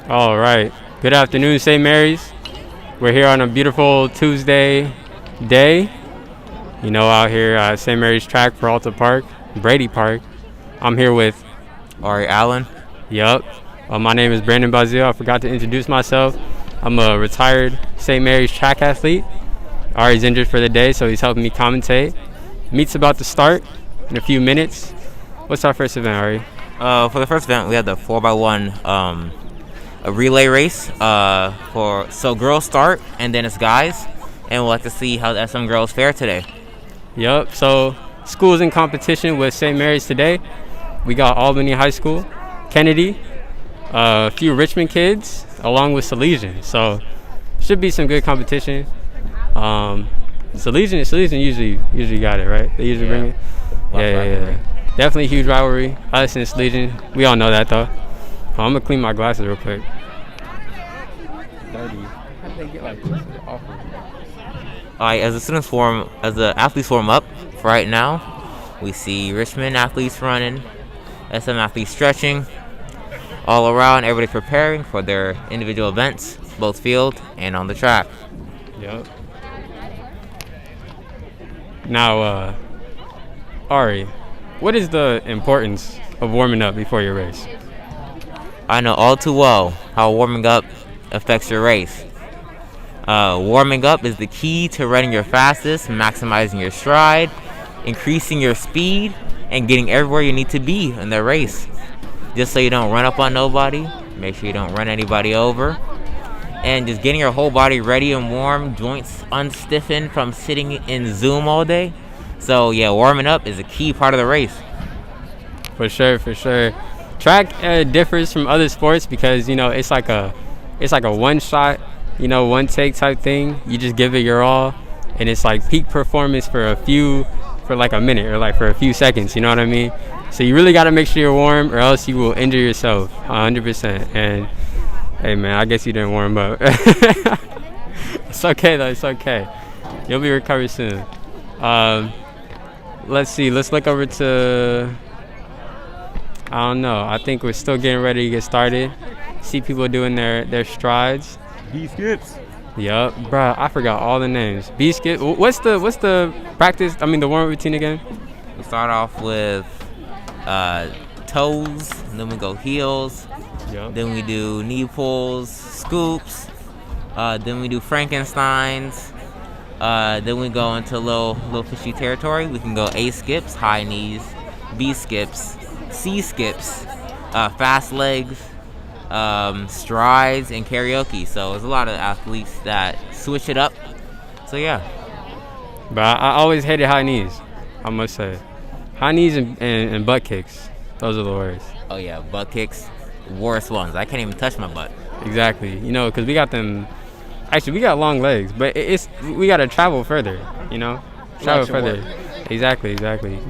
All right. Good afternoon, St. Mary's. We're here on a beautiful Tuesday day. Out here at St. Mary's track, Peralta Park, Brady Park. I'm here with, Ari Allen. yup. My name is Brandon Bazile. I forgot to introduce myself. I'm a retired St. Mary's track athlete. Ari's injured for the day, so he's helping me commentate. Meet's about to start in a few minutes. What's our first event, Ari? For the first event, we had the 4x1 a relay race. So girls start, and then it's guys, and we'll like to see how the SM girls fare today. Yep. So schools in competition with St. Mary's today. We got Albany High School, Kennedy, a few Richmond kids, along with Salesian. So should be some good competition. Salesian usually got it, right? They usually bring it. Yeah. Definitely a huge rivalry. Us and Salesian. We all know that though. I'm gonna clean my glasses real quick. Dirty. How did they get like this? Awful. Alright, as the athletes warm up for right now, we see Richmond athletes running, SM athletes stretching. All around, everybody's preparing for their individual events, both field and on the track. Yep. Now, Ari, what is the importance of warming up before your race? I know all too well how warming up affects your race. Warming up is the key to running your fastest, maximizing your stride, increasing your speed, and getting everywhere you need to be in the race. Just so you don't run up on nobody, make sure you don't run anybody over, and just getting your whole body ready and warm, joints unstiffened from sitting in Zoom all day. So yeah, warming up is a key part of the race. For sure. Track differs from other sports because it's like a one shot, one take type thing. You just give it your all, and it's like peak performance for like a minute or like for a few seconds. You know what I mean? So you really got to make sure you're warm, or else you will injure yourself 100%. And hey man, I guess you didn't warm up. It's okay though. It's okay. You'll be recovered soon. Let's see. Let's look over to. I don't know. I think we're still getting ready to get started. See people doing their strides. B skips. Yup, bruh. I forgot all the names. B skip. What's the practice? I mean the warm-up routine again. We start off with toes, and then we go heels. Yup. Then we do knee pulls, scoops. Then we do Frankensteins. Then we go into little fishy territory. We can go A skips, high knees, B skips, C skips, fast legs, strides, and karaoke. So there's a lot of athletes that switch it up. So yeah. But I always hated high knees. I must say, high knees and butt kicks. Those are the worst. Oh yeah, butt kicks, worst ones. I can't even touch my butt. Exactly. Because we got them. Actually, we got long legs, but we got to travel further. Travel further. Work. Exactly.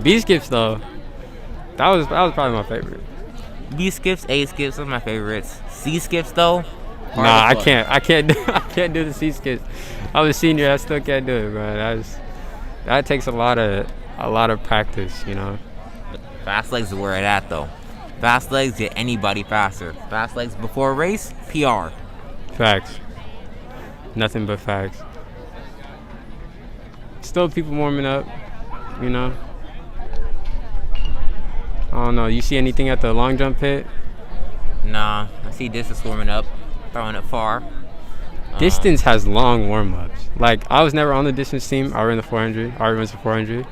B skips though. That was probably my favorite. B skips, A skips are my favorites. C skips though. Nah, I can't do the C skips. I was a senior. I still can't do it, bro. That takes a lot of practice. Fast legs is where it at though. Fast legs get anybody faster. Fast legs before a race, PR. Facts. Nothing but facts. Still people warming up. I don't know. You see anything at the long jump pit? Nah, I see distance warming up, throwing it far. Distance has long warm-ups. Like, I was never on the distance team. I ran the 400. I runs the 400.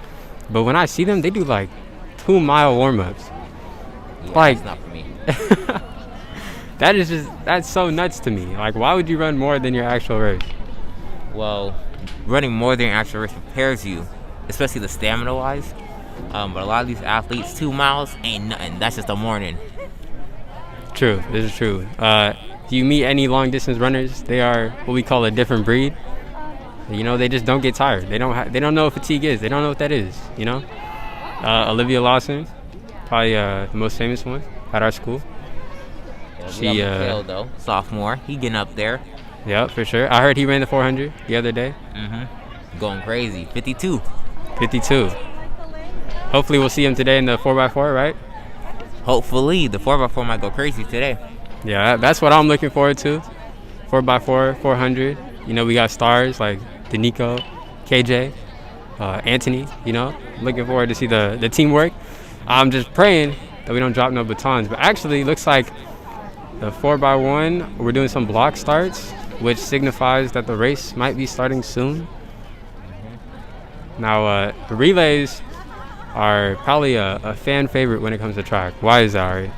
But when I see them, they do like 2-mile warm-ups. Yeah, Like, that's not for me. that's so nuts to me. Like, why would you run more than your actual race? Well, running more than your actual race prepares you, especially the stamina-wise. But a lot of these athletes, 2 miles ain't nothing. That's just a morning. True. This is true. Do you meet any long-distance runners? They are what we call a different breed. They just don't get tired. They don't know what fatigue is. They don't know what that is. Olivia Lawson, probably the most famous one at our school. Yeah, we got Mikhail, though, sophomore. He getting up there. Yeah, for sure. I heard he ran the 400 the other day. Going crazy. 52. 52. Hopefully we'll see him today in the 4x4, right? Hopefully. The 4x4 might go crazy today. Yeah, that's what I'm looking forward to. 4x4, 400. You know, we got stars like Danico, KJ, Anthony. You know, looking forward to see the teamwork. I'm just praying that we don't drop no batons. But actually, it looks like the 4x1, we're doing some block starts, which signifies that the race might be starting soon. Now, relays are probably a fan favorite when it comes to track. Why is that, Ari?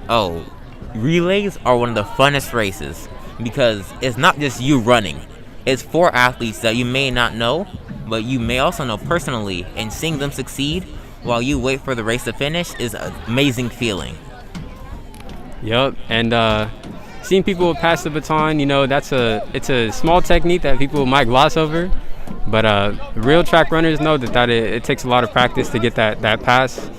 Oh, relays are one of the funnest races because it's not just you running. It's 4 athletes that you may not know, but you may also know personally, and seeing them succeed while you wait for the race to finish is an amazing feeling. Yep, and seeing people pass the baton, you know, it's a small technique that people might gloss over, but real track runners know that it takes a lot of practice to get that pass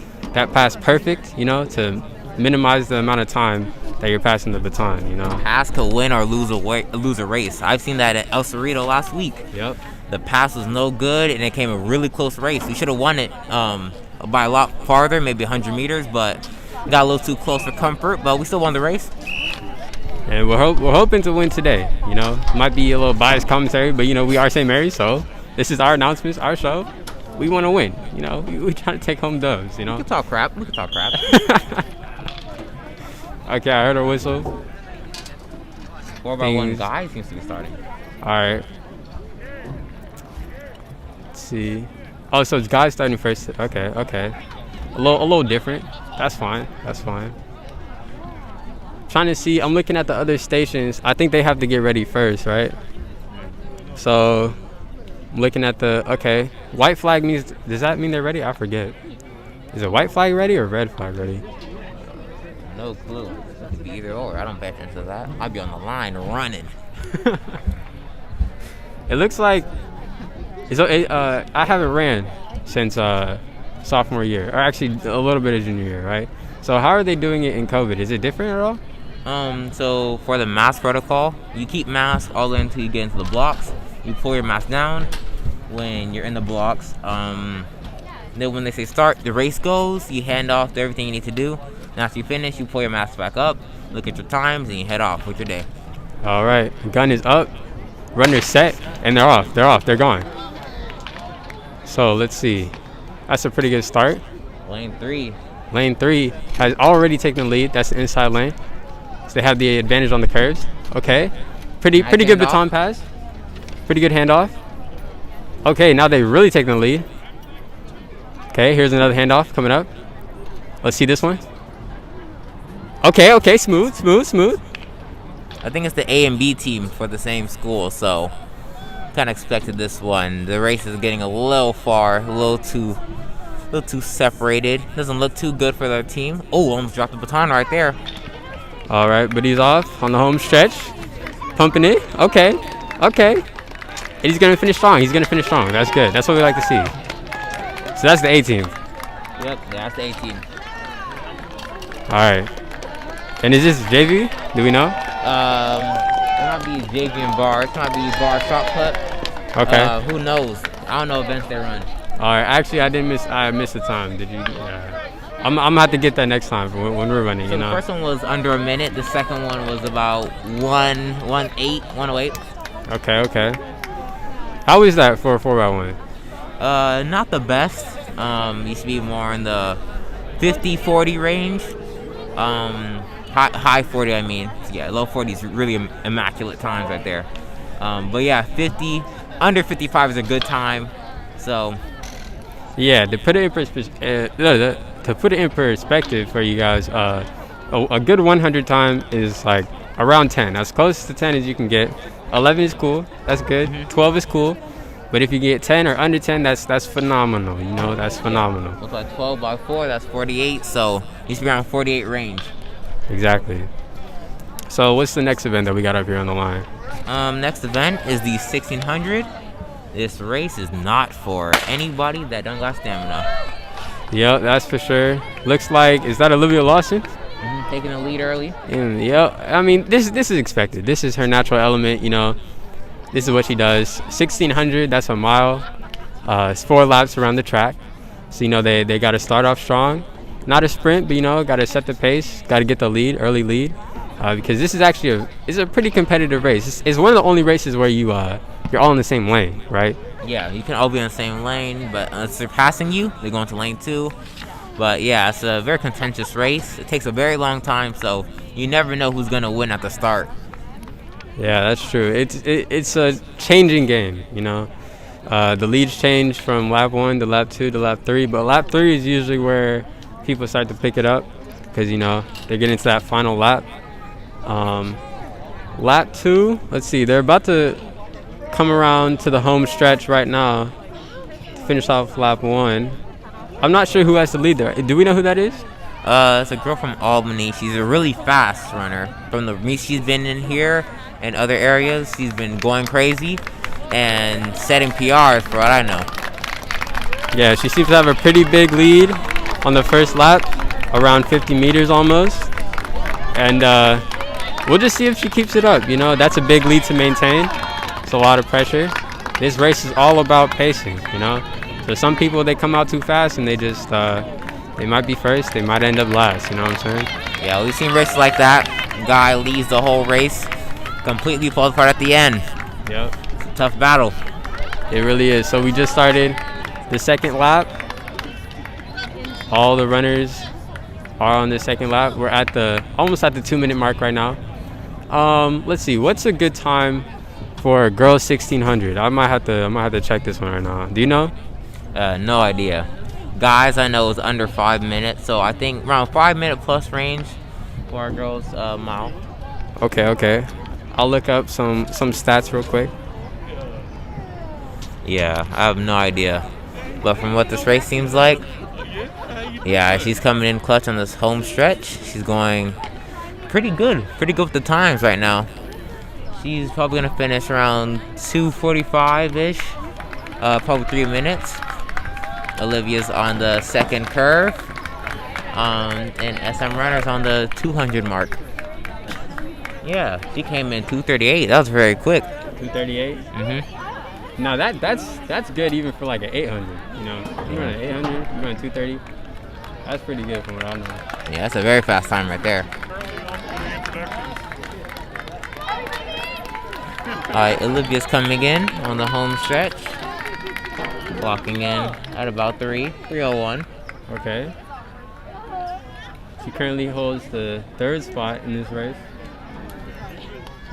perfect, you know, to minimize the amount of time that you're passing the baton, you know. Pass could win or lose a race. I've seen that at El Cerrito last week. Yep. The pass was no good, and it came a really close race. We should have won it by a lot farther, maybe 100 meters, but got a little too close for comfort, but we still won the race. And we're hoping to win today, you know. Might be a little biased commentary, but, you know, we are St. Mary's, so this is our announcements, our show. We want to win, you know. We trying to take home dubs, you know. We can talk crap. Okay, I heard a whistle. 4x1 guy seems to be starting. All right. Let's see. Oh, so it's guys starting first. Okay. A little different. That's fine. Trying to see. I'm looking at the other stations. I think they have to get ready first, right? So I'm looking at okay. White flag means. Does that mean they're ready? I forget. Is it white flag ready or red flag ready? No clue. It could be either or. I don't pay attention to that. I'd be on the line running. It looks like I haven't ran since sophomore year, or actually a little bit of junior year, right? So how are they doing it in COVID? Is it different at all? So for the mask protocol, you keep mask all the way until you get into the blocks. You pull your mask down when you're in the blocks. Then when they say start, the race goes. You hand off everything you need to do. And after you finish, you pull your mask back up, look at your times, and you head off with your day. All right, gun is up, runner's set, and they're off. They're gone. So let's see. That's a pretty good start. Lane 3. Lane 3 has already taken the lead. That's the inside lane. So they have the advantage on the curves. Okay, pretty good baton pass. Pretty good handoff. Okay, now they really taking the lead. Okay, here's another handoff coming up. Let's see this one. Okay, smooth. I think it's the A and B team for the same school, so kind of expected this one. The race is getting a little far, a little too separated. Doesn't look too good for their team. Oh, almost dropped the baton right there. All right, but he's off on the home stretch, pumping it. Okay, and he's gonna finish strong. That's good. That's what we like to see. So that's the A team. Yep, that's the A team. All right. And is this JV? Do we know? It might be JV and Bar. It might be Bar shot put. Okay. Who knows? I don't know events they run. All right. Actually, I missed the time. Did you? I'm gonna have to get that next time when we're running. So you know. The first one was under a minute. The second one was about 1:08. Okay. How is that for a 4x1? Not the best. Used to be more in the 50-40 range. High 40, I mean. Yeah, low 40 is really immaculate times right there. But yeah, under 55 is a good time. So yeah, to put it in perspective for you guys, a good 100 time is like around 10, as close to 10 as you can get. 11 is cool, that's good. 12 is cool, but if you get 10 or under 10, that's phenomenal. You know, that's phenomenal. It's like 12 by 4, that's 48. So you should be around 48 range. Exactly. So what's the next event that we got up here on the line? Next event is the 1600. This race is not for anybody that don't got stamina. Yep, that's for sure. Looks like, is that Olivia Lawson? Taking the lead early. Yep. I mean, this is expected. This is her natural element. You know, this is what she does. 1600. That's a mile. It's 4 laps around the track. So you know they got to start off strong. Not a sprint, but you know, got to set the pace. Got to get the lead, early lead. because this is actually it's a pretty competitive race. It's one of the only races where you're all in the same lane, right? Yeah, you can all be in the same lane, but surpassing you, they go into lane 2. But yeah, it's a very contentious race. It takes a very long time, so you never know who's gonna win at the start. Yeah, that's true. It's a changing game, you know. The leads change from lap 1 to lap 2 to lap 3, but lap 3 is usually where people start to pick it up because, you know, they get into that final lap. Lap 2, let's see, they're about to come around to the home stretch right now to finish off lap 1. I'm not sure who has the lead there. Do we know who that is? It's a girl from Albany. She's a really fast runner. From the meets she's been in here and other areas, she's been going crazy and setting PRs for what I know. Yeah, she seems to have a pretty big lead on the first lap, around 50 meters almost. And we'll just see if she keeps it up. You know, that's a big lead to maintain. It's a lot of pressure. This race is all about pacing, you know. So some people, they come out too fast and they just, they might be first, they might end up last, you know what I'm saying? Yeah, we've seen races like that. Guy leads the whole race, completely falls apart at the end. Yep. It's a tough battle. It really is. So we just started the second lap. All the runners are on the second lap. We're at almost at the 2-minute mark right now. Let's see, what's a good time for a girls 1600? I might have to check this one right now. Do you know? No idea. Guys, I know is under 5 minutes, so I think around 5 minute plus range for our girls mile. Okay. I'll look up some stats real quick. Yeah, I have no idea. But from what this race seems like, yeah, she's coming in clutch on this home stretch. She's going pretty good with the times right now. She's probably going to finish around 2:45-ish, probably 3 minutes. Olivia's on the second curve, and SM Runner's on the 200 mark. Yeah, she came in 2:38. That was very quick. 2:38? Mm-hmm. Now that's good even for like an 800, you know. You run an 800, you run 2:30. That's pretty good from what I know. Yeah, that's a very fast time right there. Alright, Olivia's coming in on the home stretch. Clocking in at about 3:01. Okay. She currently holds the 3rd spot in this race.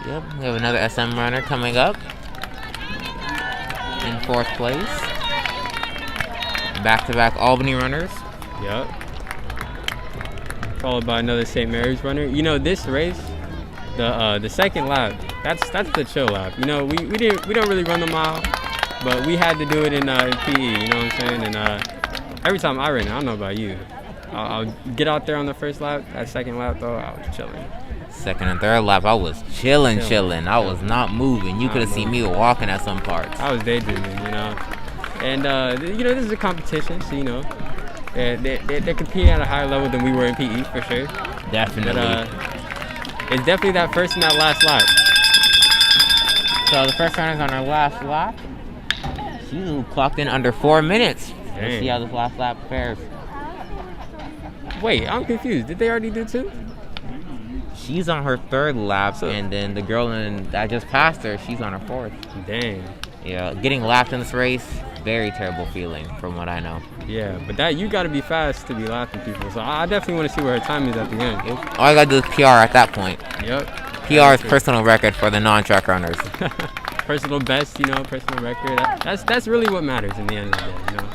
Yep, we have another SM runner coming up in 4th place. Back-to-back Albany runners. Yep. Followed by another St. Mary's runner. You know, this race, the second lap, that's the chill lap. You know, we don't really run the mile, but we had to do it in PE. You know what I'm saying? And every time I ran it, I don't know about you, I'll get out there on the first lap. That second lap though, I was chilling. Second and third lap, I was chilling. I was not moving. You could have seen me walking at some parts. I was daydreaming, you know. And you know, this is a competition, so you know, they're competing at a higher level than we were in PE for sure. Definitely. But, it's definitely that first and that last lap. So the first runner's on her last lap. She clocked in under 4 minutes. Dang. Let's see how this last lap fares. Wait, I'm confused. Did they already do 2? She's on her 3rd lap, and then the girl that just passed her, she's on her 4th. Dang. Yeah, getting lapped in this race, very terrible feeling from what I know. Yeah, but you got to be fast to be lapping people. So I definitely want to see where her time is at the end. All I got to do is PR at that point. Yep. PR is personal record for the non-track runners. Personal best, you know, personal record. That's really what matters in the end of the day, you know.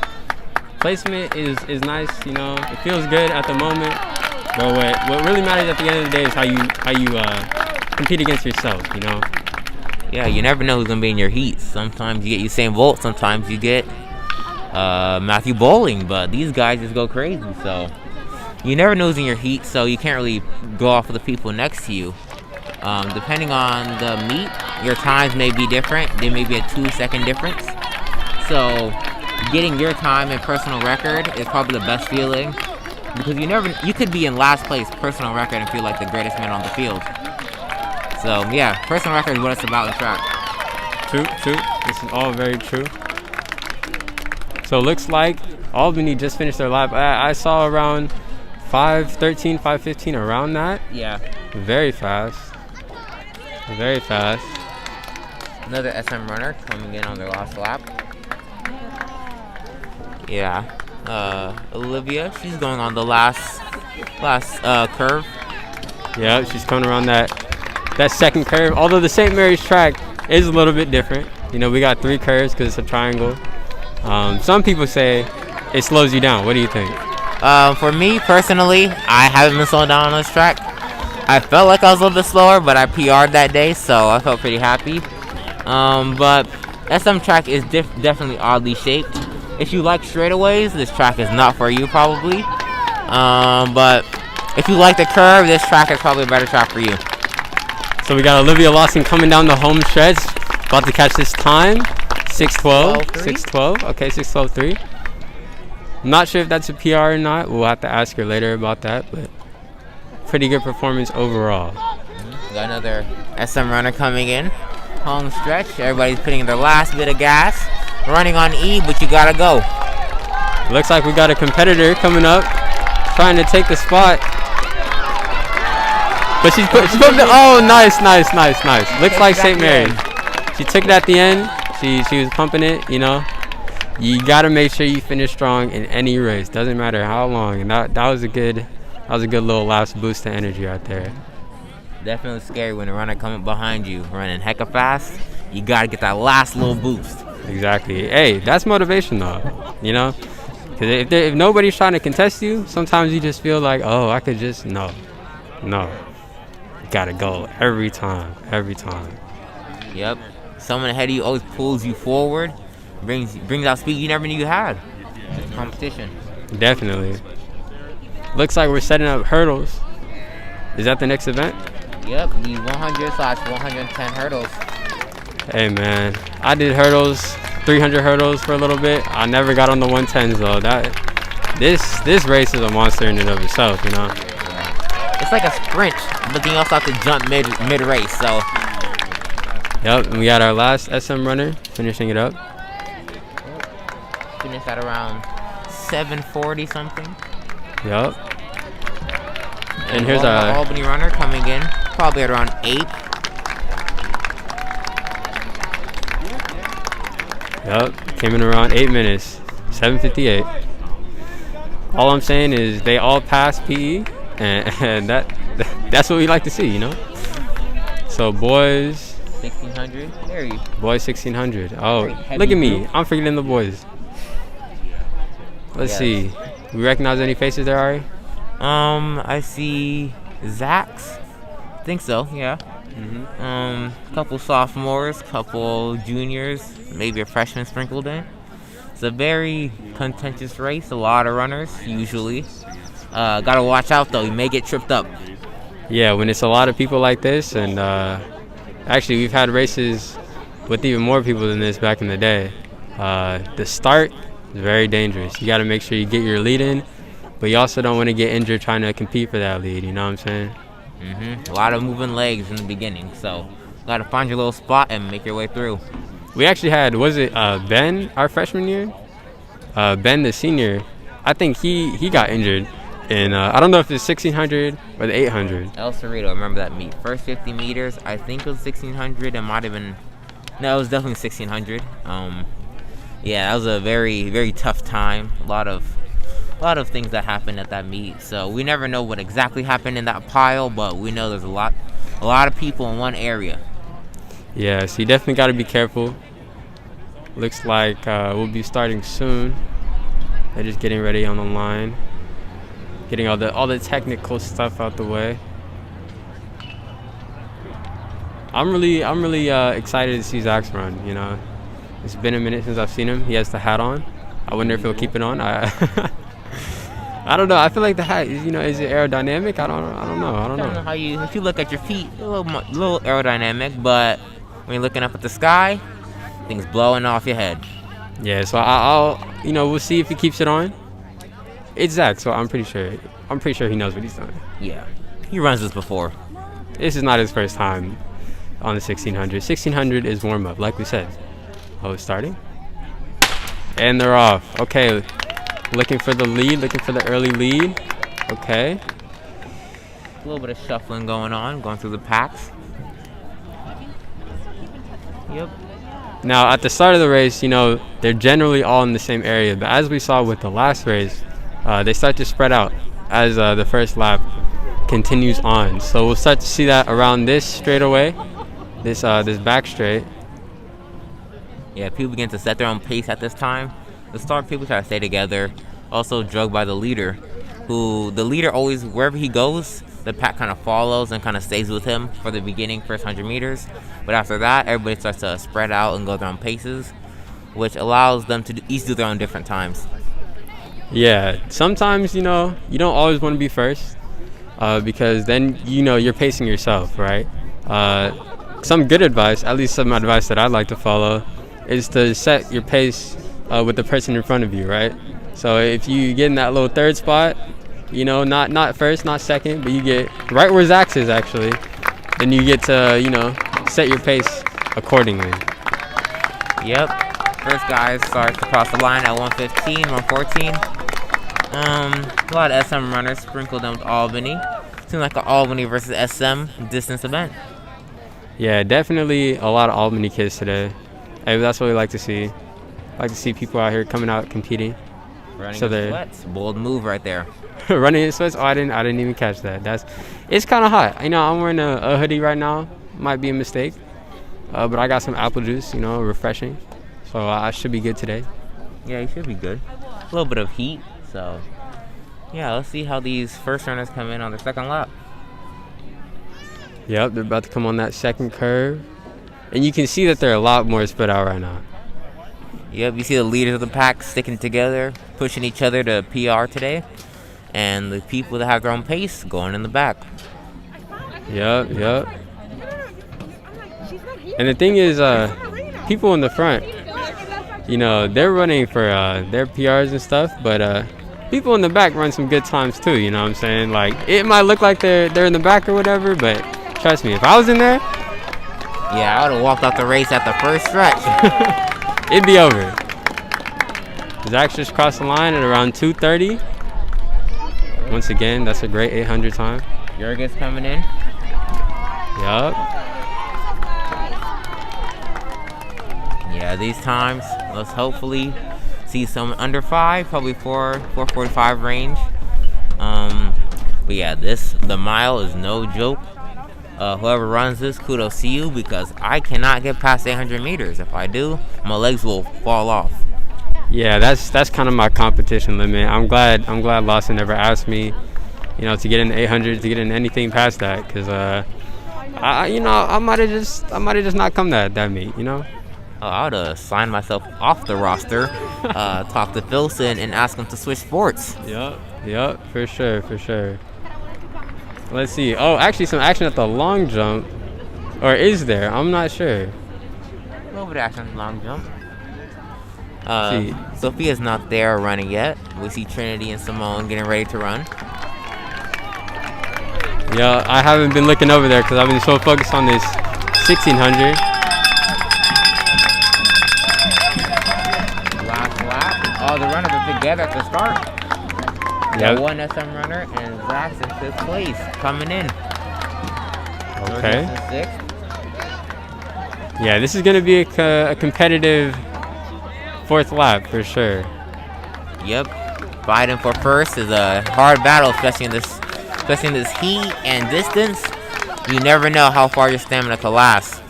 Placement is nice, you know. It feels good at the moment. But what really matters at the end of the day is how you compete against yourself, you know. Yeah, you never know who's gonna be in your heat. Sometimes you get Usain Bolt, sometimes you get Matthew Bowling, but these guys just go crazy. So you never know who's in your heat, so you can't really go off of the people next to you. Depending on the meet, your times may be different. There may be a 2-second difference. So getting your time and personal record is probably the best feeling, because you could be in last place personal record and feel like the greatest man on the field. So yeah, personal record is what it's about in track. True. This is all very true. So it looks like Albany just finished their lap. I saw around 5:13, 5:15, around that. Yeah. Very fast. Very fast. Another SM runner coming in on their last lap. Yeah. Olivia, she's going on the last curve. Yeah, she's coming around that second curve. Although the St. Mary's track is a little bit different. You know, we got 3 curves because it's a triangle. Some people say it slows you down. What do you think? For me personally, I haven't been slowing down on this track. I felt like I was a little bit slower, but I PR'd that day, so I felt pretty happy. But SM track is definitely oddly shaped. If you like straightaways, this track is not for you probably. But if you like the curve, this track is probably a better track for you. So we got Olivia Lawson coming down the home stretch, about to catch this time. 6:12. 6:12. Okay, 6:12.3. I'm not sure if that's a PR or not. We'll have to ask her later about that, but pretty good performance overall. Got another SM runner coming in. Home stretch. Everybody's putting in their last bit of gas. Running on E, but you gotta go. Looks like we got a competitor coming up, trying to take the spot. But she's put the, oh, nice. Looks like St. Mary. She took it at the end. She was pumping it, you know. You gotta make sure you finish strong in any race. Doesn't matter how long. And that was a good little last boost to energy out there. Definitely scary when a runner coming behind you, running hecka fast. You gotta get that last little boost. Exactly. Hey, that's motivation though, you know? Because if nobody's trying to contest you, sometimes you just feel like, oh, I could just, no. You gotta go every time. Yep. Someone ahead of you always pulls you forward, brings out speed you never knew you had. It's competition. Definitely. Looks like we're setting up hurdles. Is that the next event? Yep, the 100/110 hurdles. Hey man, I did hurdles, 300 hurdles for a little bit. I never got on the 110s though. This race is a monster in and of itself, you know. Yeah. It's like a sprint, but then you also have to jump mid race. So. Yep, and we got our last SM runner finishing it up. Finished at around 7:40 something. Yep. And here's our our Albany runner coming in, probably at around 8. Yep, came in around 8 minutes, 7:58. All I'm saying is they all passed PE, and that's what we like to see, you know. So boys. 1600. There you. Boys 1600. Oh, look at me! I'm forgetting the boys. Let's see. We recognize any faces there, Ari? I see Zax. Think so. Yeah. Couple sophomores, couple juniors, maybe a freshman sprinkled in. It's a very contentious race. A lot of runners usually. Gotta watch out though. You may get tripped up. Yeah, when it's a lot of people like this, and actually we've had races with even more people than this back in the day. The start is very dangerous. You got to make sure you get your lead in, but you also don't want to get injured trying to compete for that lead. You know what I'm saying? A lot of moving legs in the beginning, so got to find your little spot and make your way through. We actually had, was it Ben our freshman year? Ben the senior, I think he got injured. And I don't know if it's 1600 or the 800. El Cerrito, I remember that meet. First 50 meters, I think it was 1600. It might have been, no, it was definitely 1600. Yeah, that was a very, very tough time. A lot of things that happened at that meet. So we never know what exactly happened in that pile, but we know there's a lot of people in one area. Yeah, so you definitely got to be careful. Looks like we'll be starting soon. They're just getting ready on the line. Getting all the technical stuff out the way. I'm really excited to see Zax run. You know, it's been a minute since I've seen him. He has the hat on. I wonder if he'll keep it on. I don't know. I feel like the hat, you know, is it aerodynamic? I don't know. I don't know how if you look at your feet, a little aerodynamic, but when you're looking up at the sky, things blowing off your head. Yeah. So I'll we'll see if he keeps it on. It's Zach, so I'm pretty sure he knows what he's doing. Yeah, he runs this before. This is not his first time on the 1600. 1600 is warm up, like we said. Oh, it's starting, and they're off. Okay, looking for the lead, looking for the early lead. Okay, A little bit of shuffling going on, going through the packs. Yep. Now, at the start of the race, you know, they're generally all in the same area. But as we saw with the last race, they start to spread out as the first lap continues on. So we'll start to see that around this straightaway, this back straight. Yeah, people begin to set their own pace at this time. The start people try to stay together. Also drugged by the leader, the leader always, wherever he goes, the pack kind of follows and kind of stays with him for the beginning, first 100 meters. But after that, everybody starts to spread out and go their own paces, which allows them to each do their own different times. Yeah, sometimes, you know, you don't always want to be first because then, you know, you're pacing yourself, right? Some good advice, at least some advice that I'd like to follow, is to set your pace with the person in front of you, right? So if you get in that little third spot, you know, not first, not second, but you get right where Zach's is actually, then you get to, you know, set your pace accordingly. Yep. First guy starts to cross the line at 115, 114. A lot of SM runners sprinkled in with Albany. Seems like an Albany versus SM distance event. Yeah, definitely a lot of Albany kids today. Hey, that's what we like to see. Like to see people out here coming out competing. Running So in they- sweats. Bold move right there. Running in sweats. Oh, I didn't even catch that. It's kind of hot. You know, I'm wearing a hoodie right now. Might be a mistake, but I got some apple juice. You know, refreshing. So I should be good today. Yeah, you should be good. A little bit of heat, so yeah. Let's see how these first runners come in on their second lap. Yep, they're about to come on that second curve, and you can see that they're a lot more spread out right now. Yep, you see the leaders of the pack sticking together, pushing each other to PR today, and the people that have their own pace going in the back. Yep. And the thing is, people in the front, you know, they're running for their PRs and stuff, but people in the back run some good times too. You know what I'm saying? Like, it might look like they're in the back or whatever, but trust me, if I was in there, Yeah, I would have walked off the race at the first stretch. it'd be over. Zach just crossed the line at around 2:30. Once again, that's a great 800 time. Jurgens coming in. Yup. Yeah, these times, let's hopefully see some under 5, probably 4:45 range. But yeah, the mile is no joke. Whoever runs this, kudos to you, because I cannot get past 800 meters. If I do, my legs will fall off. Yeah, that's kind of my competition limit. I'm glad Lawson never asked me, you know, to get in the 800, to get in anything past that, because I might have just not come that meet, you know. I would have signed myself off the roster, talk to Filson, and ask him to switch sports. Yep, for sure. Let's see. Oh, actually, some action at the long jump, or is there? I'm not sure. A little bit of action on the long jump. See. Sophia's not there running yet. We see Trinity and Simone getting ready to run. Yeah, I haven't been looking over there because I've been so focused on this 1600. Last lap. All the runners are together at the start. We got one SM runner and Zach's in 5th place coming in. Okay. Jurgens in 6th. Yeah, this is going to be a competitive 4th lap for sure. Yep. Fighting for first is a hard battle, especially in this heat and distance. You never know how far your stamina can last.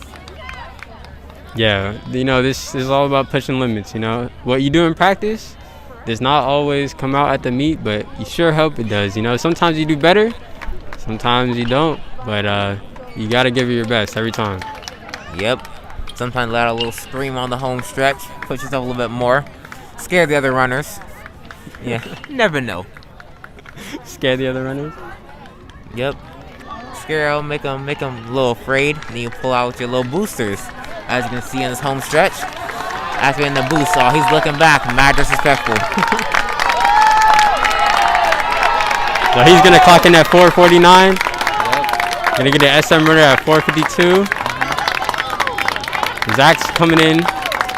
Yeah, you know, this is all about pushing limits, you know. What you do in practice does not always come out at the meet, but you sure hope it does, you know. Sometimes you do better, sometimes you don't, but you got to give it your best every time. Yep. Sometimes let out a little scream on the home stretch, push yourself a little bit more, scare the other runners. Yeah, never know. Scare the other runners? Yep. Scare them, make them a little afraid, and then you pull out with your little boosters. As you can see in this home stretch, after in the boost, oh, he's looking back, mad disrespectful. So he's going to clock in at 4:49. Yep. Going to get an SM runner at 4:52. Zach's coming in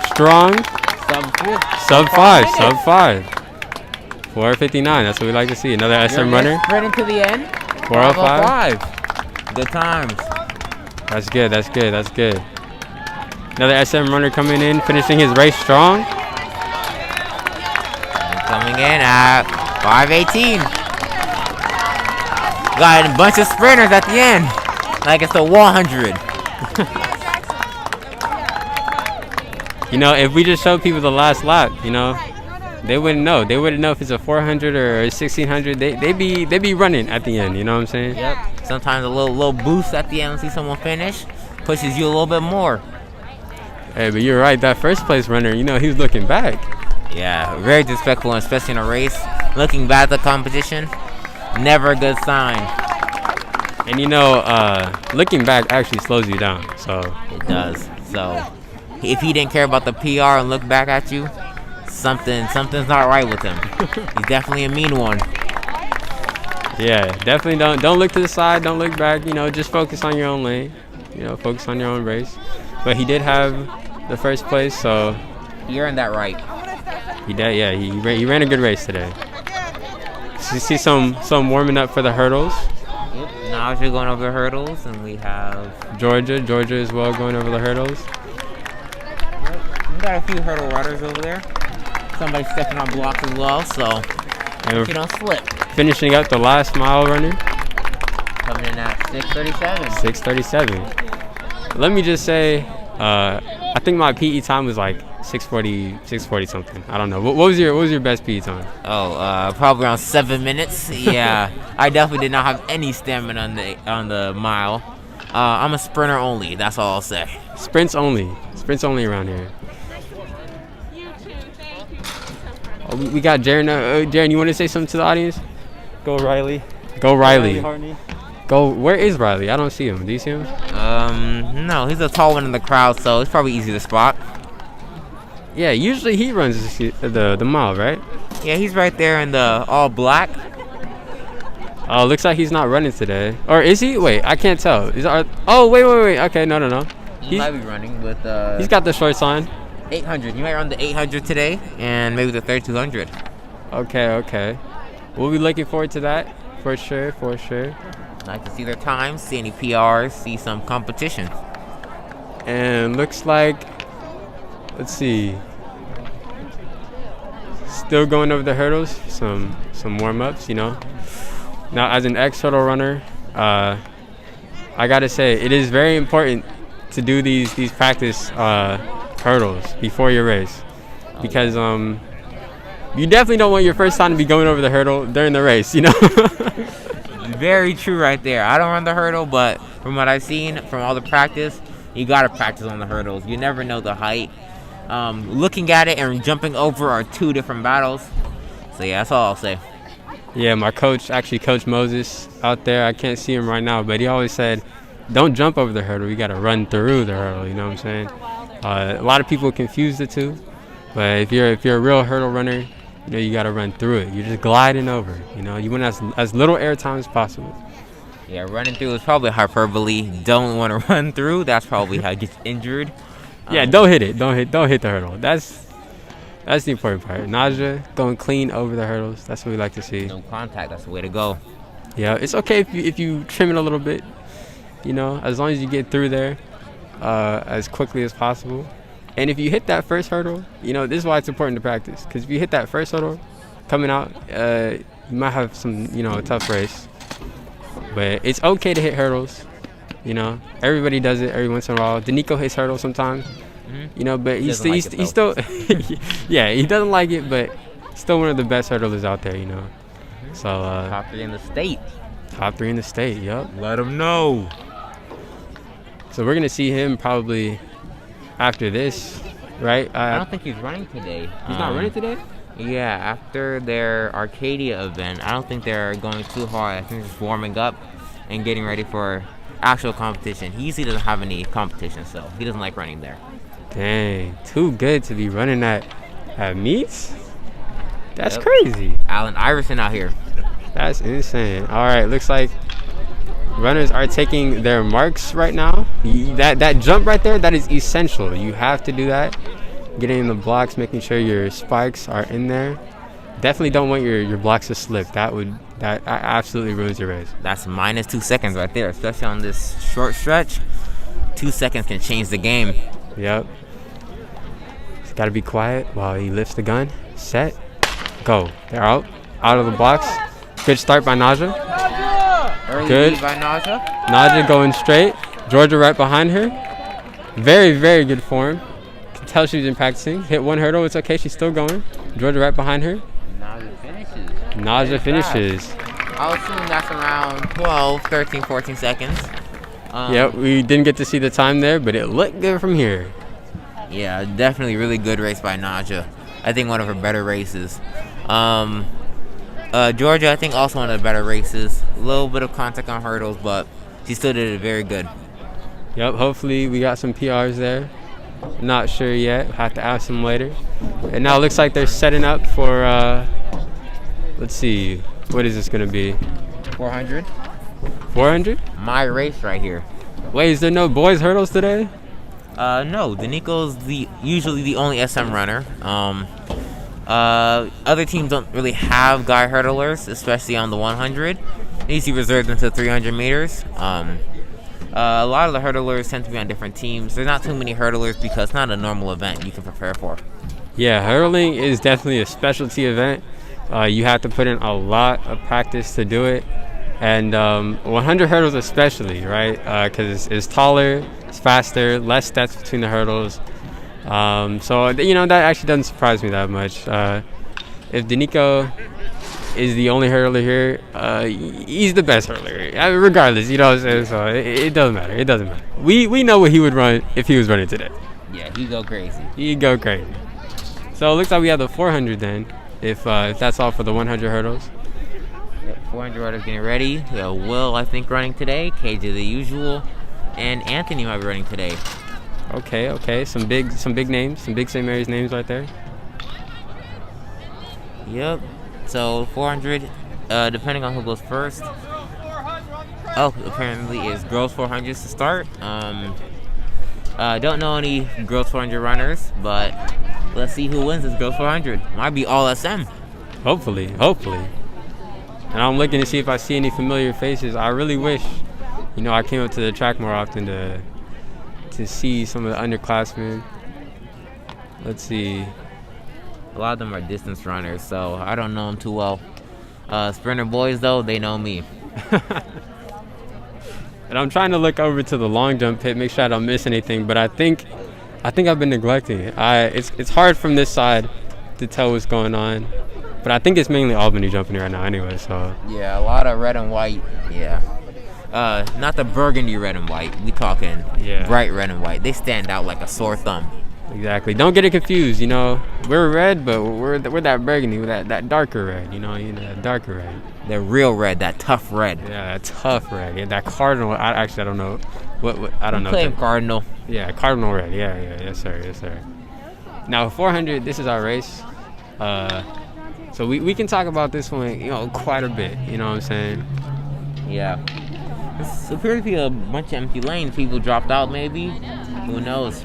strong. Sub 5. 4:59. That's what we like to see. Another SM runner. Spreading to the end. 4:05. 5:05. Good times. That's good. That's good. That's good. Another SM runner coming in, finishing his race strong. And coming in at 5:18. Got a bunch of sprinters at the end, like it's a 100. You know, if we just show people the last lap, you know, they wouldn't know. They wouldn't know if it's a 400 or a 1600. They be running at the end. You know what I'm saying? Yep. Sometimes a little boost at the end when see someone finish pushes you a little bit more. Hey, but you're right. That first place runner, you know, he was looking back. Yeah, very disrespectful, especially in a race. Looking back at the competition, never a good sign. And you know, looking back actually slows you down. So it does. So if he didn't care about the PR and look back at you, something's not right with him. He's definitely a mean one. Yeah, definitely don't look to the side, don't look back, you know, just focus on your own lane. You know, focus on your own race. But he did have the first place, so he earned that right. He did, yeah, he ran a good race today. So you see some warming up for the hurdles. Yep, now we're going over the hurdles, and we have Georgia as well going over the hurdles. Yep, we got a few hurdle runners over there. Somebody stepping on blocks as well, so you don't slip. Finishing up the last mile runner. Coming in at 6:37. 6:37. Let me just say, I think my PE time was like 6:40 something. I don't know. What was your best PE time? Oh, probably around 7 minutes. Yeah, I definitely did not have any stamina on the mile. I'm a sprinter only. That's all I'll say. Sprints only around here. Oh, we got Jaron. Jaron, you want to say something to the audience? Go Riley. Go Riley. Hartney. Go. Where is Riley? I don't see him. Do you see him? No, he's a tall one in the crowd, so it's probably easy to spot. Yeah, usually he runs the mile, right? Yeah, he's right there in the all black. Oh, looks like he's not running today. Or is he? Wait, I can't tell. Oh, wait. Okay, no. He might be running with he's got the shorts on. 800. You might run the 800 today, and maybe the 3200. Okay. We'll be looking forward to that for sure. Like to see their times, see any PRs, see some competition. And looks like, let's see, still going over the hurdles. Some warm-ups, you know. Now, as an ex-hurdle runner, I gotta say it is very important to do these practice hurdles before your race, because you definitely don't want your first time to be going over the hurdle during the race, you know. Very true right there. I don't run the hurdle, but from what I've seen from all the practice, you gotta practice on the hurdles. You never know the height. Looking at it and jumping over are two different battles. So yeah, that's all I'll say. Yeah, my coach, actually Coach Moses out there, I can't see him right now, but he always said, don't jump over the hurdle, you gotta run through the hurdle, you know what I'm saying? A lot of people confuse the two, but if you're a real hurdle runner, you know, you gotta run through it. You're just gliding over, you know, you want as little air time as possible. Yeah, running through is probably hyperbole. Don't want to run through. That's probably how it gets injured. Yeah, don't hit it. Don't hit the hurdle. That's the important part. Naja going clean over the hurdles. That's what we like to see. No contact. That's the way to go. Yeah, it's okay if you trim it a little bit. You know, as long as you get through there as quickly as possible. And if you hit that first hurdle, you know, this is why it's important to practice. Because if you hit that first hurdle coming out, you might have a tough race. But it's okay to hit hurdles. You know, everybody does it every once in a while. Danico hits hurdles sometimes. Mm-hmm. You know, but he's still yeah, he doesn't like it, but still one of the best hurdlers out there, you know. Mm-hmm. So top 3 in the state. Top 3 in the state, yep. Let him know. So we're gonna see him probably after this, right? I don't think he's running today. He's not running today? Yeah, after their Arcadia event, I don't think they're going too hard. I think they're just warming up and getting ready for actual competition. He usually doesn't have any competition, so he doesn't like running there. Dang, too good to be running at meets? That's crazy. Allen Iverson out here. That's insane. All right, looks like runners are taking their marks right now. That jump right there, that is essential. You have to do that. Getting in the blocks, making sure your spikes are in there. Definitely don't want your blocks to slip. That would That absolutely ruins your race. That's minus 2 seconds right there, especially on this short stretch. 2 seconds can change the game. Yep. He's got to be quiet while he lifts the gun. Set. Go. They're out of the box. Good start by Naja. Early Good. lead by Naja. Naja going straight. Georgia right behind her. Very, very good form. Can tell she's been practicing. Hit one hurdle. It's okay. She's still going. Georgia right behind her. Naja finishes. I'll assume that's around 12, 13, 14 seconds. Yep, we didn't get to see the time there, but it looked good from here. Yeah, definitely really good race by Naja. I think one of her better races. Georgia, I think also one of the better races. A little bit of contact on hurdles, but she still did it very good. Yep, hopefully we got some PRs there. Not sure yet. We'll have to ask them later. And now it looks like they're setting up for, let's see, what is this going to be? 400? 400? My race right here. Wait, is there no boys hurdles today? No, Danico's usually the only SM runner. Other teams don't really have guy hurdlers, especially on the 100. They usually reserve them to 300 meters. A lot of the hurdlers tend to be on different teams. There's not too many hurdlers because it's not a normal event you can prepare for. Yeah, hurdling is definitely a specialty event. You have to put in a lot of practice to do it. And 100 hurdles especially, right? Because it's taller, it's faster, less steps between the hurdles. So, that actually doesn't surprise me that much. If Danico is the only hurdler here, he's the best hurdler. Regardless, you know what I'm saying? So it doesn't matter. It doesn't matter. We know what he would run if he was running today. Yeah, he'd go crazy. He'd go crazy. So it looks like we have the 400 then, if that's all for the 100 hurdles. 400 riders getting ready. We have Will, I think, running today. KJ the usual, and Anthony might be running today. Okay. Some big names, some big St. Mary's names right there. Yep. So 400, depending on who goes first. Oh, apparently it's girls 400s to start. Don't know any girls 400 runners, but let's see who wins this girls 400. Might be all SM. Hopefully. And I'm looking to see if I see any familiar faces. I really wish, I came up to the track more often to see some of the underclassmen. Let's see. A lot of them are distance runners, so I don't know them too well. Sprinter boys, though, they know me. And I'm trying to look over to the long jump pit, make sure I don't miss anything. But I think I've been neglecting it. It's hard from this side to tell what's going on. But I think it's mainly Albany jumping here right now anyway, so. Yeah, a lot of red and white, yeah. Not the burgundy red and white. We talking bright red and white. They stand out like a sore thumb. Exactly. Don't get it confused, We're red, but we're that burgundy, that darker red, that darker red. The real red, that tough red. Yeah, that tough red. Yeah, that cardinal, I don't know. What I don't know. Claim cardinal. Yeah, cardinal red. Yeah. Yes, sir. Now, 400, this is our race. So we can talk about this one, quite a bit. You know what I'm saying? Yeah. This appears to be a bunch of empty lanes. People dropped out, maybe. Who knows?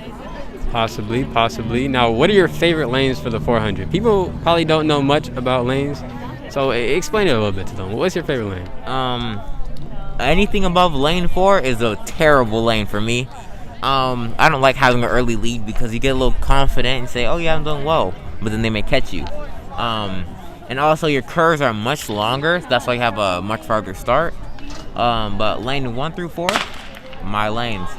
Possibly. Now, what are your favorite lanes for the 400? People probably don't know much about lanes, so explain it a little bit to them. What's your favorite lane? Anything above lane 4 is a terrible lane for me. I don't like having an early lead because you get a little confident and say, oh yeah, I'm doing well, but then they may catch you. And also your curves are much longer, so that's why you have a much farther start. But lane 1 through 4, my lanes.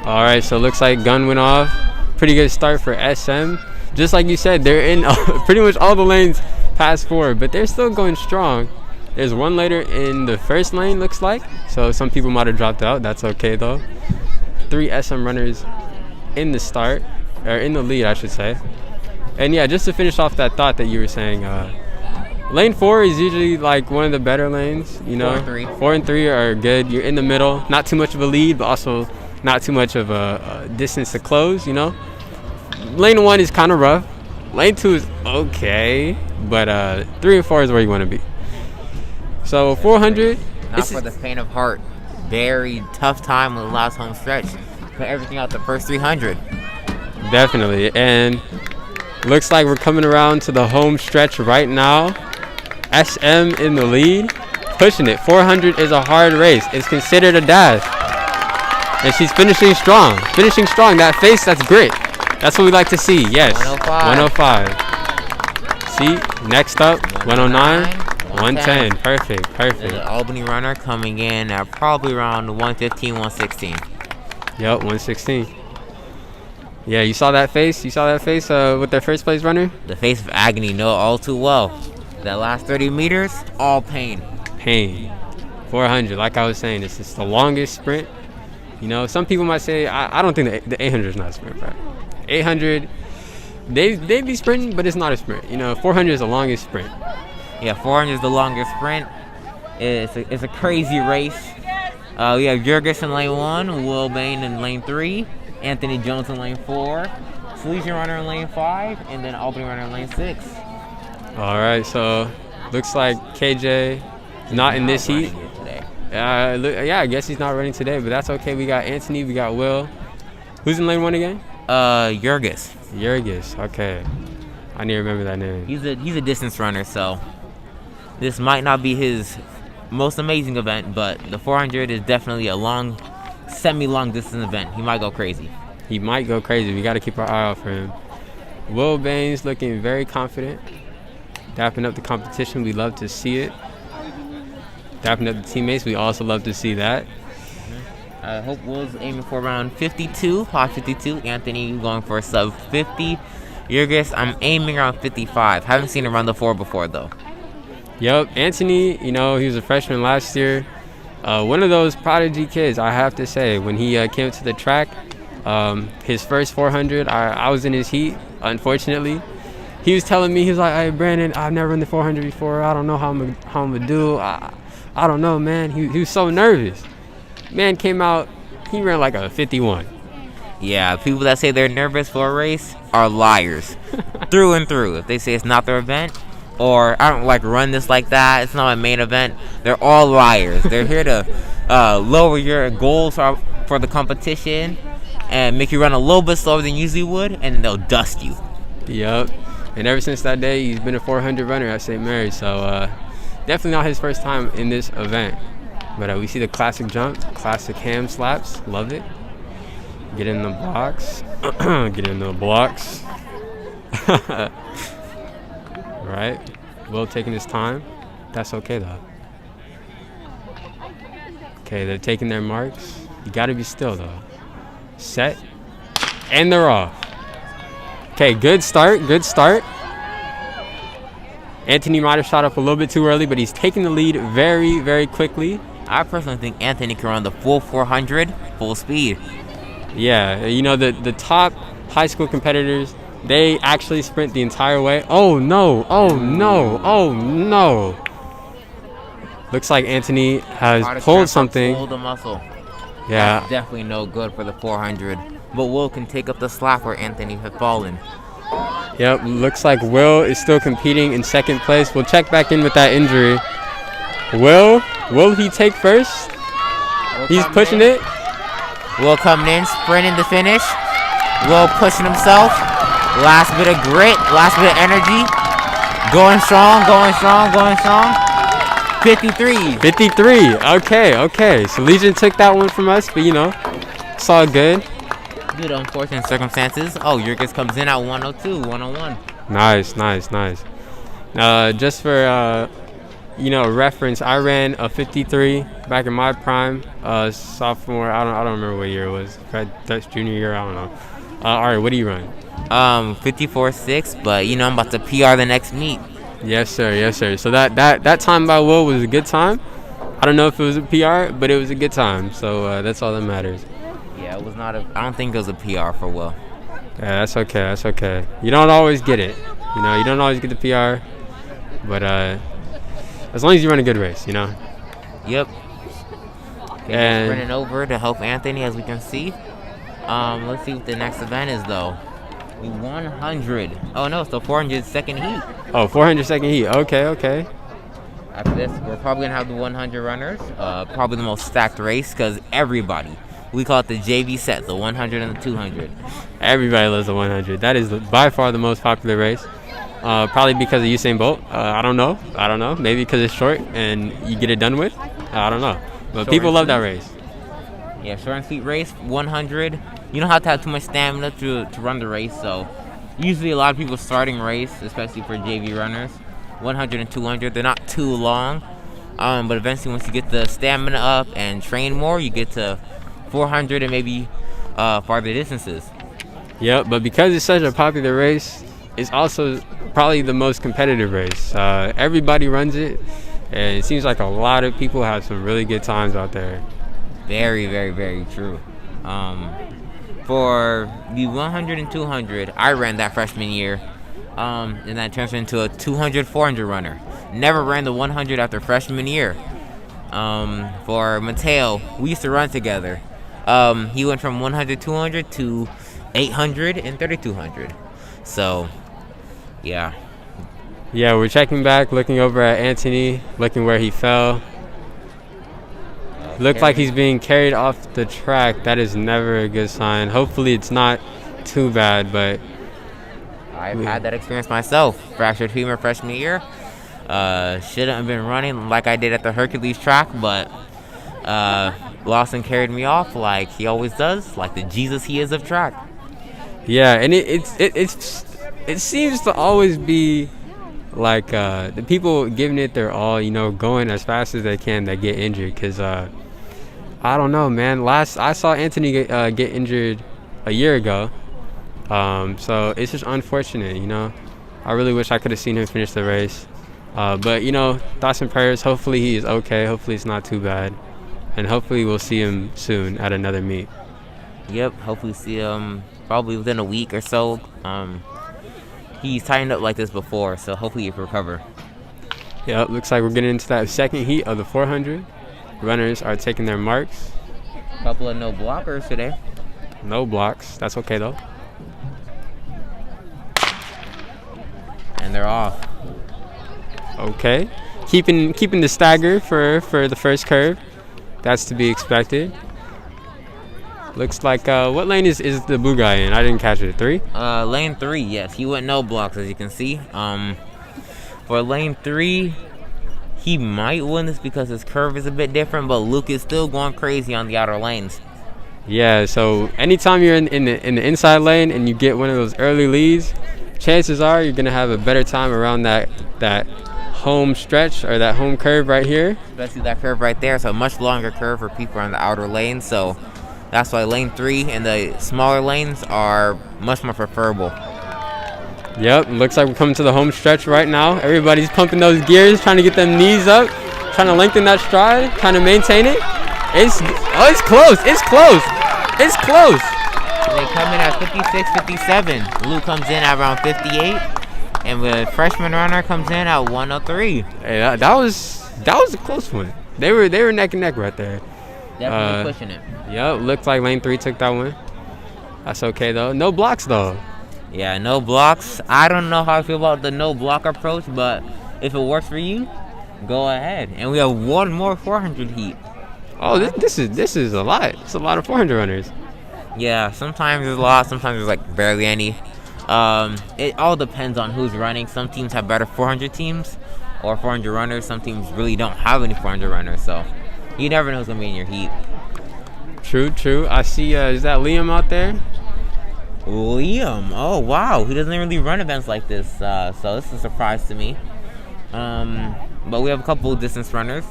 All right, so it looks like gun went off. Pretty good start for SM. Just like you said, they're in pretty much all the lanes past 4, but they're still going strong. There's one later in the first lane, looks like. So some people might have dropped out. That's okay, though. 3 SM runners in the start, or in the lead, I should say. And yeah, just to finish off that thought that you were saying, lane 4 is usually like one of the better lanes, 4 and 3. 4 and 3 are good. You're in the middle. Not too much of a lead, but also not too much of a distance to close, Lane 1 is kind of rough. Lane 2 is okay, but 3 and 4 is where you want to be. So 400. Not for the faint of heart. Very tough time with the last home stretch. Put everything out the first 300. Definitely. And looks like we're coming around to the home stretch right now. SM in the lead. pushing it. 400 is a hard race. It's considered a dash. And she's finishing strong. Finishing strong. That face, that's grit. That's what we like to see. Yes. 105. See, next up, 109, 110. Perfect. The Albany runner coming in at probably around 115, 116. Yep, 116. Yeah, you saw that face? You saw that face with their first place runner? The face of agony, know all too well. That last 30 meters, all pain. Pain. 400, like I was saying, this is the longest sprint. You know, some people might say, I don't think the 800 is not a sprint, bro. 800, they be sprinting, but it's not a sprint. You know, 400 is the longest sprint. Yeah, 400 is the longest sprint. It's a crazy race. We have Jurgis in lane 1, Will Bain in lane 3, Anthony Jones in lane 4, Salesian runner in lane 5, and then Albany runner in lane 6. All right, so looks like KJ not in this heat. Yeah, I guess he's not running today, but that's okay. We got Anthony, we got Will. Who's in lane 1 again? Jurgis. Jurgis, okay. I need to remember that name. He's a distance runner, so this might not be his most amazing event, but the 400 is definitely a semi-long distance event. He might go crazy. He might go crazy. We got to keep our eye out for him. Will Baines looking very confident. Dapping up the competition. We love to see it. Dapping up the teammates. We also love to see that. I hope Will's aiming for around 52, hot 52. Anthony going for a sub 50. Jurgis, I'm aiming around 55. Haven't seen him run the 4 before, though. Yep, Anthony, you know, he was a freshman last year. One of those prodigy kids, I have to say. When he came to the track, his first 400, I was in his heat, unfortunately. He was telling me, he was like, hey, Brandon, I've never run the 400 before. I don't know how I'm going to do. I don't know, man. He was so nervous. Man came out, he ran like a 51. Yeah, people that say they're nervous for a race are liars. Through and through. If they say it's not their event, or I don't like run this like that, it's not my main event, they're all liars. They're here to lower your goals for the competition and make you run a little bit slower than you usually would, and then they'll dust you. Yep. And ever since that day, he's been a 400 runner at St. Mary's. So definitely not his first time in this event. But we see the classic jump, classic ham slaps. Love it. Get in the blocks. Get in the blocks. Right. Will taking his time. That's okay, though. Okay, they're taking their marks. You got to be still, though. Set. And they're off. Okay, good start. Good start. Anthony might have shot up a little bit too early, but he's taking the lead very, very quickly. I personally think Anthony can run the full 400 full speed. Yeah, you know, the top high school competitors, they actually sprint the entire way. Oh, no. Oh, no. Oh, no. Looks like Anthony has pulled something. Pulled a muscle. Yeah. That's definitely no good for the 400. But Will can take up the slack where Anthony had fallen. Yep, looks like Will is still competing in second place. We'll check back in with that injury. Will he take first? He's pushing it. Will coming in, sprinting the finish. Will pushing himself. Last bit of grit, last bit of energy. Going strong, going strong, going strong. 53. 53. Okay. So Legion took that one from us, but you know, it's all good. Due to unfortunate circumstances. Oh, Jurgis comes in at 102, 101. Nice. Just for reference, I ran a 53 back in my prime, sophomore. I don't remember what year it was. That's junior year. I don't know. All right, what do you run? 54.6, but I'm about to PR the next meet. Yes, sir. So that time by Will was a good time. I don't know if it was a PR, but it was a good time. So that's all that matters. Yeah, it was not I don't think it was a PR for Will. Yeah, that's okay. You don't always get it. You don't always get the PR, but as long as you run a good race, Yep. Okay, and running over to help Anthony, as we can see. Let's see what the next event is, though. The 100. Oh, no, it's the 400 second heat. Oh, 400 second heat. Okay. After this, we're probably going to have the 100 runners. Probably the most stacked race because everybody. We call it the JV set, the 100 and the 200. Everybody loves the 100. That is by far the most popular race. Probably because of Usain Bolt. I don't know. Maybe because it's short and you get it done with. I don't know. But Short people and love that sweet. race. Yeah, short and sweet race, 100. You don't have to have too much stamina to run the race, so usually a lot of people starting race, especially for JV runners, 100 and 200, they're not too long. But eventually once you get the stamina up and train more, you get to 400 and maybe farther distances. Yep, but because it's such a popular race, it's also probably the most competitive race. Everybody runs it, and it seems like a lot of people have some really good times out there. Very, very, very true. For the 100 and 200, I ran that freshman year, and that turns into a 200, 400 runner. Never ran the 100 after freshman year. For Mateo, we used to run together. He went from 100, 200 to 800 and 3200. So, yeah. Yeah, we're checking back, looking over at Anthony, looking where he fell. Looked like he's being carried off the track. That is never a good sign. Hopefully it's not too bad, but I've had that experience myself. Fractured femur freshman year. Shouldn't have been running like I did at the Hercules track, but Lawson carried me off like he always does, like the Jesus he is of track. yeah, and it seems to always be like the people giving it their all, going as fast as they can that get injured. Because I don't know, man. Last I saw Anthony get injured a year ago, so it's just unfortunate, I really wish I could have seen him finish the race. But thoughts and prayers. Hopefully he is okay. Hopefully it's not too bad, and hopefully we'll see him soon at another meet. Yep, hopefully see him probably within a week or so. He's tightened up like this before, so hopefully he can recover. Yeah, looks like we're getting into that second heat of the 400. Runners are taking their marks. Couple of no blockers today. No blocks. That's okay though. And they're off. Okay, keeping the stagger for the first curve. That's to be expected. Looks like what lane is the blue guy in? I didn't catch it. 3? Lane 3, yes. He went no blocks, as you can see. For lane 3, he might win this because his curve is a bit different, but Luke is still going crazy on the outer lanes. Yeah. So anytime you're in the inside lane and you get one of those early leads, chances are you're gonna have a better time around that home stretch or that home curve right here. Especially that curve right there. It's a much longer curve for people on the outer lanes, so that's why lane 3 and the smaller lanes are much more preferable. Yep, looks like we're coming to the home stretch right now. Everybody's pumping those gears, trying to get them knees up, trying to lengthen that stride, trying to maintain it. It's close. It's close. They come in at 56, 57. Luke comes in at around 58, and the freshman runner comes in at 103. Hey, that was a close one. They were neck and neck right there. Definitely pushing it. Yep, looked like lane 3 took that one. That's okay though. No blocks though. Yeah, no blocks. I don't know how I feel about the no block approach, but if it works for you, go ahead. And we have one more 400 heat. Oh, this is a lot. It's a lot of 400 runners. Yeah, sometimes there's a lot, sometimes there's like barely any. It all depends on who's running. Some teams have better 400 teams or 400 runners. Some teams really don't have any 400 runners, so you never know who's gonna be in your heat. True. I see. Is that Liam out there? Liam, oh wow, he doesn't really run events like this, so this is a surprise to me. But we have a couple of distance runners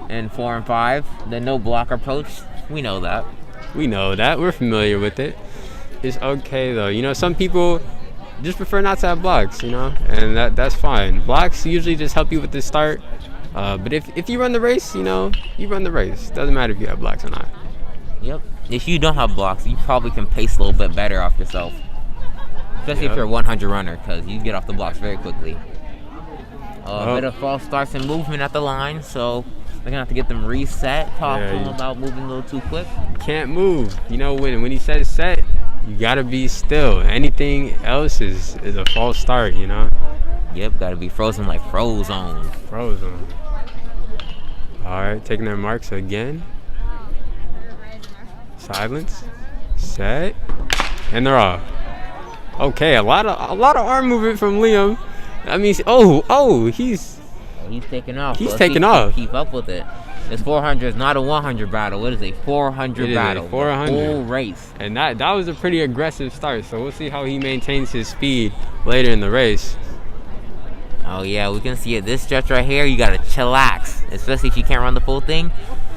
in 4 and 5. The no block approach, we know that. We're familiar with it. It's okay though. Some people just prefer not to have blocks, and that's fine. Blocks usually just help you with the start. But if you run the race, you run the race. Doesn't matter if you have blocks or not. Yep. If you don't have blocks, you probably can pace a little bit better off yourself. Especially if you're a 100 runner, because you get off the blocks very quickly. A bit of false starts and movement at the line, so they're going to have to get them reset. Talk to them about moving a little too quick. Can't move. When he says set, you got to be still. Anything else is a false start, Yep, got to be frozen like Frozone. All right, taking their marks again. Silence, set, and they're off. Okay, a lot of arm movement from Liam. That means he's He's taking off. He's Let's taking see if he off. can keep up with it. This 400 is not a 100 battle. It is a 400 It is a battle. 400. The whole race. and that was a pretty aggressive start. So we'll see how he maintains his speed later in the race. Oh yeah, we can see it. This stretch right here, you gotta chillax, especially if you can't run the full thing.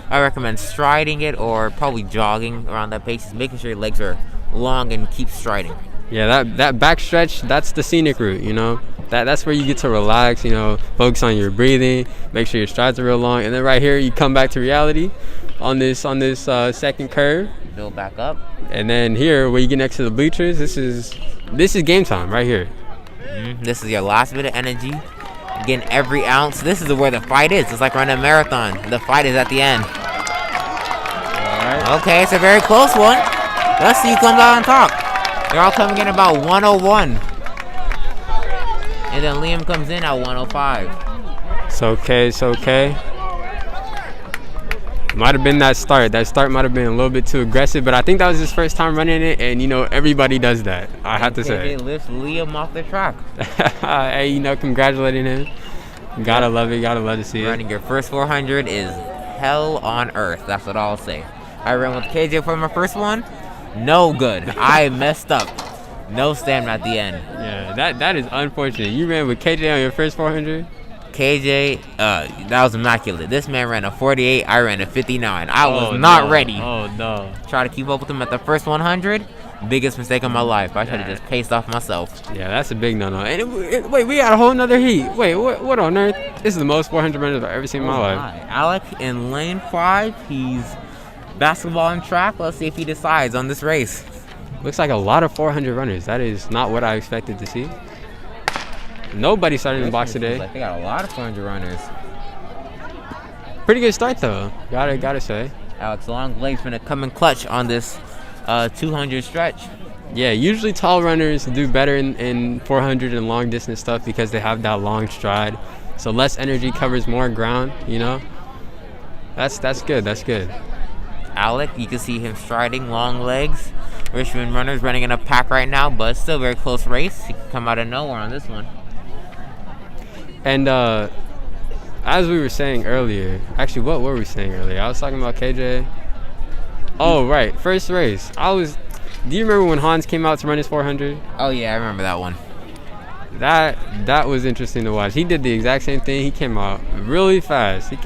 I recommend striding it or probably jogging around that pace, just making sure your legs are long and keep striding. Yeah, that back stretch, that's the scenic route, you know. That's where you get to relax, you know, focus on your breathing, make sure your strides are real long, and then right here you come back to reality on this second curve, Build back up. and then here where you get next to the bleachers, this is game time right here. This is your last bit of energy. Getting every ounce. This is where the fight is. It's like running a marathon. The fight is at the end. All right. Okay, it's a very close one. Let's see who comes out on top. They're all coming in about 101. And then Liam comes in at 105. It's okay. Might have been that start. That start might have been a little bit too aggressive, but I think that was his first time running it, and you know everybody does that. I have to say. They lift Liam off the track. Hey, you know, congratulating him. Gotta love it. Gotta love to see it. Running your first 400 is hell on earth. That's what I'll say. I ran with KJ for my first one. No good. I messed up. No stamina at the end. Yeah, that is unfortunate. You ran with KJ on your first 400. KJ, that was immaculate. This man ran a 48. I ran a 59. I was not ready. Oh no. Try to keep up with him at the first 100. Biggest mistake of my life. I should have just paced off myself. Yeah, that's a big no-no. And wait, we got a whole nother heat. Wait, what on earth? This is the most 400 runners I've ever seen in my life. Alec in lane 5. He's basketball and track. Let's see if he decides on this race. Looks like a lot of 400 runners. That is not what I expected to see. Nobody started in the box today. Like they got a lot of 400 runners. Pretty good start though. Gotta say. Alex Longleg's gonna come in clutch on this 200 stretch. Yeah, usually tall runners do better in 400 and long distance stuff because they have that long stride. So less energy covers more ground, you know? That's good. That's good. Alec, you can see him striding, long legs. Richmond runners running in a pack right now, but still very close race. He can come out of nowhere on this one. And as we were saying earlier, actually, what were we saying earlier? I was talking about KJ. Oh, right. First race. Do you remember when Hans came out to run his 400? Oh yeah, I remember that one. That was interesting to watch. He did the exact same thing. He came out really fast. His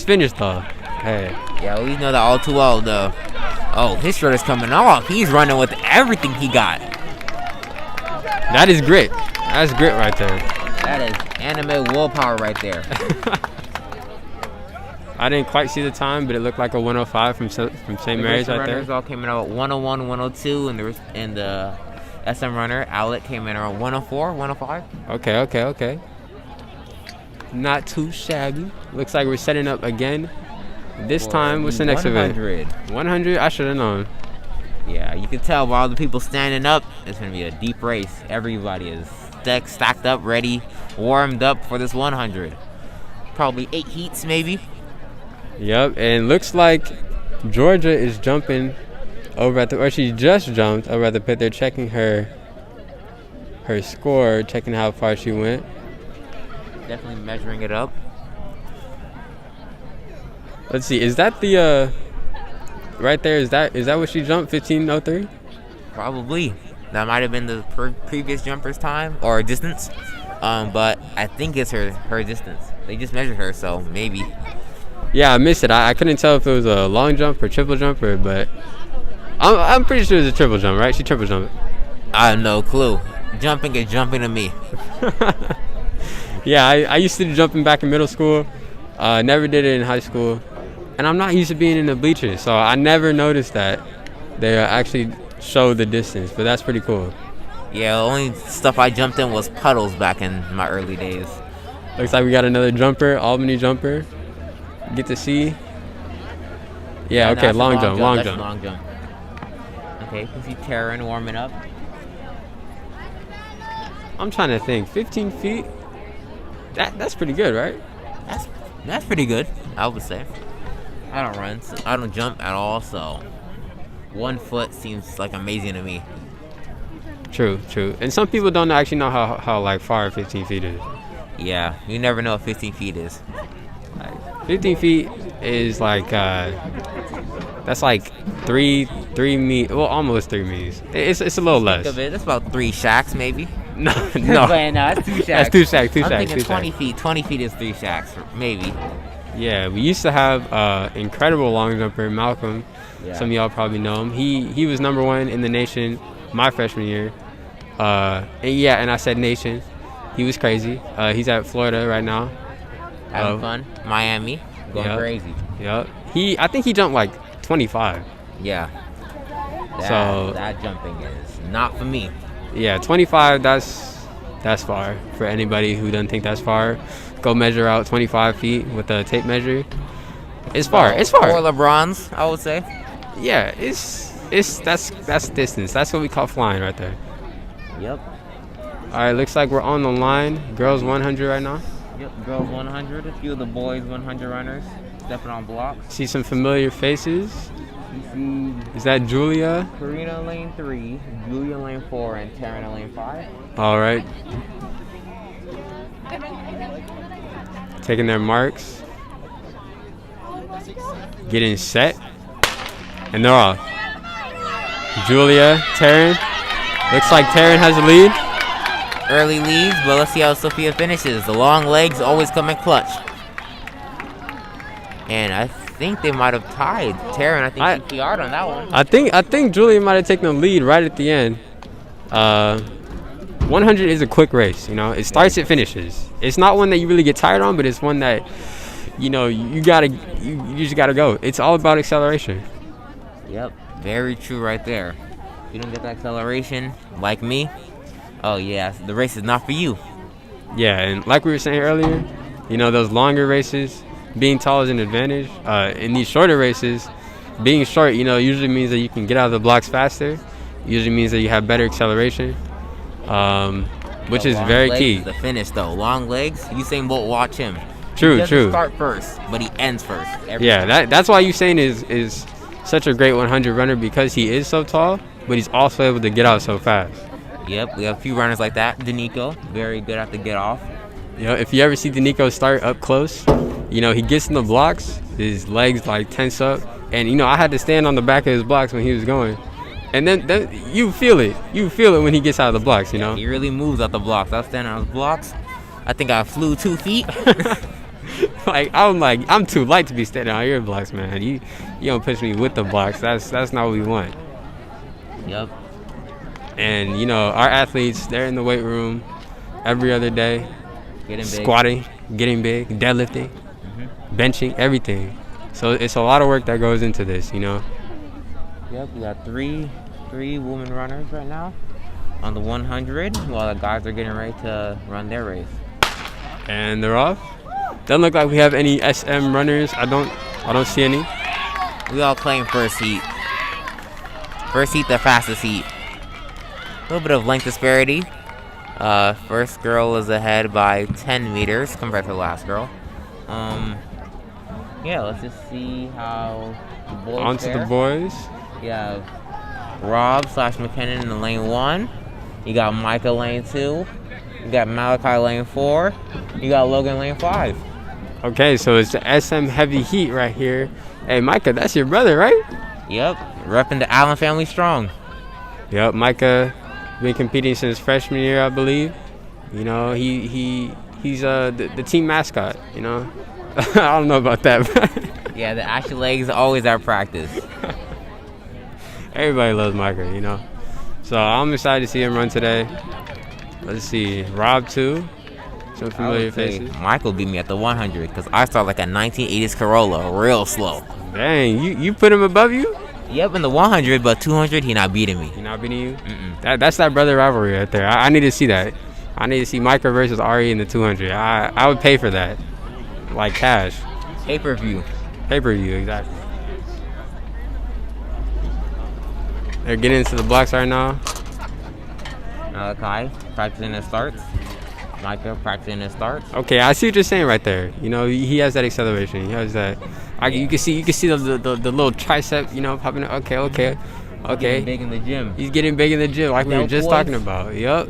finish though. Hey. Yeah, we know that all too well though. Oh, his shirt is coming off. He's running with everything he got. That is grit. That's grit right there. That is anime willpower right there. I didn't quite see the time, but it looked like a 105 from St. Mary's right there. Runners all came in at 101, 102, and the SM runner Alec came in around 104, 105. Okay. Not too shabby. Looks like we're setting up again. This time, what's the next event? 100. I should have known. Yeah, you can tell by all the people standing up. It's gonna be a deep race. Everybody is stacked up, ready, warmed up for this 100. Probably 8 heats, maybe. Yep, and looks like Georgia is jumping over or she just jumped over at the pit. They're checking her score, checking how far she went. Definitely measuring it up. Let's see, is that the right there? Is that what she jumped? 15:03. Probably. That might have been the previous jumper's time or distance. But I think it's her distance. They just measured her, so maybe. Yeah, I missed it. I couldn't tell if it was a long jump or triple jumper, but I'm pretty sure it's a triple jump, right? She triple jumped. I have no clue. Jumping is jumping to me. Yeah, I used to do jumping back in middle school. Never did it in high school. And I'm not used to being in the bleachers, so I never noticed that they actually show the distance, but that's pretty cool. Yeah, the only stuff I jumped in was puddles back in my early days. Looks like we got another jumper, Albany jumper. Get to see. Yeah, okay, long jump. Long jump. Okay, you can see Taryn warming up. I'm trying to think. 15 feet? That's pretty good, right? That's pretty good, I would say. I don't run, so I don't jump at all, so 1 foot seems like amazing to me. True, true. And some people don't actually know how like far 15 feet is. Yeah, you never know what 15 feet is. Like, 15 feet is like that's like three meters. Well, almost 3 meters. It's a little Think less. of it, that's about 3 shacks maybe. No, But no. that's 2 shacks. That's 2 shacks. 2 I'm shacks. thinking 2 20 shacks. feet. 20 feet is 3 shacks, maybe. Yeah, we used to have incredible long jumper Malcolm. Yeah. Some of y'all probably know him. He was number 1 in the nation my freshman year. And I said nation. He was crazy. He's at Florida right now. Having fun. Miami. Going Yep. crazy. Yep. I think he jumped like 25. Yeah. So- that jumping is not for me. Yeah, 25. That's far for anybody who doesn't think that's far. Go measure out 25 feet with a tape measure. It's far. It's far. Or LeBron's, I would say. Yeah, that's distance. That's what we call flying right there. Yep. All right, looks like we're on the line. Girls 100 right now. Yep. Girls 100. A few of the boys 100 runners stepping on blocks. See some familiar faces. You Is that Julia? see Karina in lane 3, Julia in lane 4, and Taryn in lane 5. All right. Taking their marks. Getting set. And they're off. Julia, Taryn. Looks like Taryn has the lead. Early leads, but let's see how Sophia finishes. The long legs always come in clutch. And I think they might have tied. Taryn, I think she PR'd on that one. I think Julia might have taken the lead right at the end. 100 is a quick race, you know. It starts, it finishes. It's not one that you really get tired on, but it's one that, you know, you just gotta go. It's all about acceleration. Yep, very true right there. If you don't get that acceleration, like me, oh yeah, the race is not for you. Yeah, and like we were saying earlier, you know, those longer races, being tall is an advantage. In these shorter races, being short, you know, usually means that you can get out of the blocks faster. Usually means that you have better acceleration, which is Long very legs key. is the finish though. Long legs, Usain Bolt, watch him. True, He doesn't true. start first, but he ends first. Every Yeah, time. that's why Usain is such a great 100 runner, because he is so tall, but he's also able to get out so fast. Yep, we have a few runners like that. Danico, very good at the get off. You know, if you ever see Danico start up close, you know, he gets in the blocks, his legs like tense up, and you know, I had to stand on the back of his blocks when he was going. And then you feel it. You feel it when he gets out of the blocks, you know. He really moves out the blocks. I was standing on his blocks. I think I flew 2 feet. I'm too light to be standing on your blocks, man. You don't push me with the blocks. That's not what we want. Yep. And you know, our athletes, they're in the weight room every other day, Getting big. squatting, getting big, deadlifting, benching, everything. So it's a lot of work that goes into this, you know. Yep, we got three women runners right now on the 100 while the guys are getting ready to run their race. And they're off. Doesn't look like we have any SM runners. I don't see any. We all claim first heat. First heat, the fastest heat. A little bit of length disparity. First girl is ahead by 10 meters compared to the last girl. Yeah, let's just see how the boys On to fare. the boys. You have Rob / McKinnon in lane 1. You got Micah lane 2. You got Malachi lane 4. You got Logan lane 5. Okay, so it's the SM heavy heat right here. Hey, Micah, that's your brother, right? Yep, repping the Allen family strong. Yep, Micah been competing since freshman year, I believe. You know, he's the team mascot, you know. I don't know about that. Yeah, the ashy legs always at practice. Everybody loves Micah, you know. So I'm excited to see him run today. Let's see, Rob too. Some familiar faces. Michael beat me at the 100 because I started like a 1980s Corolla, real slow. Dang, you put him above you? Yep, in the 100, but 200 he not beating me. He not beating you? Mm-mm. That's that brother rivalry right there. I need to see that. I need to see Micah versus Ari in the 200. I would pay for that, like cash. Pay-per-view. Pay-per-view, exactly. They're getting into the blocks right now. Malachi practicing his starts. Micah practicing his starts. Okay, I see what you're saying right there. You know, he has that acceleration. He has that. You can see the little tricep, you know, popping up. Okay. Okay. Getting big in the gym. He's getting big in the gym, like we were just talking about. Yup.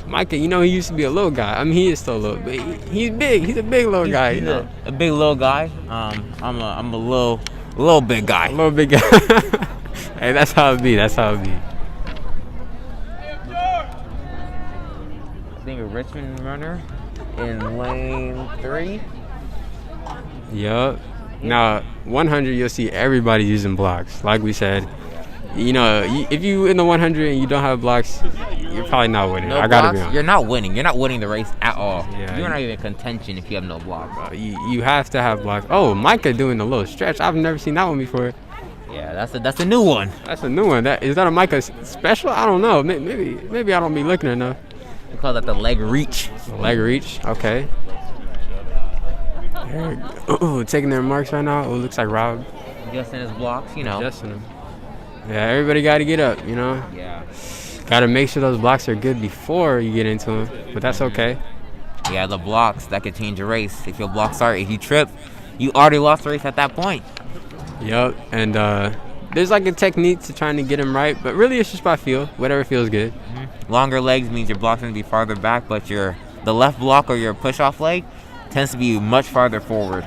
Micah, you know, he used to be a little guy. I mean, he is still a little, but he's big. He's a big little guy. He's you know, a big little guy. I'm a little big guy. a little big guy. Hey, that's how it be. That's how it be. I think a Richmond runner in lane 3. Yup. Now, 100, you'll see everybody using blocks. Like we said, you know, if you in the 100 and you don't have blocks, you're probably not winning. No I gotta blocks, be honest. you're not winning. You're not winning the race at all. Yeah, You're not even in contention if you have no blocks. You have to have blocks. Oh, Micah doing a little stretch. I've never seen that one before. Yeah, that's a new one. That's a new one. Is that a Micah special? I don't know. Maybe I don't be looking enough. We call that the leg reach. Leg reach. Okay. Ooh, taking their marks right now. Oh, looks like Rob. Adjusting his blocks, you know. Adjusting them. Yeah, everybody got to get up, you know. Yeah. Got to make sure those blocks are good before you get into them. But that's okay. Yeah, the blocks, that could change a race. If your blocks are, if you trip, you already lost the race at that point. Yep. And there's like a technique to trying to get them right. But really, it's just by feel. Whatever feels good. Longer legs means your block's going to be farther back, but the left block or your push-off leg tends to be much farther forward.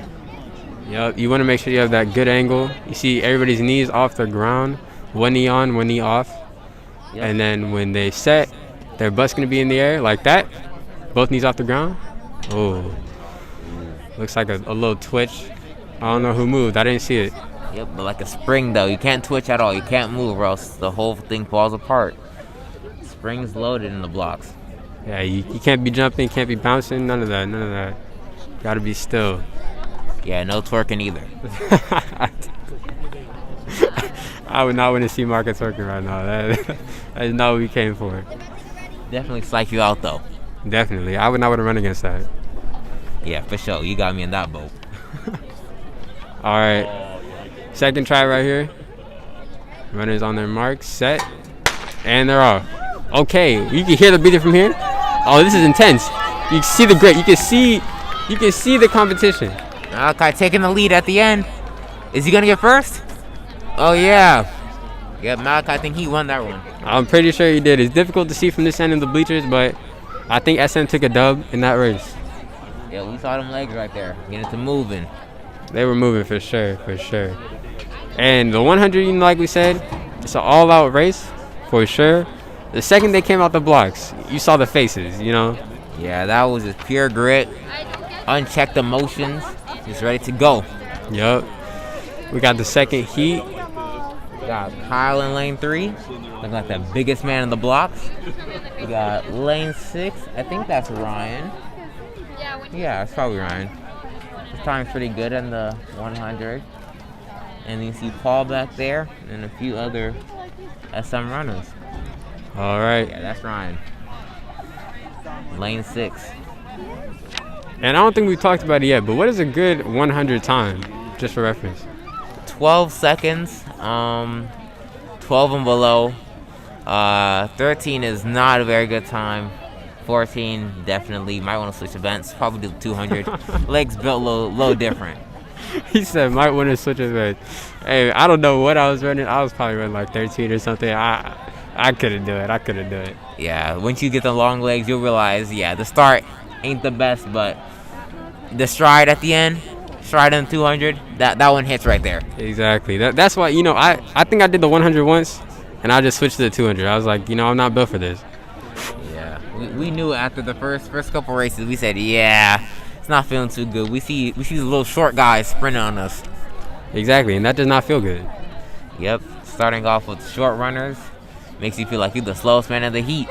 Yep. You want to make sure you have that good angle. You see everybody's knees off the ground. One knee on, one knee off. Yep. And then when they set, their butt's going to be in the air like that. Both knees off the ground. Oh. Looks like a little twitch. I don't know who moved. I didn't see it. Yep, but like a spring, though. You can't twitch at all. You can't move or else the whole thing falls apart. Spring's loaded in the blocks. Yeah, you can't be jumping, can't be bouncing, none of that. Gotta be still. Yeah, no twerking either. I would not want to see Marcus twerking right now. That is not what we came for. Definitely psych you out, though. Definitely. I would not want to run against that. Yeah, for sure. You got me in that boat. All right. Second try right here. Runners on their marks, set, and they're off. Okay, you can hear the breathing from here. Oh, this is intense. You can see the grit. You can see the competition. Malachi taking the lead at the end. Is he gonna get first? Oh yeah. Yeah, Malachi, I think he won that one. I'm pretty sure he did. It's difficult to see from this end of the bleachers, but I think SM took a dub in that race. Yeah, we saw them legs right there. Getting to moving. They were moving for sure. And the 100, like we said, it's an all-out race for sure. The second they came out the blocks, you saw the faces, you know? Yeah, that was just pure grit, unchecked emotions, just ready to go. Yup. We got the second heat. We got Kyle in lane 3, looking like the biggest man in the blocks. We got lane 6, I think that's Ryan. Yeah, it's probably Ryan. His time's pretty good in the 100. And you see Paul back there and a few other SM runners. All right. Yeah, that's Ryan. Lane 6. And I don't think we talked about it yet, but what is a good 100 time, just for reference? 12 seconds, 12 and below. 13 is not a very good time. 14, definitely. Might want to switch events. Probably do 200. Legs built a little different. He said, might want to switch events. Hey, I don't know what I was running. I was probably running like 13 or something. I couldn't do it. Yeah, once you get the long legs, you'll realize, yeah, the start ain't the best, but the stride at the end, stride in 200, that one hits right there. Exactly. That's why, you know, I think I did the 100 once, and I just switched to the 200. I was like, you know, I'm not built for this. Yeah, we knew after the first couple races, we said, yeah, it's not feeling too good. We see the little short guys sprinting on us. Exactly, and that does not feel good. Yep, starting off with short runners makes you feel like you're the slowest man in the heat.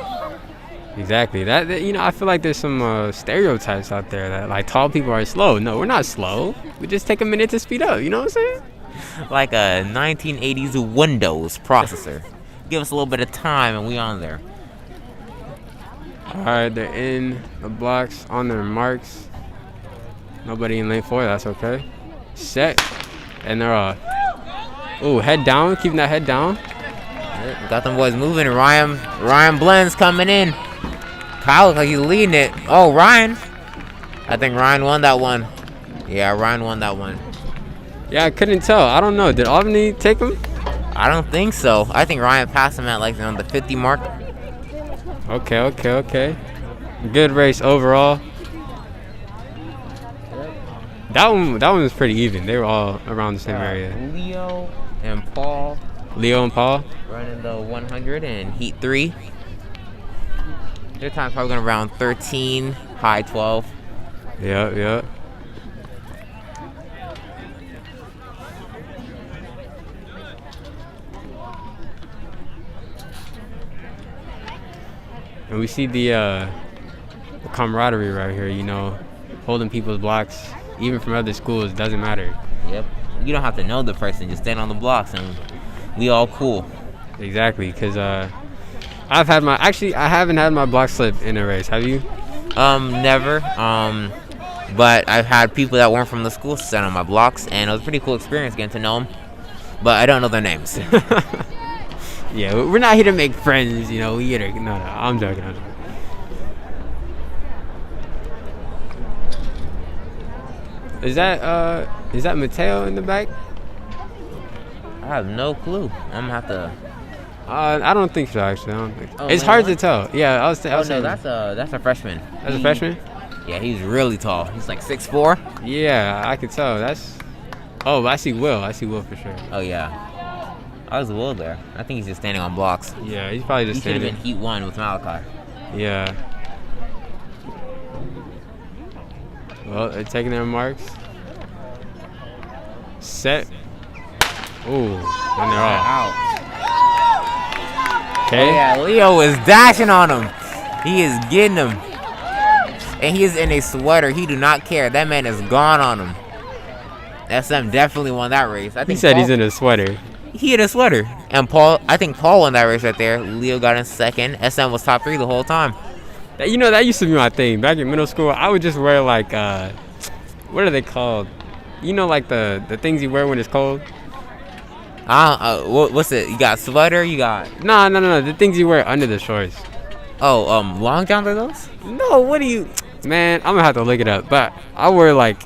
Exactly. That you know, I feel like there's some stereotypes out there that like tall people are slow. No, we're not slow. We just take a minute to speed up. You know what I'm saying? Like a 1980s Windows processor. Give us a little bit of time and we on there. All right, they're in the blocks on their marks. Nobody in lane 4. That's okay. Set, and they're off. Ooh, head down. Keeping that head down. Got them boys moving. Ryan Blends coming in. Kyle looks like he's leading it. Oh, Ryan. I think Ryan won that one. Yeah, Ryan won that one. Yeah, I couldn't tell. I don't know. Did Albany take him? I don't think so. I think Ryan passed him at like around the 50 mark. Okay. Good race overall. That one was pretty even. They were all around the same area. Leo and Paul running the 100 in heat 3. Their time's probably going around 13, high 12. Yeah. And we see the camaraderie right here, you know, holding people's blocks, even from other schools, doesn't matter. Yep. You don't have to know the person, just stand on the blocks and we all cool. Exactly, because I haven't had my block slip in a race. Have you? Never. But I've had people that weren't from the school stand on my blocks, and it was a pretty cool experience getting to know them. But I don't know their names. Yeah, we're not here to make friends, you know. We here to no. I'm joking. Is that Mateo in the back? I have no clue. I'm gonna have to. I don't think so. Actually, I don't think so. Oh, It's hard to tell. Yeah, I was saying. No, that's a freshman. That's a freshman. Yeah, he's really tall. He's like 6'4". Yeah, I could tell. Oh, I see Will. I see Will for sure. Oh yeah. I was Will there. I think he's just standing on blocks. Yeah, he's probably just He should have standing. been heat 1 with Malachi. Yeah. Well, they're taking their marks. Set. Ooh, and they're off. Out. Okay. Oh, yeah, Leo is dashing on him. He is getting him. And he is in a sweater. He do not care. That man is gone on him. SM definitely won that race. I think He said Paul, he's in a sweater. He in a sweater. And I think Paul won that race right there. Leo got in second. SM was top 3 the whole time. You know, that used to be my thing. Back in middle school, I would just wear like, what are they called? You know, like the things you wear when it's cold? What's it? You got sweater? You got... No. The things you wear under the shorts. Oh, long johns are those? No, what do you... Man, I'm gonna have to look it up. But I wear like...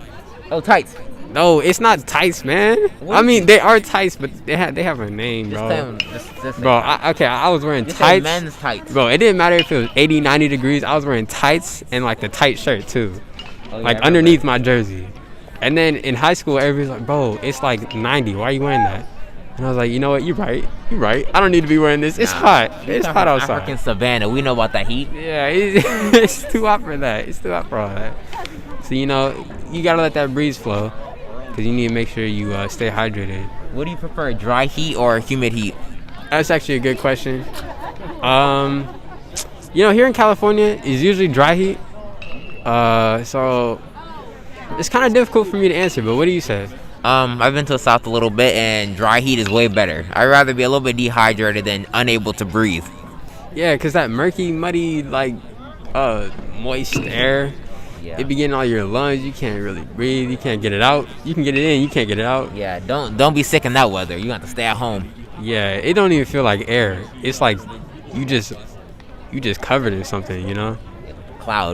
Oh, tights. No, it's not tights, man. I mean, they are tights, but they have a name, bro. Bro, I was wearing tights. Men's tights. Bro, it didn't matter if it was 80, 90 degrees. I was wearing tights and like the tight shirt too. Oh, yeah, like underneath my jersey. And then in high school, everybody's like, bro, it's like 90. Why are you wearing that? And I was like, you know what? You're right. I don't need to be wearing this. It's hot. It's hot outside. African Savannah. We know about that heat. Yeah, it's too hot for that. It's too hot for all that. So, you know, you got to let that breeze flow. Because you need to make sure you stay hydrated. What do you prefer, dry heat or humid heat? That's actually a good question. You know, here in California, it's usually dry heat. So it's kind of difficult for me to answer, but what do you say? I've been to the south a little bit, and dry heat is way better. I'd rather be a little bit dehydrated than unable to breathe. Yeah, because that murky, muddy, like, moist air, it be getting all your lungs. You can't really breathe. You can't get it out. You can get it in. You can't get it out. Yeah, don't be sick in that weather. You have to stay at home. Yeah, it don't even feel like air. It's like you just covered in something, you know?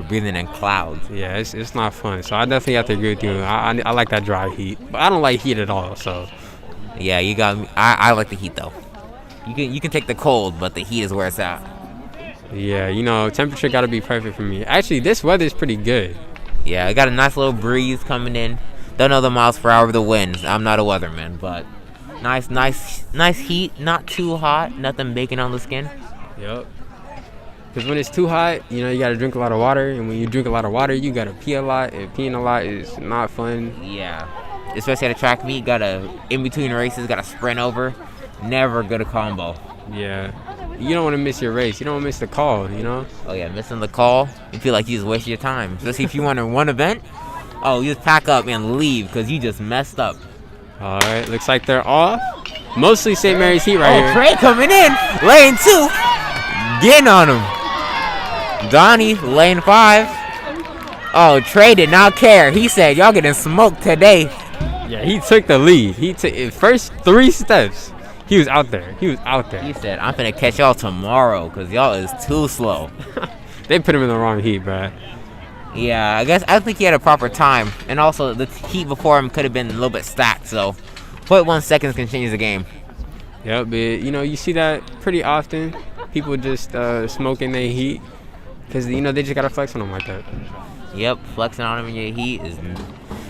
Breathing in clouds. Yeah, it's not fun. So I definitely have to agree with you. I like that dry heat, but I don't like heat at all. So yeah, you got me. I like the heat though. You can take the cold, but the heat is where it's at. Yeah, you know, temperature got to be perfect for me. Actually, this weather is pretty good. Yeah, I got a nice little breeze coming in. Don't know the miles per hour of the winds. I'm not a weatherman, but nice heat. Not too hot. Nothing baking on the skin. Yep. Because when it's too hot, you know, you got to drink a lot of water. And when you drink a lot of water, you got to pee a lot. And peeing a lot is not fun. Yeah. Especially at a track meet, in between races, got to sprint over. Never good a combo. Yeah. You don't want to miss your race. You don't want to miss the call, you know? Oh, yeah. Missing the call, you feel like you just wasted your time. Especially if you want to one event. Oh, you just pack up and leave because you just messed up. All right. Looks like they're off. Mostly St. Mary's heat right here. Trey coming in. Lane 2. Getting on him. Donnie, lane 5. Oh, Trey did not care. He said, y'all getting smoked today. Yeah, he took the lead. He took first 3 steps. He was out there. He said, I'm finna catch y'all tomorrow because y'all is too slow. They put him in the wrong heat, bro. Yeah, I think he had a proper time. And also, the heat before him could have been a little bit stacked. So, 0.1 seconds can change the game. Yeah, but you see that pretty often. People just smoking their heat because they just gotta flex on them like that. Yep, flexing on them in your heat is.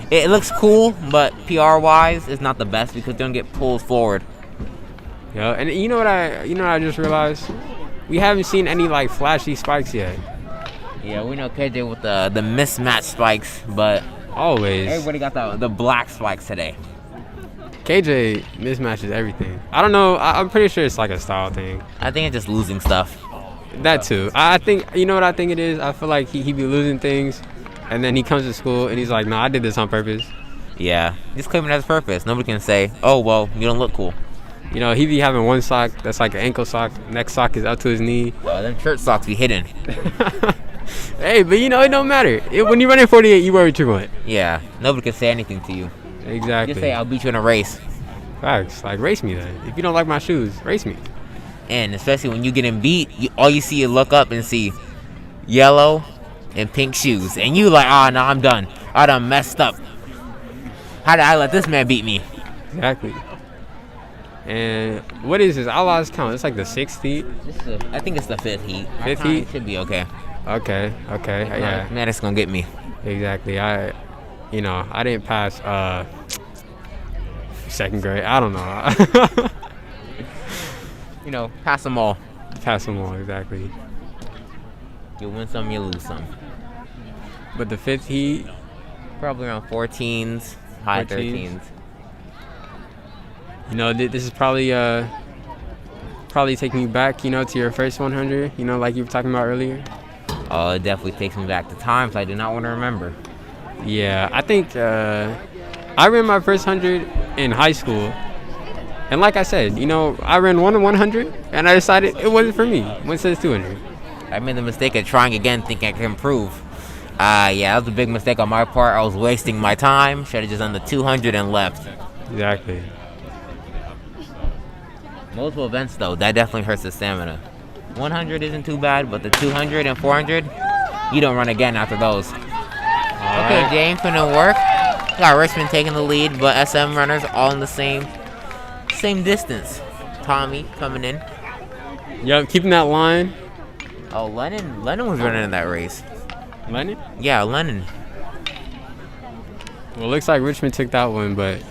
It looks cool, but PR wise, it's not the best because they don't get pulled forward. Yeah, and you know what I just realized? We haven't seen any like flashy spikes yet. Yeah, we know KJ with the mismatched spikes, but Always. everybody got the black spikes today. KJ mismatches everything. I don't know. I'm pretty sure it's like a style thing. I think it's just losing stuff. That too. I think what I think it is. I feel like he be losing things, and then he comes to school and he's like, "Nah, I did this on purpose." Yeah, just claiming it as purpose. Nobody can say, "Oh well, you don't look cool." He be having one sock that's like an ankle sock. Next sock is up to his knee. Them shirt socks be hidden. Hey, but it don't matter. When you run in 48, you wear what you want. Yeah, nobody can say anything to you. Exactly. Just say, "I'll beat you in a race." Facts. Like, race me then. If you don't like my shoes, race me. And especially when you getting beat, all you see is look up and see yellow and pink shoes, and you like, "Oh no, I'm done. I done messed up. How did I let this man beat me?" Exactly. And what is this? I lost count. It's like the 6th heat. I think it's the 5th heat. Fifth heat? Should be okay. Okay. Yeah. Man, it's gonna get me. Exactly. I didn't pass 2nd grade. I don't know. Pass them all. Pass them all. Exactly. You win some, you lose some. But the 5th heat, Probably around 14s, high 14s. 13s. This is probably taking you back, to your first 100. Like you were talking about earlier. Oh, it definitely takes me back to times I do not want to remember. Yeah, I think I ran my first 100 in high school, and like I said, I ran 100, and I decided it wasn't for me. One says 200. I made the mistake of trying again, thinking I could improve. Yeah, that was a big mistake on my part. I was wasting my time. Should have just done the 200 and left. Exactly. Multiple events, though, that definitely hurts the stamina. 100 isn't too bad, but the 200 and 400, you don't run again after those. Okay, James finna work. Got Richmond taking the lead, but SM runners all in the same distance. Tommy coming in. Yep, keeping that line. Oh, Lennon was running in that race. Lennon? Yeah, Lennon. Well, it looks like Richmond took that one, but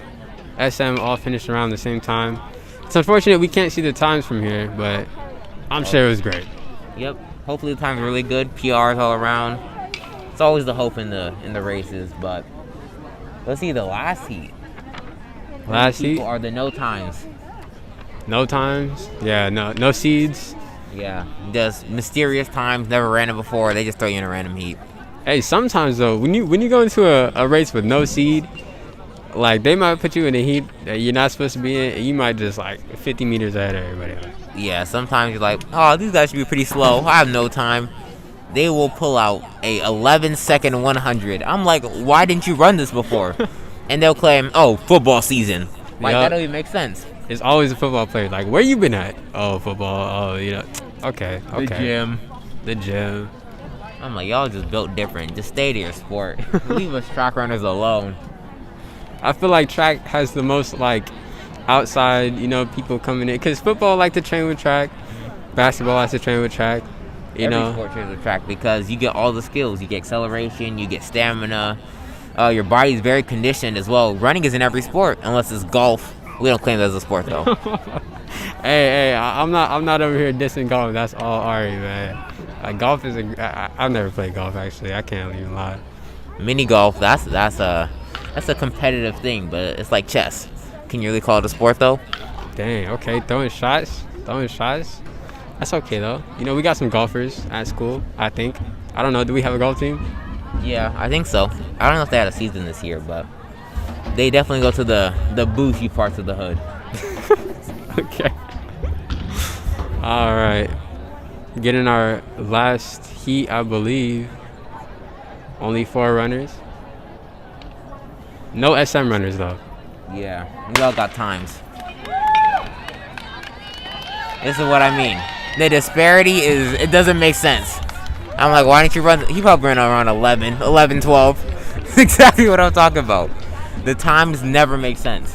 SM all finished around the same time. It's unfortunate we can't see the times from here, but I'm sure it was great. Yep. Hopefully the time's really good. PRs all around. It's always the hope in the races, but let's see the last heat. Last heat? Are the no times. No times? Yeah, no seeds. Yeah. Just mysterious times, never ran it before. They just throw you in a random heat. Hey, sometimes though, when you go into a race with no seed, like they might put you in a heat that you're not supposed to be in, and you might just like 50 meters ahead of everybody else. Yeah, sometimes you're like, "Oh, these guys should be pretty slow. I have no time." They will pull out a 11-second 100. I'm like, "Why didn't you run this before?" And they'll claim, "Oh, football season." Like, that don't even make sense. It's always a football player. Like, where you been at? Oh, football. Oh, okay. The gym. I'm like, y'all just built different. Just stay to your sport. Leave us track runners alone. I feel like track has the most like outside, people coming in, because football like to train with track, basketball likes to train with track. Every sport trains with track because you get all the skills. You get acceleration, you get stamina. Your body's very conditioned as well. Running is in every sport unless it's golf. We don't claim that as a sport though. Hey, I'm not over here dissing golf. That's all Ari, man. Golf is I've never played golf actually. I can't even lie. Mini golf, that's a competitive thing, but it's like chess. Can you really call it a sport though? Dang, okay, throwing shots. That's okay though. We got some golfers at school, I think. I don't know, do we have a golf team? Yeah, I think so. I don't know if they had a season this year, but they definitely go to the bougie parts of the hood. Okay. All right. Getting our last heat, I believe. Only 4 runners. No SM runners though. Yeah, we all got times. This is what I mean. The disparity it doesn't make sense. I'm like, why didn't you run? He probably ran around 11, 12. That's exactly what I'm talking about. The times never make sense.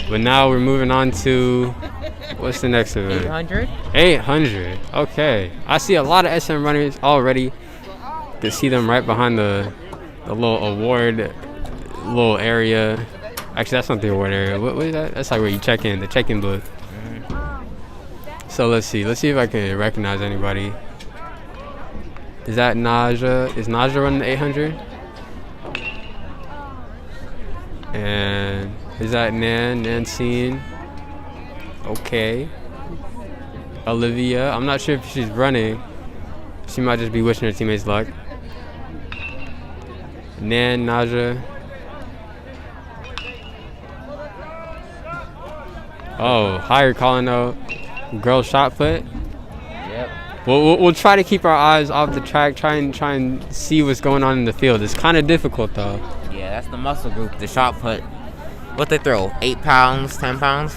But now we're moving on to what's the next event? 800. 800. Okay. I see a lot of SM runners already. Can see them right behind the little award little area. Actually, that's not the award area. What is that? That's like where you check in, the check-in booth. So let's see. Let's see if I can recognize anybody. Is that Naja? Is Naja running the 800? And is that Nancine? Okay. Olivia. I'm not sure if she's running. She might just be wishing her teammates luck. Naja. Oh, higher calling out girl shot put. Yep. We'll try to keep our eyes off the track. Try and see what's going on in the field. It's kind of difficult though. Yeah, that's the muscle group. The shot put. What they throw? 8 pounds, 10 pounds?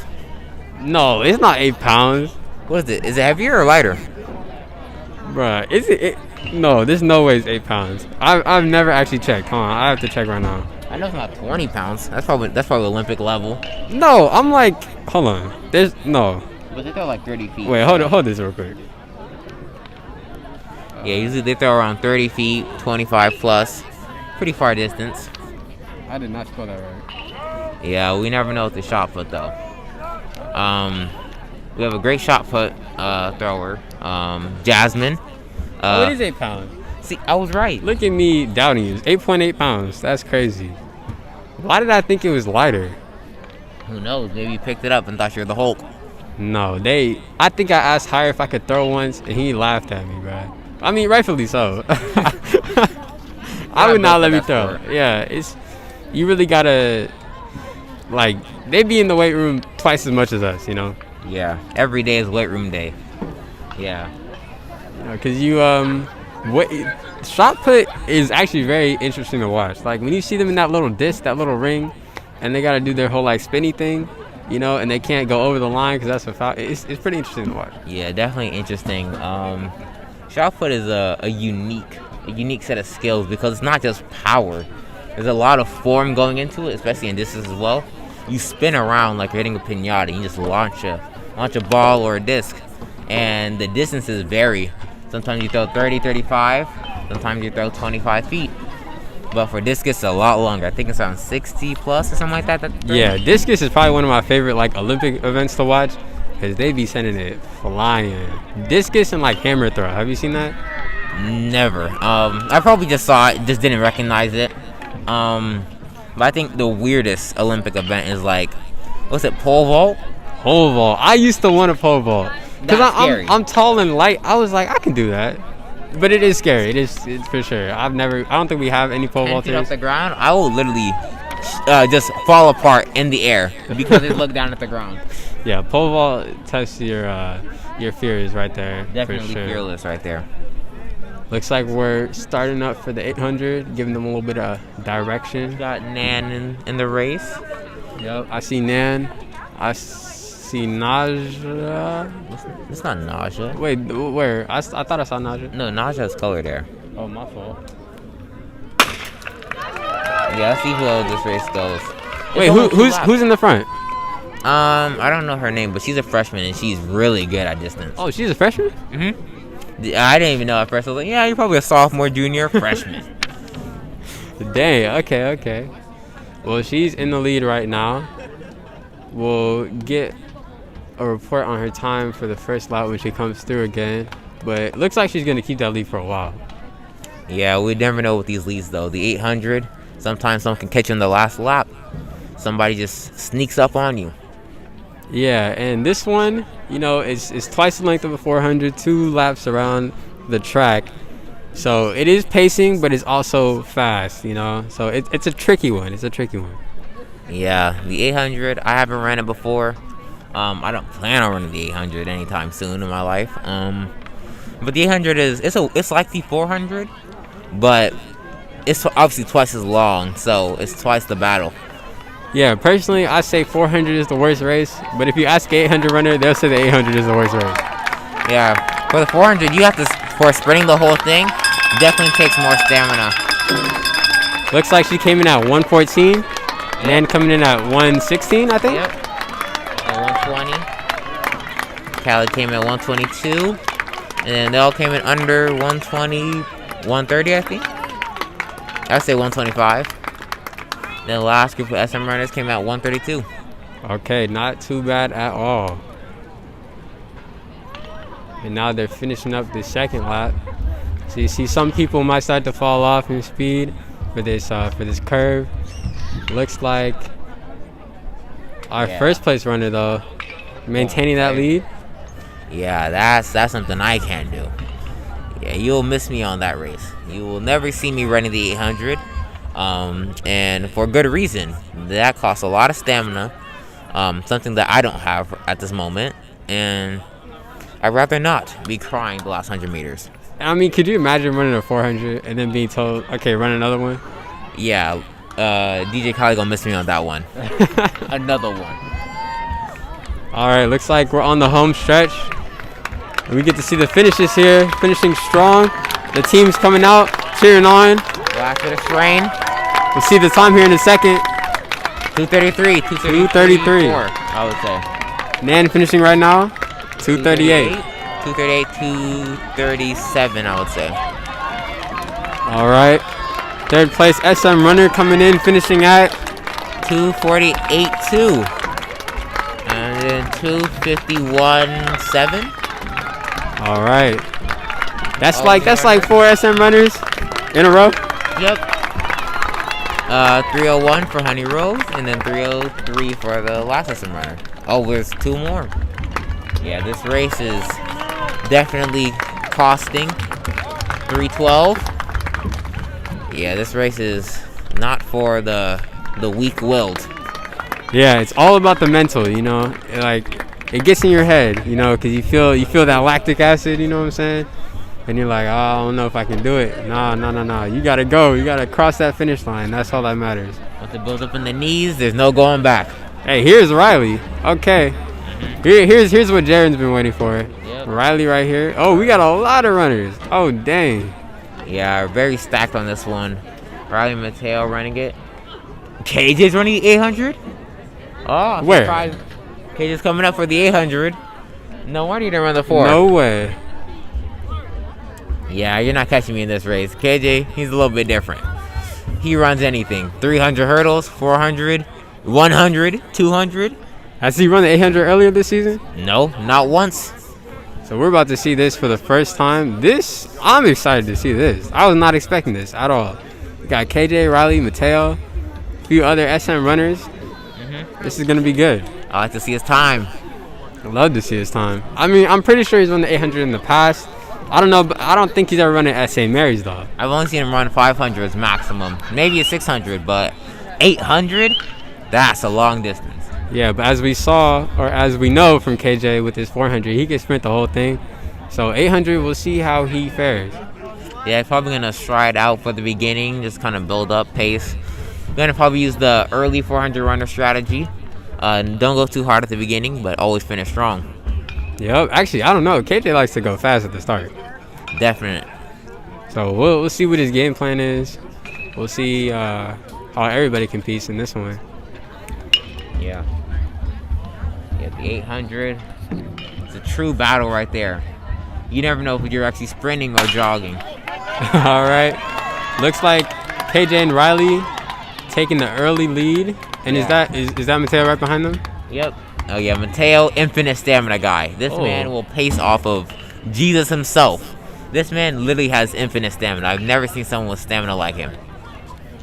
No, it's not 8 pounds. What is it? Is it heavier or lighter? Bruh, is it? No, there's no way it's 8 pounds. I've never actually checked. Hold on, I have to check right now. I know it's not 20 pounds. That's probably Olympic level. No, I'm like, hold on. There's no. But they throw like 30 feet. Wait, hold this real quick. Yeah, usually they throw around 30 feet, 25 plus. Pretty far distance. I did not spell that right. Yeah, we never know with the shot put though. We have a great shot put thrower, Jasmine. It is 8 pounds. See, I was right. Look at me doubting you. It's 8.8 pounds. That's crazy. Why did I think it was lighter? Who knows? Maybe you picked it up and thought you were the Hulk. No, I think I asked Higher if I could throw once, and he laughed at me, bro. I mean, rightfully so. I would not let me throw. Yeah, you really gotta, like, they be in the weight room twice as much as us, you know? Yeah, every day is weight room day. Yeah. Because shot put is actually very interesting to watch. Like, when you see them in that little disc, that little ring, and they gotta do their whole, like, spinny thing, you know, and they can't go over the line because that's a foul. It's pretty interesting to watch. Yeah, definitely interesting. Shot put is a unique set of skills because it's not just power. There's a lot of form going into it, especially in distance as well. You spin around like you're hitting a piñata. You just launch a ball or a disc, and the distances vary. Sometimes you throw 30, 35. Sometimes you throw 25 feet. But for discus, it's a lot longer. I think it's around 60 plus or something like that. Yeah, discus is probably one of my favorite like Olympic events to watch because they be sending it flying. Discus and like hammer throw. Have you seen that? Never. I probably just saw it, just didn't recognize it. But I think the weirdest Olympic event is like, what's it, pole vault? Pole vault. I used to want a pole vault because I'm tall and light. I was like, I can do that. But it is scary. It's for sure. I don't think we have any pole vaulters. 10 feet off the ground, I will literally just fall apart in the air because they look down at the ground. Yeah, pole vault tests your fears right there. Definitely for sure. fearless right there. Looks like we're starting up for the 800, giving them a little bit of direction. Got Nan in the race. Yep, I see Nan. I see Naja. It's not Naja. Wait, where? I thought I saw Naja. No, Naja's color there. Oh, my fault. Yeah, let's see who this race goes. Wait, who's in the front? I don't know her name, but she's a freshman and she's really good at distance. Oh, she's a freshman? Mm-hmm. I didn't even know at first. I was like, yeah, you're probably a sophomore, junior, freshman. Dang, okay. Well, she's in the lead right now. We'll get a report on her time for the first lap when she comes through again. But it looks like she's going to keep that lead for a while. Yeah, we never know with these leads, though. The 800, sometimes someone can catch you in the last lap. Somebody just sneaks up on you. Yeah, and this one, you know, it's twice the length of a 400, 2 laps around the track. So it is pacing, but it's also fast, you know. So it's a tricky one. Yeah, the 800, I haven't ran it before. I don't plan on running the 800 anytime soon in my life. But the 800 it's like the 400, but it's obviously twice as long, so it's twice the battle. Yeah, personally, I say 400 is the worst race, but if you ask 800 runner, they'll say the 800 is the worst race. Yeah, for the 400, you have to, for sprinting the whole thing, definitely takes more stamina. Looks like she came in at 114, and then coming in at 116, I think. Yep. 120. Khaled came at 122. And then they all came in under 120, 130, I think. I'd say 125. Then the last group of SM runners came out 132. Okay, not too bad at all. And now they're finishing up the second lap. So you see some people might start to fall off in speed for this curve. Looks like our first place runner though, maintaining that lead. Yeah, that's something I can't do. Yeah, you'll miss me on that race. You will never see me running the 800. And for good reason. That costs a lot of stamina. Something that I don't have at this moment. And I'd rather not be crying the last 100 meters. I mean, could you imagine running a 400 and then being told, okay, run another one? Yeah, DJ Khaled gonna miss me on that one. Another one. All right, looks like we're on the home stretch. And we get to see the finishes here, finishing strong. The team's coming out, cheering on. Last bit of strain. We'll see the time here in a second. 2:33, 2:33. I would say. Nan finishing right now, 2:38. 2:38, 2:37, I would say. All right. Third place SM runner coming in, finishing at 2:48.2. And then 2:51.7. All right. That's like 4 SM runners in a row. Yep. 3:01 for Honey Rose, and then 3:03 for the last SM runner. Oh, there's 2 more. Yeah, this race is definitely costing. 3:12. Yeah, this race is not for the weak-willed. Yeah, it's all about the mental, you know. Like, it gets in your head, you know, because you feel that lactic acid, you know what I'm saying? And you're like, oh, I don't know if I can do it. No. You got to go. You got to cross that finish line. That's all that matters. Once it builds up in the knees, there's no going back. Hey, here's Riley. Okay. Here's what Jaren's been waiting for. Yep. Riley right here. Oh, we got a lot of runners. Oh, dang. Yeah, very stacked on this one. Riley Mateo running it. KJ's running the 800. Oh, I'm where? surprised. KJ's coming up for the 800. No wonder you didn't run the 4. No way. Yeah, you're not catching me in this race. KJ, he's a little bit different. He runs anything. 300 hurdles, 400, 100, 200. Has he run the 800 earlier this season? No, not once. So we're about to see this for the first time. I'm excited to see this. I was not expecting this at all. We got KJ, Riley, Mateo, a few other SM runners. This is going to be good. I like to see his time. I'd love to see his time. I mean, I'm pretty sure he's run the 800 in the past. I don't know, but I don't think he's ever run it at St. Mary's, though. I've only seen him run 500s maximum. Maybe a 600, but 800? That's a long distance. Yeah, but as we saw, or as we know from KJ with his 400, he can sprint the whole thing. So 800, we'll see how he fares. Yeah, he's probably going to stride out for the beginning, just kind of build up pace. Going to probably use the early 400 runner strategy. Don't go too hard at the beginning, but always finish strong. Yep. Actually, I don't know. KJ likes to go fast at the start. Definite. So we'll see what his game plan is. We'll see how everybody competes in this one. Yeah. Yeah, the 800. It's a true battle right there. You never know if you're actually sprinting or jogging. All right. Looks like KJ and Riley taking the early lead. And Yeah. is that Mateo right behind them? Yep. Oh, yeah, Mateo, infinite stamina guy. This man will pace off of Jesus himself. This man literally has infinite stamina. I've never seen someone with stamina like him.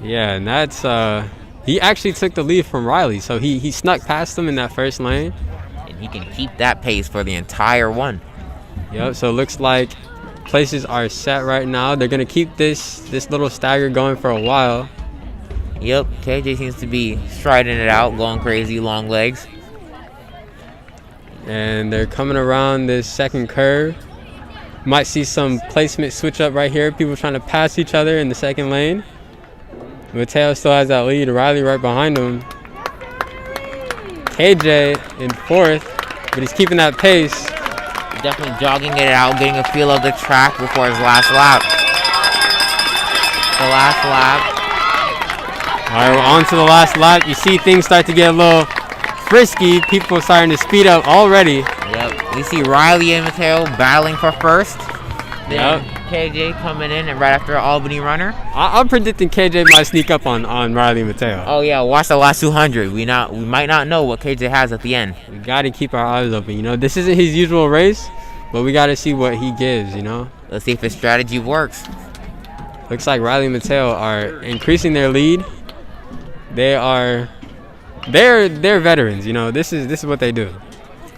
Yeah, and that's he actually took the lead from Riley, so he snuck past him in that first lane. And he can keep that pace for the entire one. Yep, so it looks like places are set right now. They're gonna keep this little stagger going for a while. Yep, KJ seems to be striding it out, going crazy, long legs. And they're coming around this second curve. Might see some placement switch up right here. People trying to pass each other in the second lane. Mateo still has that lead. Riley right behind him. KJ in fourth, but he's keeping that pace. Definitely jogging it out, getting a feel of the track before his last lap. The last lap. All right, we're on to the last lap. You see things start to get a little frisky. People starting to speed up already. Yep. We see Riley and Mateo battling for first. Then Yep. KJ coming in and right after an Albany runner. I'm predicting KJ might sneak up on Riley and Mateo. Oh yeah, watch the last 200. We might not know what KJ has at the end. We got to keep our eyes open. You know, this isn't his usual race, but we got to see what he gives, you know. Let's see if his strategy works. Looks like Riley and Mateo are increasing their lead. They're veterans, you know. This is what they do.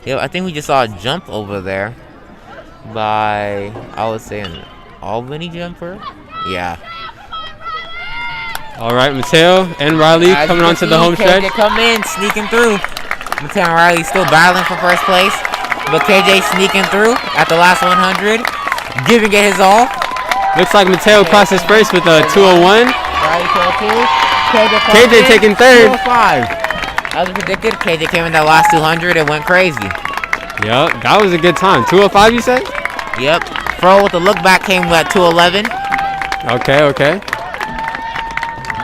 Yeah, I think we just saw a jump over there by, I would say, an Albany jumper. Yeah. All right, Mateo and Riley As coming you onto can the see, home stretch. KJ come in, sneaking through. Mateo and Riley still battling for first place, but KJ sneaking through at the last 100, giving it his all. Looks like Mateo crosses first with a 201. Riley 202. KJ taking third. 205. As we predicted, KJ came in that last 200 and went crazy. Yep, that was a good time. 205, you said? Yep. Fro with the look back came at 211. Okay.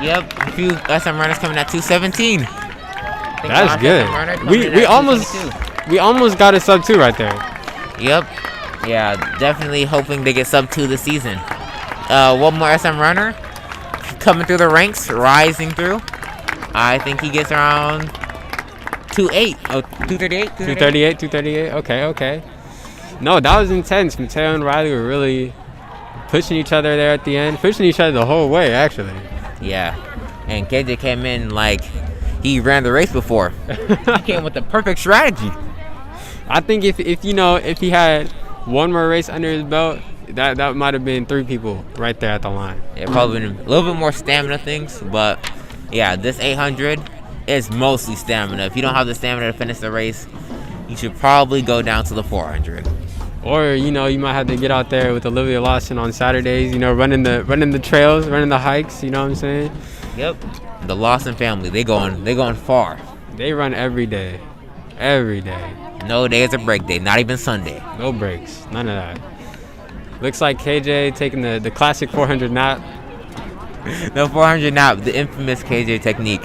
Yep. A few SM runners coming at 217. That's good. We almost got a sub 2 right there. Yep. Yeah, definitely hoping they get sub 2 this season. One more SM runner coming through the ranks, rising through. I think he gets around 2.8. Oh, 238? 238. Okay. No, that was intense. Mateo and Riley were really pushing each other there at the end. Pushing each other the whole way, actually. Yeah. And KJ came in like he ran the race before. He came with the perfect strategy. I think if he had one more race under his belt, that might have been 3 people right there at the line. Yeah, probably been a little bit more stamina things, but yeah, this 800 is mostly stamina. If you don't have the stamina to finish the race, you should probably go down to the 400. Or, you might have to get out there with Olivia Lawson on Saturdays, running the trails, running the hikes, you know what I'm saying? Yep. The Lawson family, they going far. They run every day. Every day. No day is a break day, not even Sunday. No breaks. None of that. Looks like KJ taking the classic 400 nap. The 400 nap, the infamous KJ technique.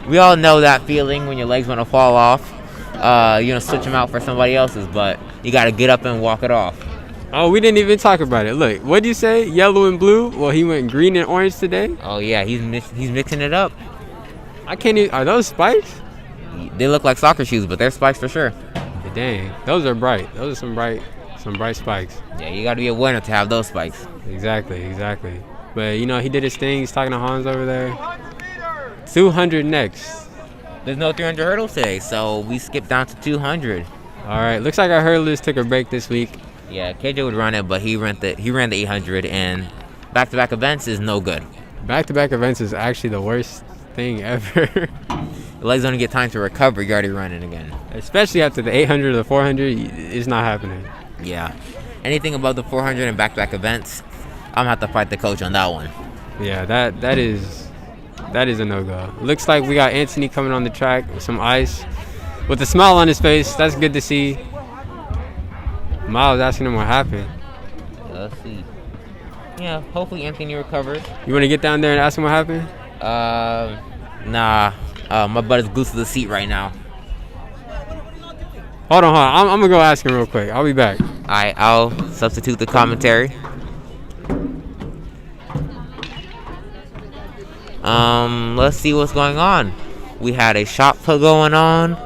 We all know that feeling when your legs want to fall off. Switch them out for somebody else's, but you got to get up and walk it off. Oh, we didn't even talk about it. Look, what'd you say? Yellow and blue? Well, he went green and orange today. Oh, yeah, he's mixing it up. I can't even... Are those spikes? They look like soccer shoes, but they're spikes for sure. Dang, those are bright. Those are some bright spikes. Yeah, you got to be a winner to have those spikes. Exactly. But, he did his thing. He's talking to Hans over there. 200 next. There's no 300 hurdles today, so we skipped down to 200. All right, looks like our hurdlers took a break this week. Yeah, KJ would run it, but he ran the 800, and back-to-back events is no good. Back-to-back events is actually the worst thing ever. The legs don't get time to recover. You're already running again. Especially after the 800 or the 400, it's not happening. Yeah. Anything above the 400 and back-to-back events, I'm gonna have to fight the coach on that one. Yeah, that is a no-go. Looks like we got Anthony coming on the track with some ice, with a smile on his face. That's good to see. Miles asking him what happened. Let's see. Yeah, hopefully Anthony recovers. You want to get down there and ask him what happened? Nah. My butt is glued to the seat right now. Hold on. I'm gonna go ask him real quick. I'll be back. Alright, I'll substitute the commentary. Let's see what's going on. We had a shot put going on.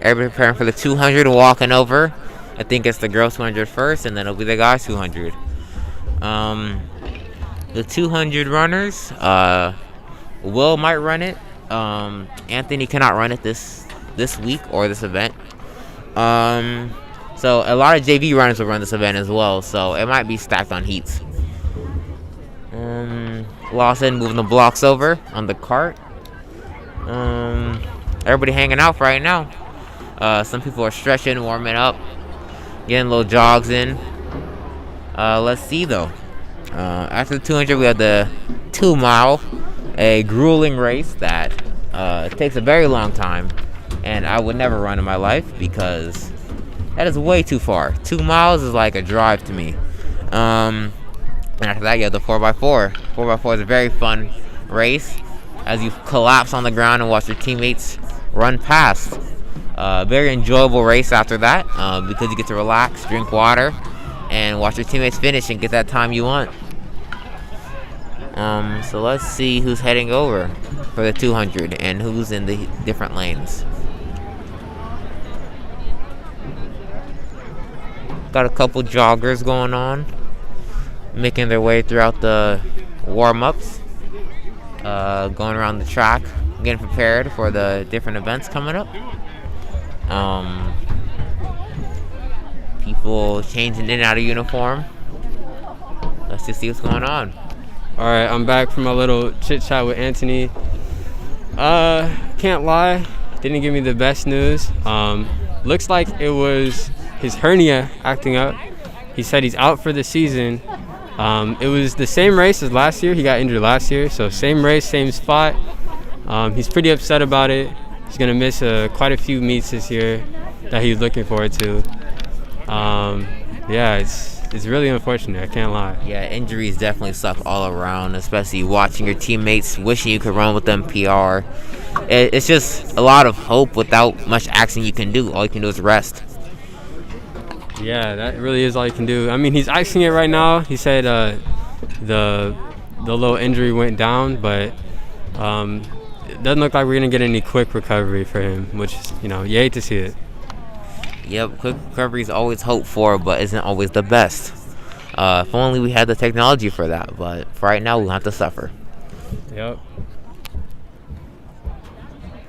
Everybody preparing for the 200, walking over. I think it's the girls 200 first, and then it'll be the guys 200. The 200 runners, Will might run it. Anthony cannot run it this week or this event. So a lot of JV runners will run this event as well, so it might be stacked on heats. Lawson moving the blocks over on the cart. Everybody hanging out right now. Some people are stretching, warming up, getting little jogs in. Let's see though. After the 200, we have the 2 mile, a grueling race that takes a very long time, and I would never run in my life because that is way too far. 2 miles is like a drive to me. And after that, you have the 4x4. 4x4 is a very fun race. as you collapse on the ground and watch your teammates run past. Very enjoyable race after that because you get to relax, drink water, and watch your teammates finish and get that time you want. So let's see who's heading over for the 200 and who's in the different lanes. Got a couple joggers going on, making their way throughout the warm-ups, going around the track, getting prepared for the different events coming up. People changing in and out of uniform. Let's just see what's going on. All right, I'm back from a little chit chat with Anthony. Can't lie, didn't give me the best news. Looks like it was his hernia acting up. He said he's out for the season. It was the same race as last year. He got injured last year, so same race, same spot. He's pretty upset about it. He's gonna miss quite a few meets this year that he's looking forward to. Yeah, it's really unfortunate. I can't lie. Yeah, injuries definitely suck all around, especially watching your teammates, wishing you could run with them PR. It's just a lot of hope without much action you can do. All you can do is rest. Yeah, that really is all you can do. I mean, he's icing it right now. He said the little injury went down, but it doesn't look like we're going to get any quick recovery for him, which, you hate to see it. Yep, quick recovery is always hoped for, but isn't always the best. If only we had the technology for that, but for right now, we'll have to suffer. Yep.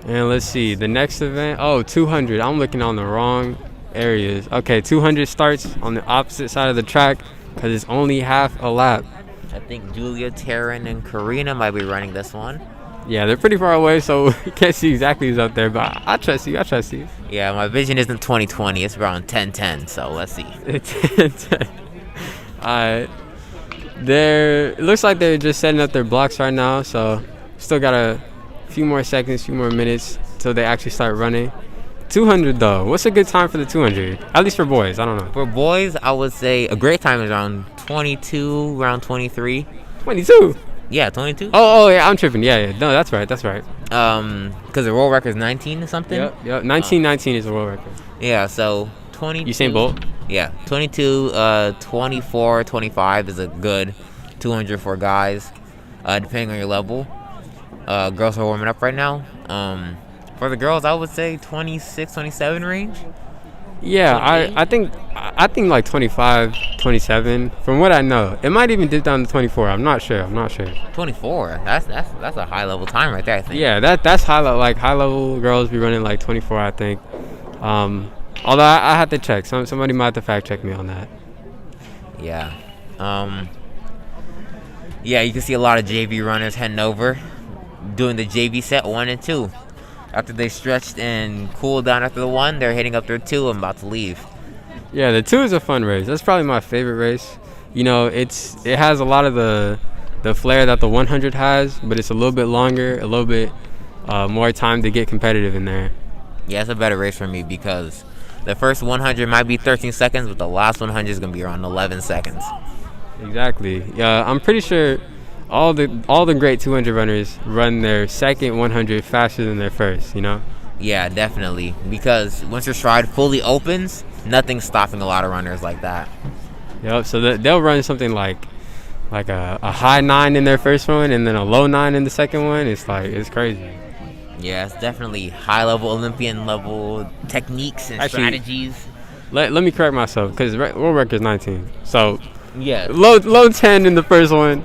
And let's see, the next event, 200. I'm looking on the wrong areas. Okay, 200 starts on the opposite side of the track because it's only half a lap. I think Julia, Taryn, and Karina might be running this one. Yeah, they're pretty far away, so you can't see exactly who's up there, but I trust you. Yeah, my vision isn't 20/20. It's around 10/10, so let's see. Alright. It looks like they're just setting up their blocks right now, so still got a few more seconds, few more minutes till they actually start running. 200 though, what's a good time for the 200? At least for boys, I don't know. For boys, I would say a great time is around 22, around 23. 22? Yeah, 22. Oh yeah, I'm tripping. Yeah. No, that's right. Because the world record is 19 or something. Yep. 1919 is the world record. Yeah, so 22. Usain Bolt? Yeah, 22, 24, 25 is a good 200 for guys, depending on your level. Girls are warming up right now. For the girls, I would say 26, 27 range. Yeah, I think like 25, 27. From what I know, it might even dip down to 24. I'm not sure. 24. That's a high level time right there, I think. Yeah, that's high level. Like high level girls be running like 24, I think. Although I have to check. Somebody might have to fact check me on that. Yeah. Yeah, you can see a lot of JV runners heading over, doing the JV set 1 and 2. After they stretched and cooled down after the 1, they're hitting up their 2 and about to leave. Yeah, the 2 is a fun race. That's probably my favorite race. It has a lot of the flair that the 100 has, but it's a little bit longer, a little bit more time to get competitive in there. Yeah, it's a better race for me because the first 100 might be 13 seconds, but the last 100 is going to be around 11 seconds. Exactly. Yeah, I'm pretty sure all the great 200 runners run their second 100 faster than their first, Yeah, definitely. Because once your stride fully opens, nothing's stopping a lot of runners like that. Yep, so they'll run something like a high 9 in their first one and then a low 9 in the second one. It's crazy. Yeah, it's definitely high-level, Olympian-level techniques and strategies. Let me correct myself because world record is 19. So yeah, low 10 in the first one.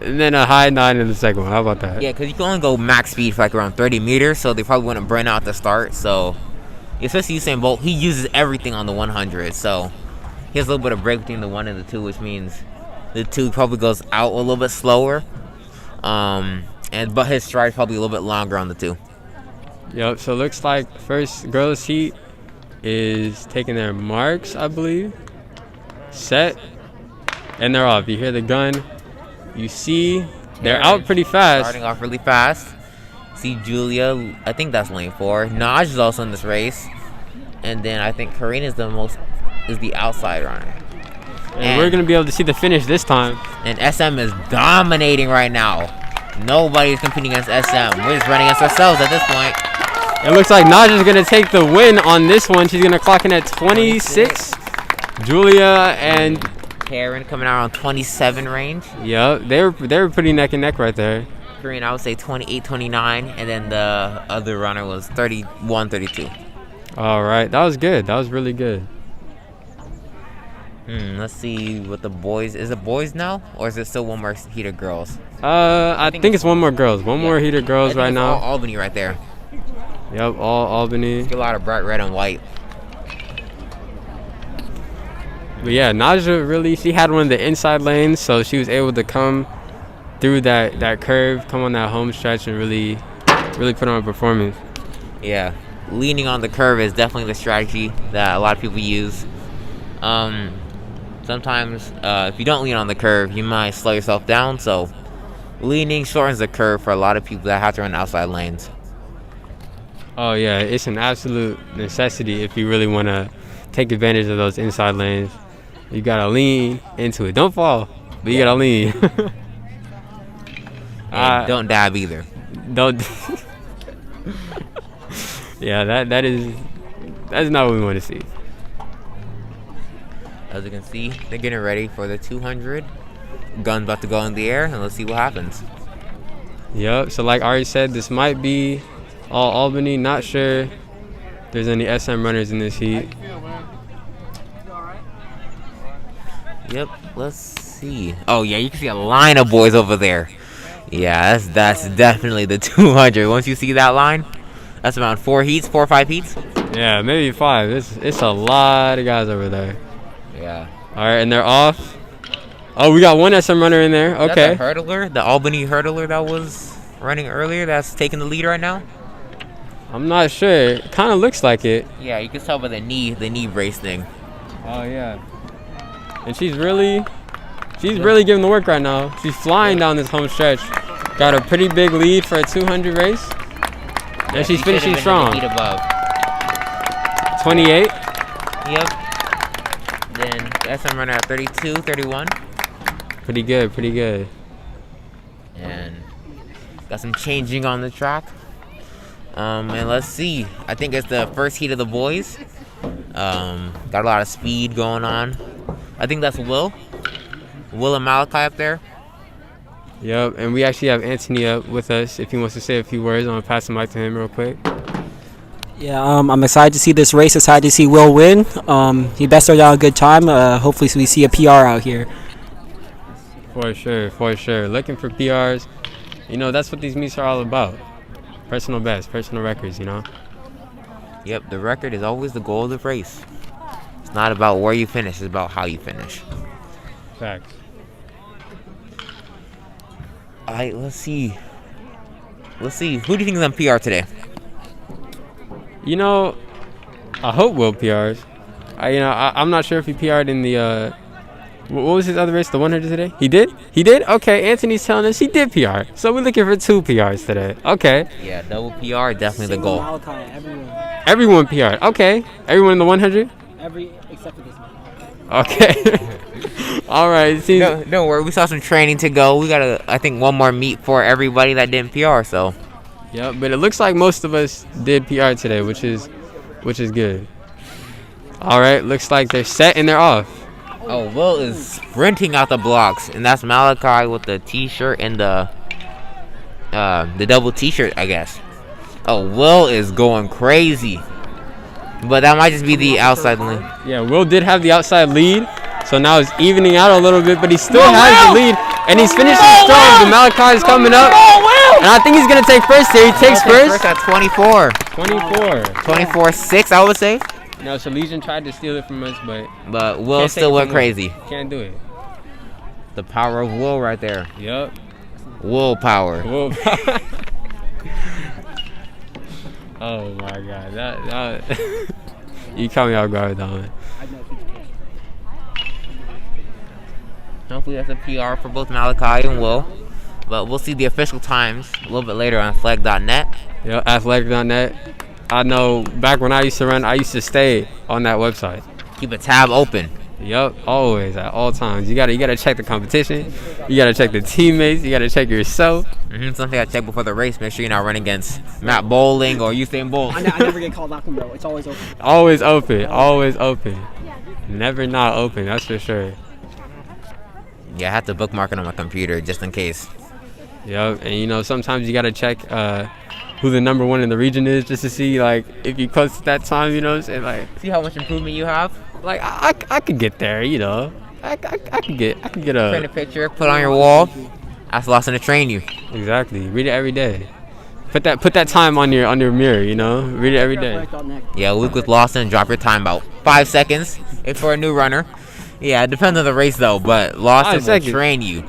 And then a high 9 in the second one. How about that? Yeah, because you can only go max speed for like around 30 meters, so they probably wouldn't burn out at the start. So, especially Usain Bolt, he uses everything on the 100. So, he has a little bit of break between the 1 and the 2, which means the 2 probably goes out a little bit slower. But his stride probably a little bit longer on the 2. Yep, so looks like first girls' heat is taking their marks, I believe. Set. And they're off. You hear the gun. You see, they're out pretty fast. Starting off really fast. See Julia, I think that's lane 4. Naj is also in this race. And then I think Karina is the outside runner. And we're going to be able to see the finish this time. And SM is dominating right now. Nobody's competing against SM. We're just running against ourselves at this point. It looks like Naja's going to take the win on this one. She's going to clock in at 26. Julia and Karen coming out around 27 range. Yep, they were pretty neck and neck right there. Korean, I would say 28, 29, and then the other runner was 31, 32. All right, that was good. That was really good. Let's see what the boys. Is it boys now, or is it still one more heat of girls? I think it's one more girls. One more heater girls right now. All Albany right there. Yep, all Albany. Get a lot of bright red and white. But yeah, Naja really, she had one of the inside lanes, so she was able to come through that curve, come on that home stretch, and really put on a performance. Yeah, leaning on the curve is definitely the strategy that a lot of people use. Sometimes if you don't lean on the curve, you might slow yourself down. So leaning shortens the curve for a lot of people that have to run outside lanes. Oh yeah, it's an absolute necessity if you really want to take advantage of those inside lanes. You gotta lean into it. Don't fall, but you gotta lean. And don't dab either. Don't. Yeah, that's not what we want to see. As you can see, they're getting ready for the 200. Gun's about to go in the air, and let's see what happens. Yep. So like Ari said, this might be all Albany. Not sure there's any SM runners in this heat. Yep. Let's see. Oh yeah, you can see a line of boys over there. Yeah, that's definitely the 200. Once you see that line, that's around 4 or 5 heats. Yeah, maybe 5. It's a lot of guys over there. Yeah. All right, and they're off. Oh, we got one SM runner in there. Okay. That's a hurdler, the Albany hurdler that was running earlier. That's taking the lead right now. I'm not sure. It kind of looks like it. Yeah, you can tell by the knee brace thing. Oh yeah. And she's really giving the work right now. She's flying down this home stretch. Got a pretty big lead for a 200 race. And she's finishing strong. 28. Yep. Then SM runner at 32, 31. Pretty good. And got some changing on the track. And let's see. I think it's the first heat of the boys. Got a lot of speed going on. I think that's Will and Malachi up there. Yep, and we actually have Anthony up with us. If he wants to say a few words, I'm going to pass the mic to him real quick. Yeah, I'm excited to see this race. Excited to see Will win. He best started out a good time. Hopefully we see a PR out here. For sure. Looking for PRs. You know, that's what these meets are all about. Personal best, personal records, you know? Yep, the record is always the goal of the race. It's not about where you finish, it's about how you finish. Facts. All right, let's see. Who do you think is on PR today? You know, I hope Will PRs. I'm not sure if he PR'd in the, what was his other race, the 100 today? He did? Okay, Anthony's telling us he did PR. So we're looking for 2 PRs today. Okay. Yeah, double PR, definitely the goal. Everyone PR'd. Okay. Everyone in the 100? Except for this one. Okay. All right. Don't worry, we saw some training to go. We got, I think, one more meet for everybody that didn't PR, so. Yeah, but it looks like most of us did PR today, which is good. All right, looks like they're set and they're off. Oh, Will is sprinting out the blocks, and that's Malachi with the T-shirt and the double T-shirt, I guess. Oh, Will is going crazy, but that might just be the outside lead. Yeah, Will did have the outside lead, so now it's evening out a little bit, but he still has the lead, and he's finishing strong. But Malachi is coming up, and I think he's gonna take first here. He takes first at 24. 24-6, I would say. No, so Legion tried to steal it from us, but Will still went crazy. Can't do it. The power of Will right there. Yep. Willpower. Oh my God, that you caught me off guard, Don. Hopefully that's a PR for both Malachi and Will. But we'll see the official times a little bit later on athletic.net. Yeah, athletic.net. I know back when I used to run, I used to stay on that website. Keep a tab open. Yup, always at all times. You gotta check the competition. You gotta check the teammates. You gotta check yourself. Something I check before the race. Make sure you're not running against Matt Bowling or Usain Bolt. I never get called out from bro. It's always open. Always open. Always open. Never not open. That's for sure. Yeah, I have to bookmark it on my computer just in case. Yup, and you know sometimes you gotta check who the number one in the region is just to see like if you close to that time. You know what I'm saying? Like See how much improvement you have? like I could get there. You know, I could get Print a a picture, put on your wall. Ask Lawson to train you. exactly. Read it every day. Put that time on your mirror. You know, read it every day. Yeah, Luke with Lawson, drop your time about 5 seconds if for a new runner. Yeah, it depends on the race though, but Lawson 5 will seconds. train you.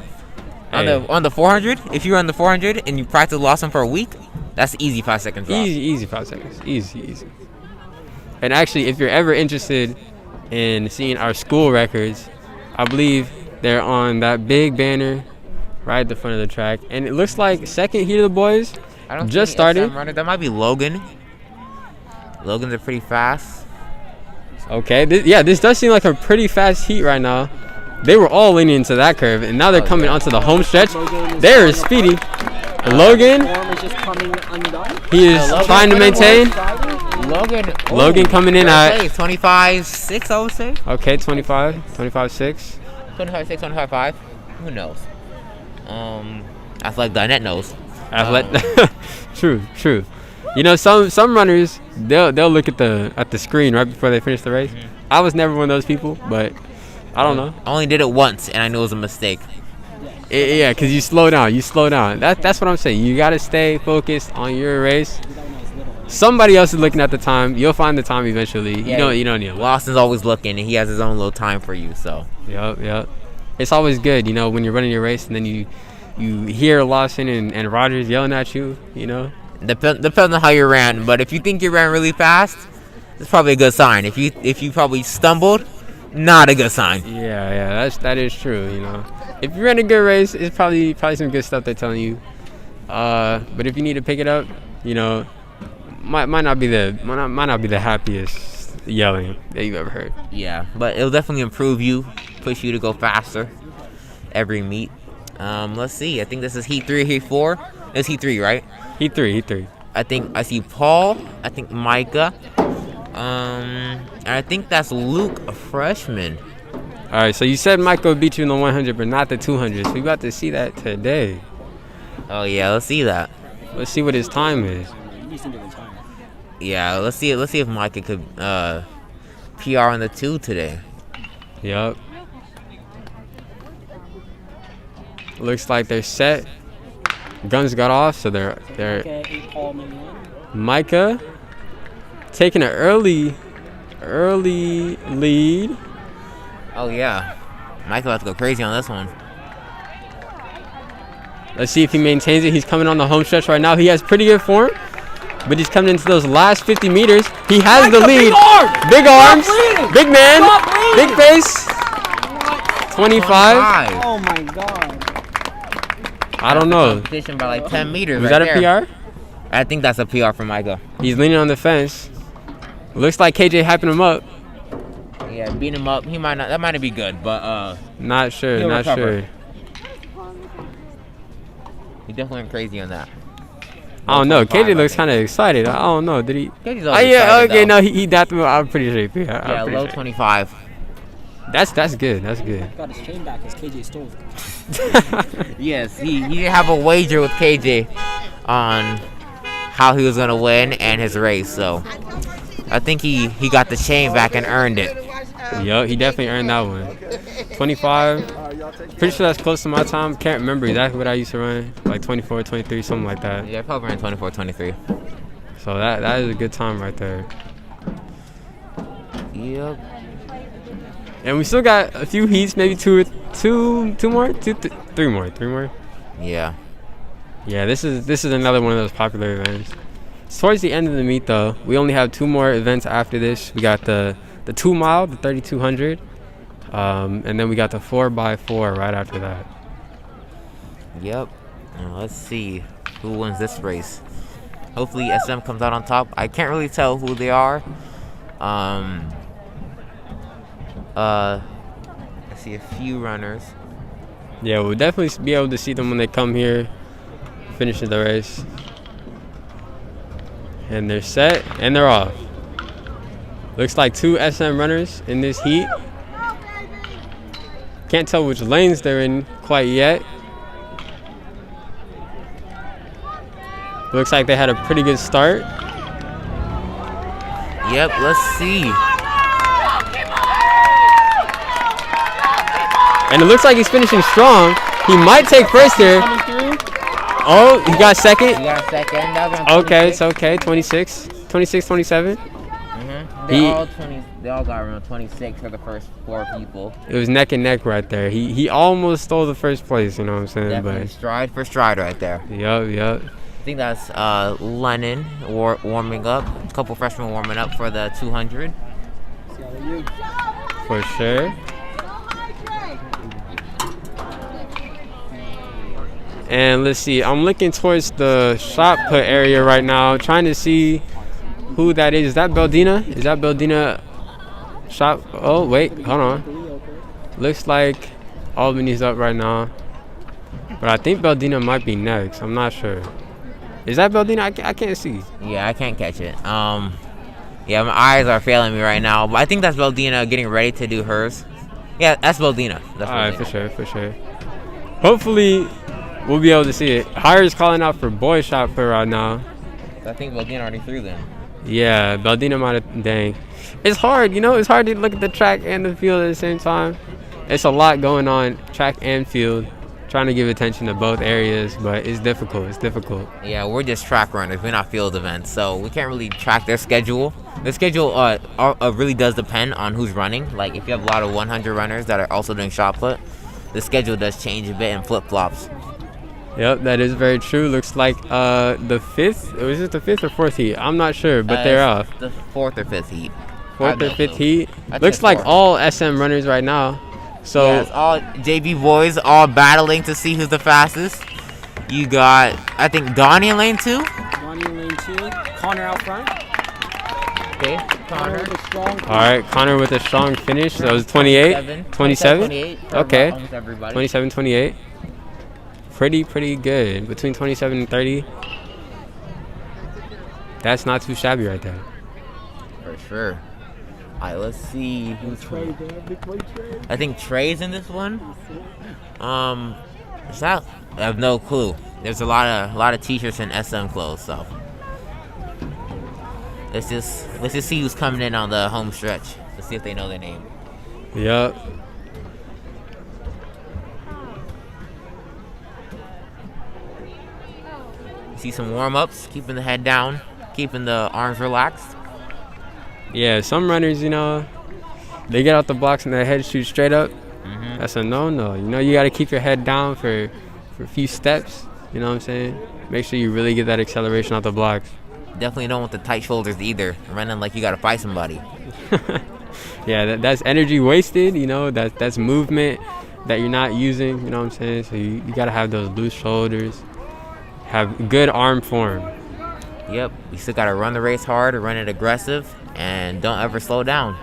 Hey. On the 400, if you run the 400 and you practice Lawson for a week, that's easy 5 seconds drop. Easy 5 seconds. Easy. And actually, if you're ever interested in seeing our school records, I believe they're on that big banner right at the front of the track. And it looks like second heat of the boys I don't just see any SM started. runner. That might be Logan. Logan's are pretty fast. Okay, this does seem like a pretty fast heat right now. They were all leaning into that curve, and now they're coming onto the home stretch. They're speedy. Logan, Form is just coming undone. he is Logan trying to maintain. Logan coming in at 25.6, I would say. okay 25.6. 25.6, 25.5. Who knows? Athletic.net knows. True. You know, some runners they'll look at the screen right before they finish the race. I was never one of those people, but I don't know. I only did it once, and I knew it was a mistake. Yeah, because you slow down. That's what I'm saying. You gotta stay focused on your race. Somebody else is looking at the time. You'll find the time eventually. Yeah, You don't need to. Lawson's always looking, and he has his own little time for you. So Yep. It's always good, you know, when you're running your race and then you hear Lawson and Rogers yelling at you. You know. depends on how you ran. But if you think you ran really fast, it's probably a good sign. If you probably stumbled, not a good sign. Yeah. That is true. You know, if you ran a good race, it's probably some good stuff they're telling you. But if you need to pick it up, you know, might not be the happiest yelling that you've ever heard. Yeah, but it'll definitely improve you, push you to go faster every meet. Let's see. I think this is heat 3, heat 4. It's heat 3, right? Heat 3. I think I see Paul. I think Micah. And I think that's Luke, a freshman. All right, so you said Michael beat you in the 100, but not the 200. So we about to see that today. Oh yeah, let's see that. Let's see what his time is. Yeah, let's see if Micah could PR on the 2 today. Yup. Looks like they're set. Guns got off, so they're Micah taking an early lead. Oh yeah, Micah about to go crazy on this one. Let's see if he maintains it. He's coming on the home stretch right now. He has pretty good form, but he's coming into those last 50 meters. He has the lead. Big arms, big man, big face. 25. Oh my god. I don't know. Competition by like 10 meters. Was right that a there. PR? I think that's a PR for Micah. He's leaning on the fence. Looks like KJ hyping him up. Yeah, beat him up. That might not be good, but Not sure. He'll Not recover. sure. he definitely went crazy on that. I don't know. 25, KJ looks I kind of excited. I don't know. Did he? KJ's Oh always yeah. excited, Okay. though. No, he dapped him up. I'm pretty sure. He PR. I'm Yeah, pretty low sure. 25. That's good. That's good. Got his chain back because KJ stole it. Yes, he did have a wager with KJ on how he was gonna win and his race. So I think he got the chain back and earned it. Yo, he definitely earned that one. 25. Pretty sure that's close to my time. Can't remember exactly what I used to run. Like 24, 23, something like that. Yeah, probably ran 24, 23. So that is a good time right there. Yep. And we still got a few heats, maybe three more. Yeah. Yeah, this is another one of those popular events. Towards the end of the meet, though, we only have 2 more events after this. We got the 2 mile, the 3200, and then we got the 4x4 right after that. Yep. Now let's see who wins this race. Hopefully SM comes out on top. I can't really tell who they are. see a few runners. Yeah, we'll definitely be able to see them when they come here, finishing the race. And they're set, and they're off. Looks like 2 SM runners in this heat. Can't tell which lanes they're in quite yet. Looks like they had a pretty good start. Yep, let's see. And it looks like he's finishing strong. He might take first here. Oh, he got second. You got a second. That was around Okay, 26. it's okay. 26, 27. They all got around 26 for the first 4 people. It was neck and neck right there. He almost stole the first place, you know what I'm saying? Definitely stride for stride right there. But yup. I think that's Lennon warming up. A couple freshmen warming up for the 200. For sure. And let's see, I'm looking towards the shot put area right now, trying to see who that is. Is that Beldina? Is that Beldina shot? Oh, wait, hold on. Looks like Albany's up right now. But I think Beldina might be next. I'm not sure. Is that Beldina? I can't see. Yeah, I can't catch it. Yeah, my eyes are failing me right now. But I think that's Beldina getting ready to do hers. Yeah, that's Beldina. That's All right, Beldina. for sure. Hopefully, we'll be able to see it. Hire's calling out for boy shot put right now. I think Beldina already threw them. Yeah, Beldina might have. Dang. It's hard, it's hard to look at the track and the field at the same time. It's a lot going on, track and field. Trying to give attention to both areas, but it's difficult. Yeah, we're just track runners. We're not field events, so we can't really track their schedule. The schedule really does depend on who's running. Like, if you have a lot of 100 runners that are also doing shot put, the schedule does change a bit and flip-flops. Yep, that is very true. Looks like the 5th. Was it the 5th or 4th heat? I'm not sure, but they're off. The 4th or 5th heat. 4th or 5th heat. I Looks think like 4th. all SM runners right now. So Yeah, it's all JV boys all battling to see who's the fastest. You got, I think, Donnie in lane 2. Donnie in lane 2. Connor out front. Okay, Connor. with a strong all right, Connor with a strong finish. That was 28. 27. 28. Okay. Almost everybody. 27, 28. Pretty good. Between 27 and 30. That's not too shabby right there. For sure. All right, let's see who's Trey. I think Trey's in this one. Is that? I have no clue. There's a lot of t-shirts and SM clothes, so let's just see who's coming in on the home stretch. Let's see if they know their name. Yep. See some warm-ups, keeping the head down, keeping the arms relaxed. Yeah, some runners, they get out the blocks and their head shoots straight up. That's a no-no. You got to keep your head down for a few steps. You know what I'm saying? Make sure you really get that acceleration out the blocks. Definitely don't want the tight shoulders either. Running like you got to fight somebody. Yeah, that's energy wasted. That's movement that you're not using. You know what I'm saying? So you got to have those loose shoulders. Have good arm form. Yep, you still got to run the race hard, run it aggressive, and don't ever slow down.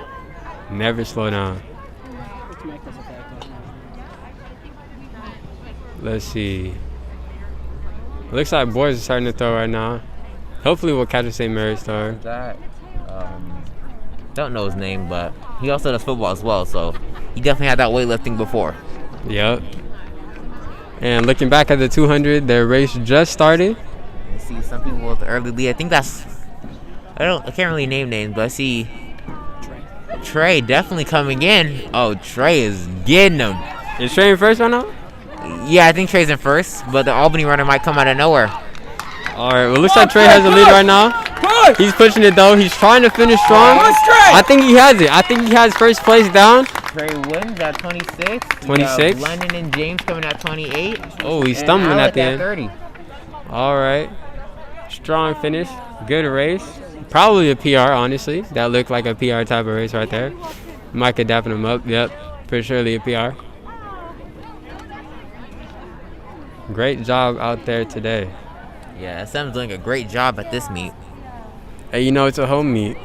Never slow down. Let's see. Looks like boys are starting to throw right now. Hopefully we'll catch a St. Mary's thrower. That don't know his name, but he also does football as well, so he definitely had that weightlifting before. Yep. And looking back at the 200, their race just started. I see some people with the early lead. I think that's I can't really name names, but I see Trey definitely coming in. Oh, Trey is getting them. Is Trey in first right now? Yeah, I think Trey's in first, but the Albany runner might come out of nowhere. All right. Well, looks like Trey has the lead right now. He's pushing it though. He's trying to finish strong. I think he has it. I think he has first place down. Trey wins at 26. 26. Lennon and James coming at 28. Oh, he's stumbling at the end. 30. All right. Strong finish. Good race. Probably a PR, honestly. That looked like a PR type of race right there. Mike could dapping him up. Yep. For surely a PR. Great job out there today. Yeah, SM's doing a great job at this meet. Hey, it's a home meet.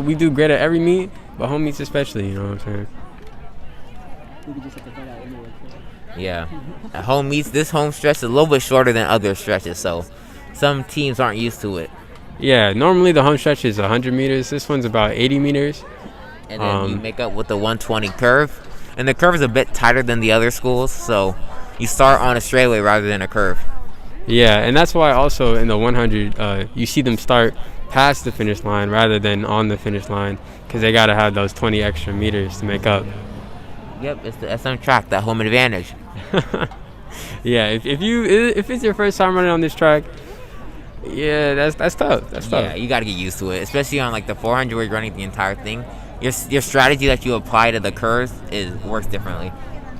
We do great at every meet, but home meets especially, you know what I'm saying? Yeah. At home meets, this home stretch is a little bit shorter than other stretches, so some teams aren't used to it. Yeah, normally the home stretch is 100 meters. This one's about 80 meters. And then you make up with the 120 curve. And the curve is a bit tighter than the other schools, so you start on a straightaway rather than a curve. Yeah, and that's why also in the 100, you see them start past the finish line rather than on the finish line because they got to have those 20 extra meters to make up. Yep, it's the SM track, that home advantage. Yeah, if it's your first time running on this track, yeah, that's tough. That's tough. Yeah, you got to get used to it, especially on like the 400 where you're running the entire thing. Your strategy that you apply to the curves works differently.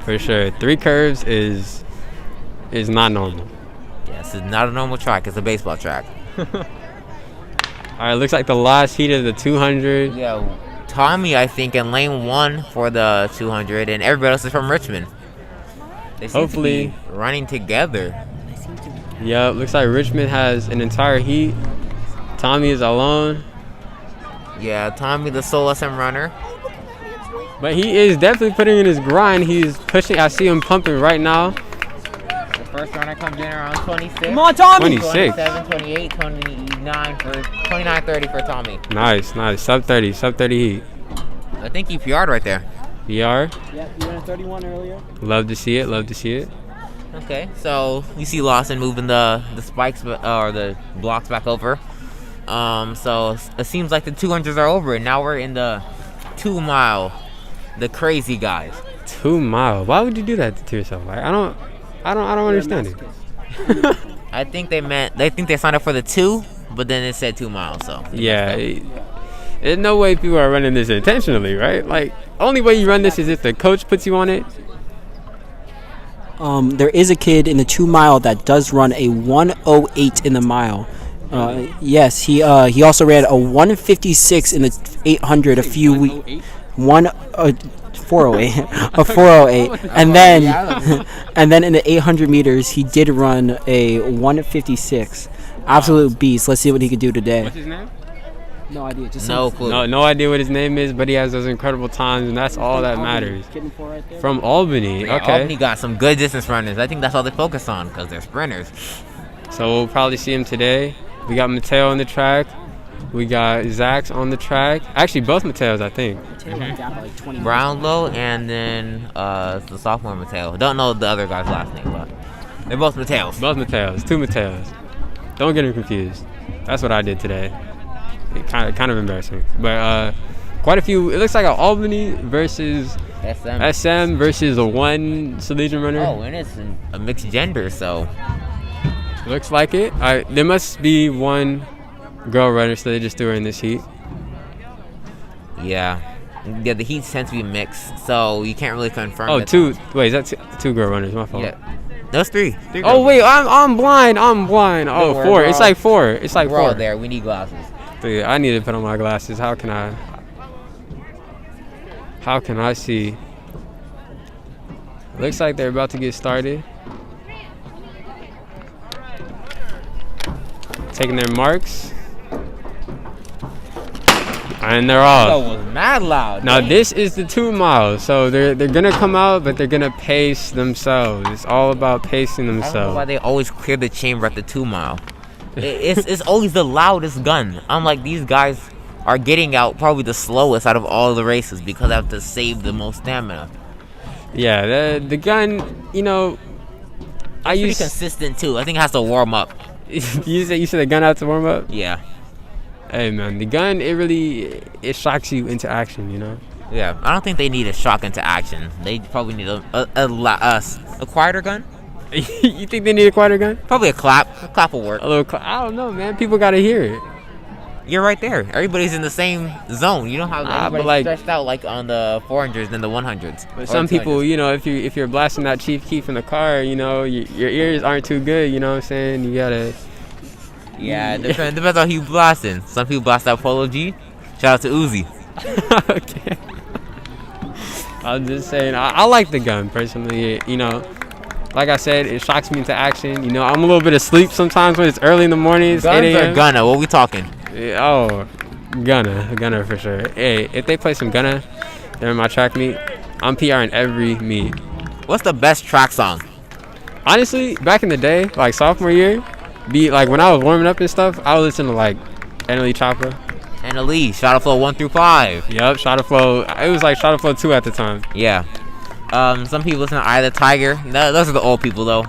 For sure. 3 curves is not normal. Yes, it's not a normal track. It's a baseball track. All right, looks like the last heat of the 200. Yeah, Tommy, I think, in lane 1 for the 200, and everybody else is from Richmond. They seem Hopefully. to be running together. Yep, looks like Richmond has an entire heat. Tommy is alone. Yeah, Tommy, the sole SM runner. But he is definitely putting in his grind. He's pushing. I see him pumping right now. The first runner comes in around 26. Come on, Tommy! 26. 27, 28, 29, 30 for Tommy. Nice. Sub 30 heat. I think he PR'd right there. PR. Yeah, you ran a 31 earlier. Love to see it. Okay, so you see Lawson moving the spikes or the blocks back over. So it seems like the 200s are over, and now we're in the 2 mile. The crazy guys. 2 mile. Why would you do that to yourself? Like I don't understand it. I think they signed up for the 2, but then it said 2 miles. So Yeah. There's no way people are running this intentionally, right? Like only way you run this is if the coach puts you on it. There is a kid in the 2 mile that does run a 1:08 in the mile. Yes, he also ran a 1:56 in the 800 a few weeks. 408, a 408, and then in the 800 meters he did run a 1:56. Absolute beast. Let's see what he can do today. What's his name? No idea. Just no clue. No idea what his name is, but he has those incredible times, and that's all that matters. From Albany, Yeah, okay. Albany got some good distance runners. I think that's all they focus on because they're sprinters. So we'll probably see him today. We got Mateo on the track. We got Zach's on the track. Actually, both Mateos, I think. Brownlow and then the sophomore Mateo. Don't know the other guy's last name, but they're both Mateos. Both Mateos. 2 Mateos. Don't get him confused. That's what I did today. It kind of embarrassing. But quite a few. It looks like an Albany versus SM versus a 1 Salesian runner. Oh, and it's a mixed gender, so. Looks like it. There must be 1 girl runner, so they just threw her in this heat. Yeah, the heats tend to be mixed, so you can't really confirm. Oh, 2. Wait, is that 2 girl runners? My fault. Yeah. Those 3. Oh wait, I'm blind. Oh, 4. It's like 4. It's like 4. We're all there. We need glasses. Dude, I need to put on my glasses. How can I see? Looks like they're about to get started. Taking their marks. And they're off. That was mad loud. Now dang. this is the 2 miles, so they're gonna come out, but they're gonna pace themselves. It's all about pacing I don't know themselves. why they always clear the chamber at the 2 mile. It's always the loudest gun. I'm like, these guys are getting out probably the slowest out of all the races because they have to save the most stamina. Yeah, the gun, I Pretty use. consistent too. I think it has to warm up. you said the gun had to warm up. Yeah. Hey man, the gun it shocks you into action, Yeah. I don't think they need a shock into action. They probably need a quieter gun. You think they need a quieter gun? Probably a clap. A clap will work. A little. I don't know, man. People gotta hear it. You're right there. Everybody's in the same zone. You don't have everybody like- stretched out like on the 400s and the 100s. But some people, if you're blasting that Chief Keef in the car, your ears aren't too good. You know what I'm saying? You gotta. Yeah, it depends on who you blasting. Some people blast out Polo G. Shout out to Uzi. Okay. I'm just saying, I like the gun personally. Like I said, it shocks me into action. I'm a little bit asleep sometimes when it's early in the morning. It's 8 Guns a.m. or Gunna? What we talking? Oh, Gunna for sure. Hey, if they play some Gunna during my track meet, I'm PRing every meet. What's the best track song? Honestly, back in the day, like sophomore year, when I was warming up and stuff, I would listen to like Annalie Choppa. Annalie, Shot Flow 1 through 5. Yup, Shot Flow. It was like Shot Flow 2 at the time. Yeah. Some people listen to Eye of the Tiger. Those are the old people though.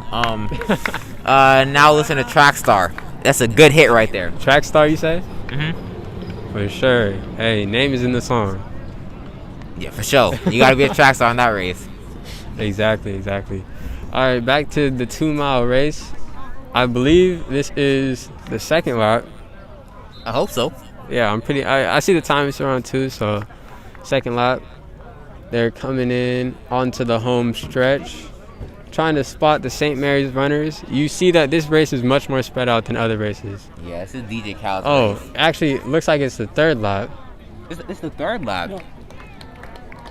Now listen to Track Star. That's a good hit right there. Track Star, you say? Mhm. For sure. Hey, name is in the song. Yeah, for sure. You gotta be a track star in that race. Exactly. All right, back to the 2 mile race. I believe this is the second lap. I hope so. Yeah, I see the time is around 2, so second lap. They're coming in onto the home stretch, trying to spot the St. Mary's runners. You see that this race is much more spread out than other races. Yeah, this is DJ Khaled's Oh, race. actually, it looks like it's the third lap. It's the third lap. No.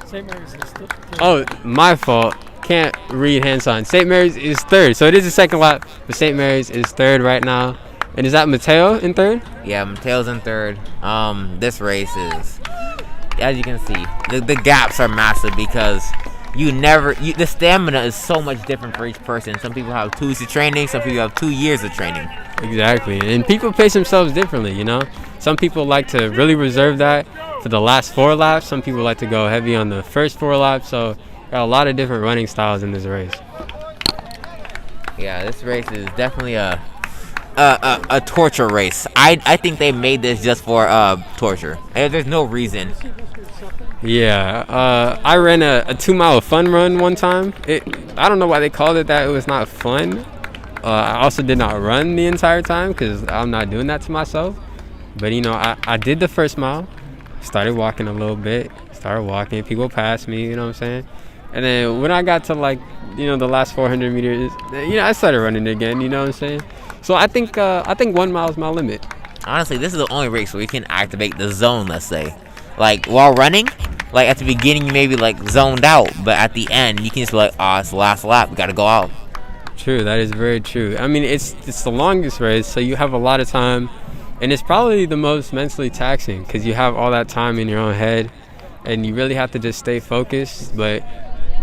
St. Mary's is the Oh, my fault. Can't read hand signs. St. Mary's is third, so it is the second lap, but St. Mary's is third right now. And is that Mateo in third? Yeah, Mateo's in third. This race is, as you can see, the gaps are massive because the stamina is so much different for each person. Some people have 2 weeks of training, some people have 2 years of training. Exactly, and people pace themselves differently, you know? Some people like to really reserve that for the last 4 laps. Some people like to go heavy on the first 4 laps, so got a lot of different running styles in this race. Yeah, this race is definitely a torture race. I think they made this just for torture. There's no reason. Yeah, I ran a 2 mile fun run one time. I don't know why they called it that. It was not fun. I also did not run the entire time because I'm not doing that to myself. But, you know, I did the first mile, started walking a little bit, people passed me, you know what I'm saying? And then when I got to, like, you know, the last 400 meters, you know, I started running again, you know what I'm saying? So I think 1 mile is my limit. Honestly, this is the only race where you can activate the zone, let's say. Like, while running, like, at the beginning, you may be, like, zoned out, but at the end, you can just be like, it's the last lap, we gotta go out. True, that is very true. I mean, it's the longest race, so you have a lot of time, and it's probably the most mentally taxing because you have all that time in your own head, and you really have to just stay focused. But,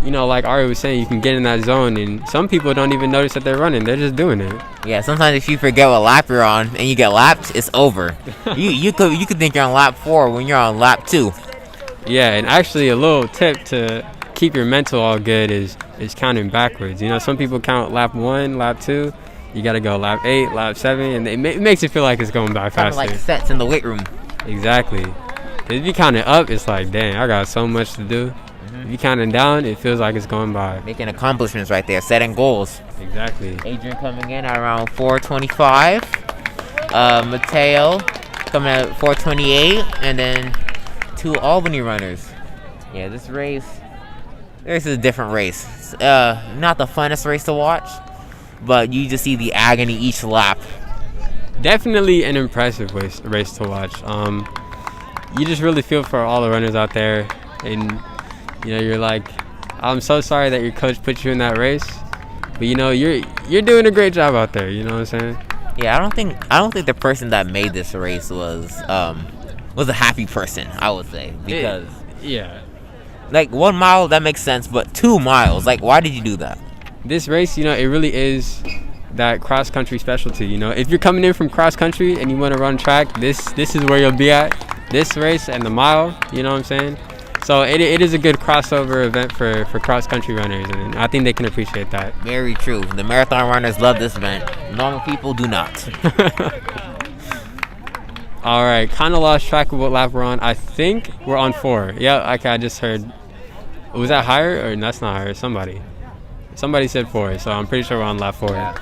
you know, like Ari was saying, you can get in that zone, and some people don't even notice that they're running. They're just doing it. Yeah, sometimes if you forget what lap you're on and you get lapped, it's over. you could think you're on lap 4 when you're on lap 2. Yeah, and actually a little tip to keep your mental all good is counting backwards. You know, some people count lap 1, lap 2. You got to go lap 8, lap 7, and it makes it feel like it's going by Kind of faster. like sets in the weight room. Exactly. If you count it up, it's like, dang, I got so much to do. If you counting down, it feels like it's going by. Making accomplishments right there, setting goals. Exactly. Adrian coming in at around 4:25. Mateo coming at 4:28, and then 2 Albany runners. Yeah, this race is a different race. Not the funnest race to watch, but you just see the agony each lap. Definitely an impressive race to watch. You just really feel for all the runners out there, and you know, you're like, I'm so sorry that your coach put you in that race, but you know, you're doing a great job out there. You know what I'm saying? Yeah, I don't think the person that made this race was a happy person, I would say, because Yeah. like 1 mile that makes sense, but 2 miles, like, why did you do that? This race, you know, it really is that cross country specialty. You know, if you're coming in from cross country and you want to run track, this is where you'll be at. This race and the mile, you know what I'm saying? So it is a good crossover event for cross country runners, and I think they can appreciate that. Very true. The marathon runners love this event. Normal people do not. All right, kind of lost track of what lap we're on. I think we're on 4. Yeah, okay, I just heard. Was that higher or that's not higher? Somebody said 4, so I'm pretty sure we're on lap 4. Yeah.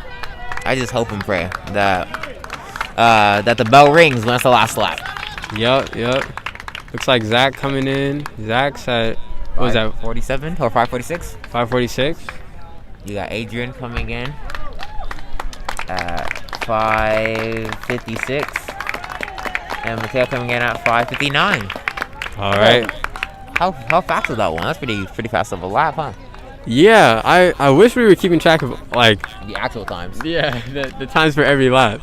I just hope and pray that the bell rings when it's the last lap. Yup. Looks like Zach coming in. Zach's at, what was that? 47 or 546? 546. You got Adrian coming in at 556. And Mateo coming in at 559. All right. How fast was that one? That's pretty fast of a lap, huh? Yeah, I wish we were keeping track of, like, The actual times. yeah, the times for every lap.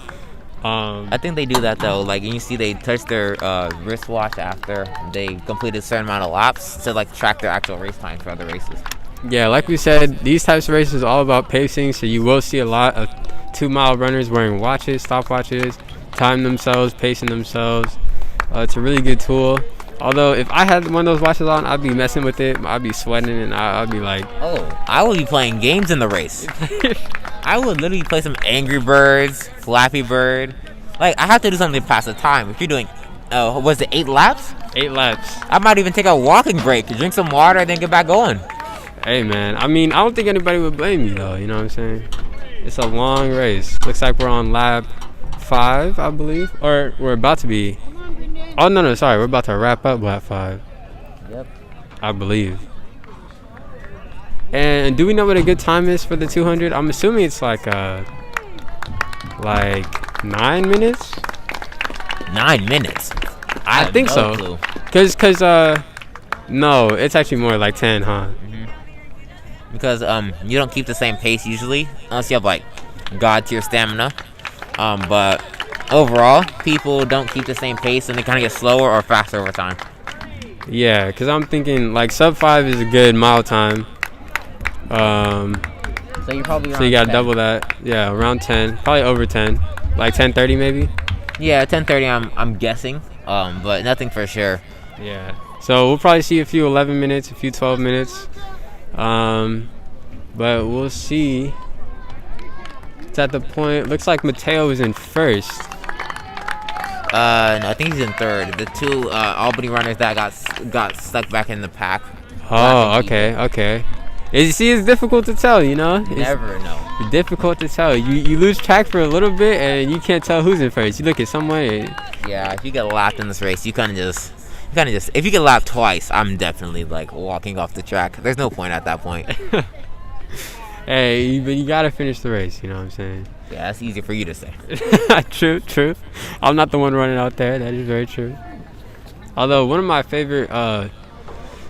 I think they do that though. Like you see, they touch their wristwatch after they completed a certain amount of laps to like track their actual race time for other races. Yeah, like we said, these types of races are all about pacing. So you will see a lot of 2-mile runners wearing watches, stopwatches, time themselves, pacing themselves. It's a really good tool. Although if I had one of those watches on, I'd be messing with it. I'd be sweating and I'd be like, oh, I would be playing games in the race. I would literally play some Angry Birds, Flappy Bird. Like, I have to do something to pass the time. If you're doing, was it 8 laps? 8 laps. I might even take a walking break, drink some water, and then get back going. Hey, man. I mean, I don't think anybody would blame you, though. You know what I'm saying? It's a long race. Looks like we're on lap 5, I believe. Or we're about to be. Oh, no, sorry. We're about to wrap up lap 5. Yep. I believe. And do we know what a good time is for the 200? I'm assuming it's like 9 minutes. 9 minutes. I think so. Clue. Cause no, it's actually more like 10, huh? Because you don't keep the same pace usually unless you have like god tier stamina. But overall, people don't keep the same pace and they kind of get slower or faster over time. Yeah, cause I'm thinking like sub 5 is a good mile time. So you're probably around so you gotta 10. double that. Yeah, around 10, probably over 10, like 10:30 maybe. Yeah, 10:30. I'm guessing. But nothing for sure. Yeah. So we'll probably see a few 11 minutes, a few 12 minutes. But we'll see. It's at the point. Looks like Mateo is in first. No, I think he's in third. The 2 Albany runners that got stuck back in the pack. Oh, okay. It's difficult to tell, you know. You never know. It's difficult to tell. You lose track for a little bit, and you can't tell who's in first. You look at someone. Yeah, if you get lapped in this race, you kind of just. If you get lapped twice, I'm definitely like walking off the track. There's no point at that point. Hey, but you gotta finish the race. You know what I'm saying? Yeah, that's easy for you to say. True. I'm not the one running out there. That is very true. Although one of my favorite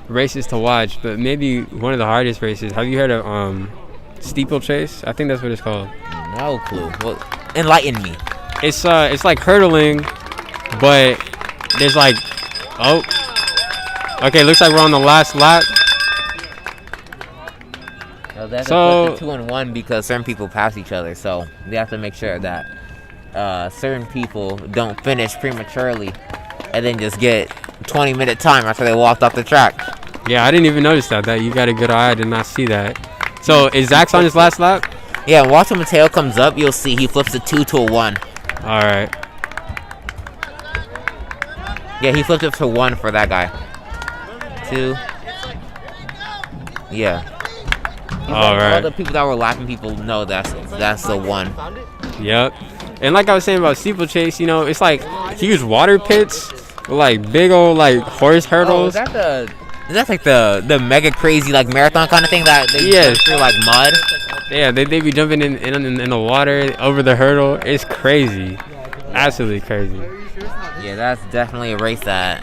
races to watch, but maybe one of the hardest races. Have you heard of steeplechase? I think that's what it's called. No clue. Well, enlighten me. It's like hurdling, but there's like, oh, okay. Looks like we're on the last lap. No, they have So- to put the 2 and 1 because certain people pass each other, so they have to make sure that certain people don't finish prematurely and then just get 20-minute time after they walked off the track. Yeah, I didn't even notice that. You got a good eye. I did not see that. So is Zach's on his last lap? Yeah, watch when Mateo comes up, you'll see he flips a 2 to a 1. All right. Yeah, he flipped it to 1 for that guy. 2. Yeah. All right. All the people that were lapping people know that's the 1. Yep. And like I was saying about steeplechase, you know, it's like huge water pits with like big old like horse hurdles. Is that like the mega crazy like marathon kind of thing that they jump through like mud? Yeah, they be jumping in the water over the hurdle. It's crazy. Absolutely crazy. Yeah, that's definitely a race that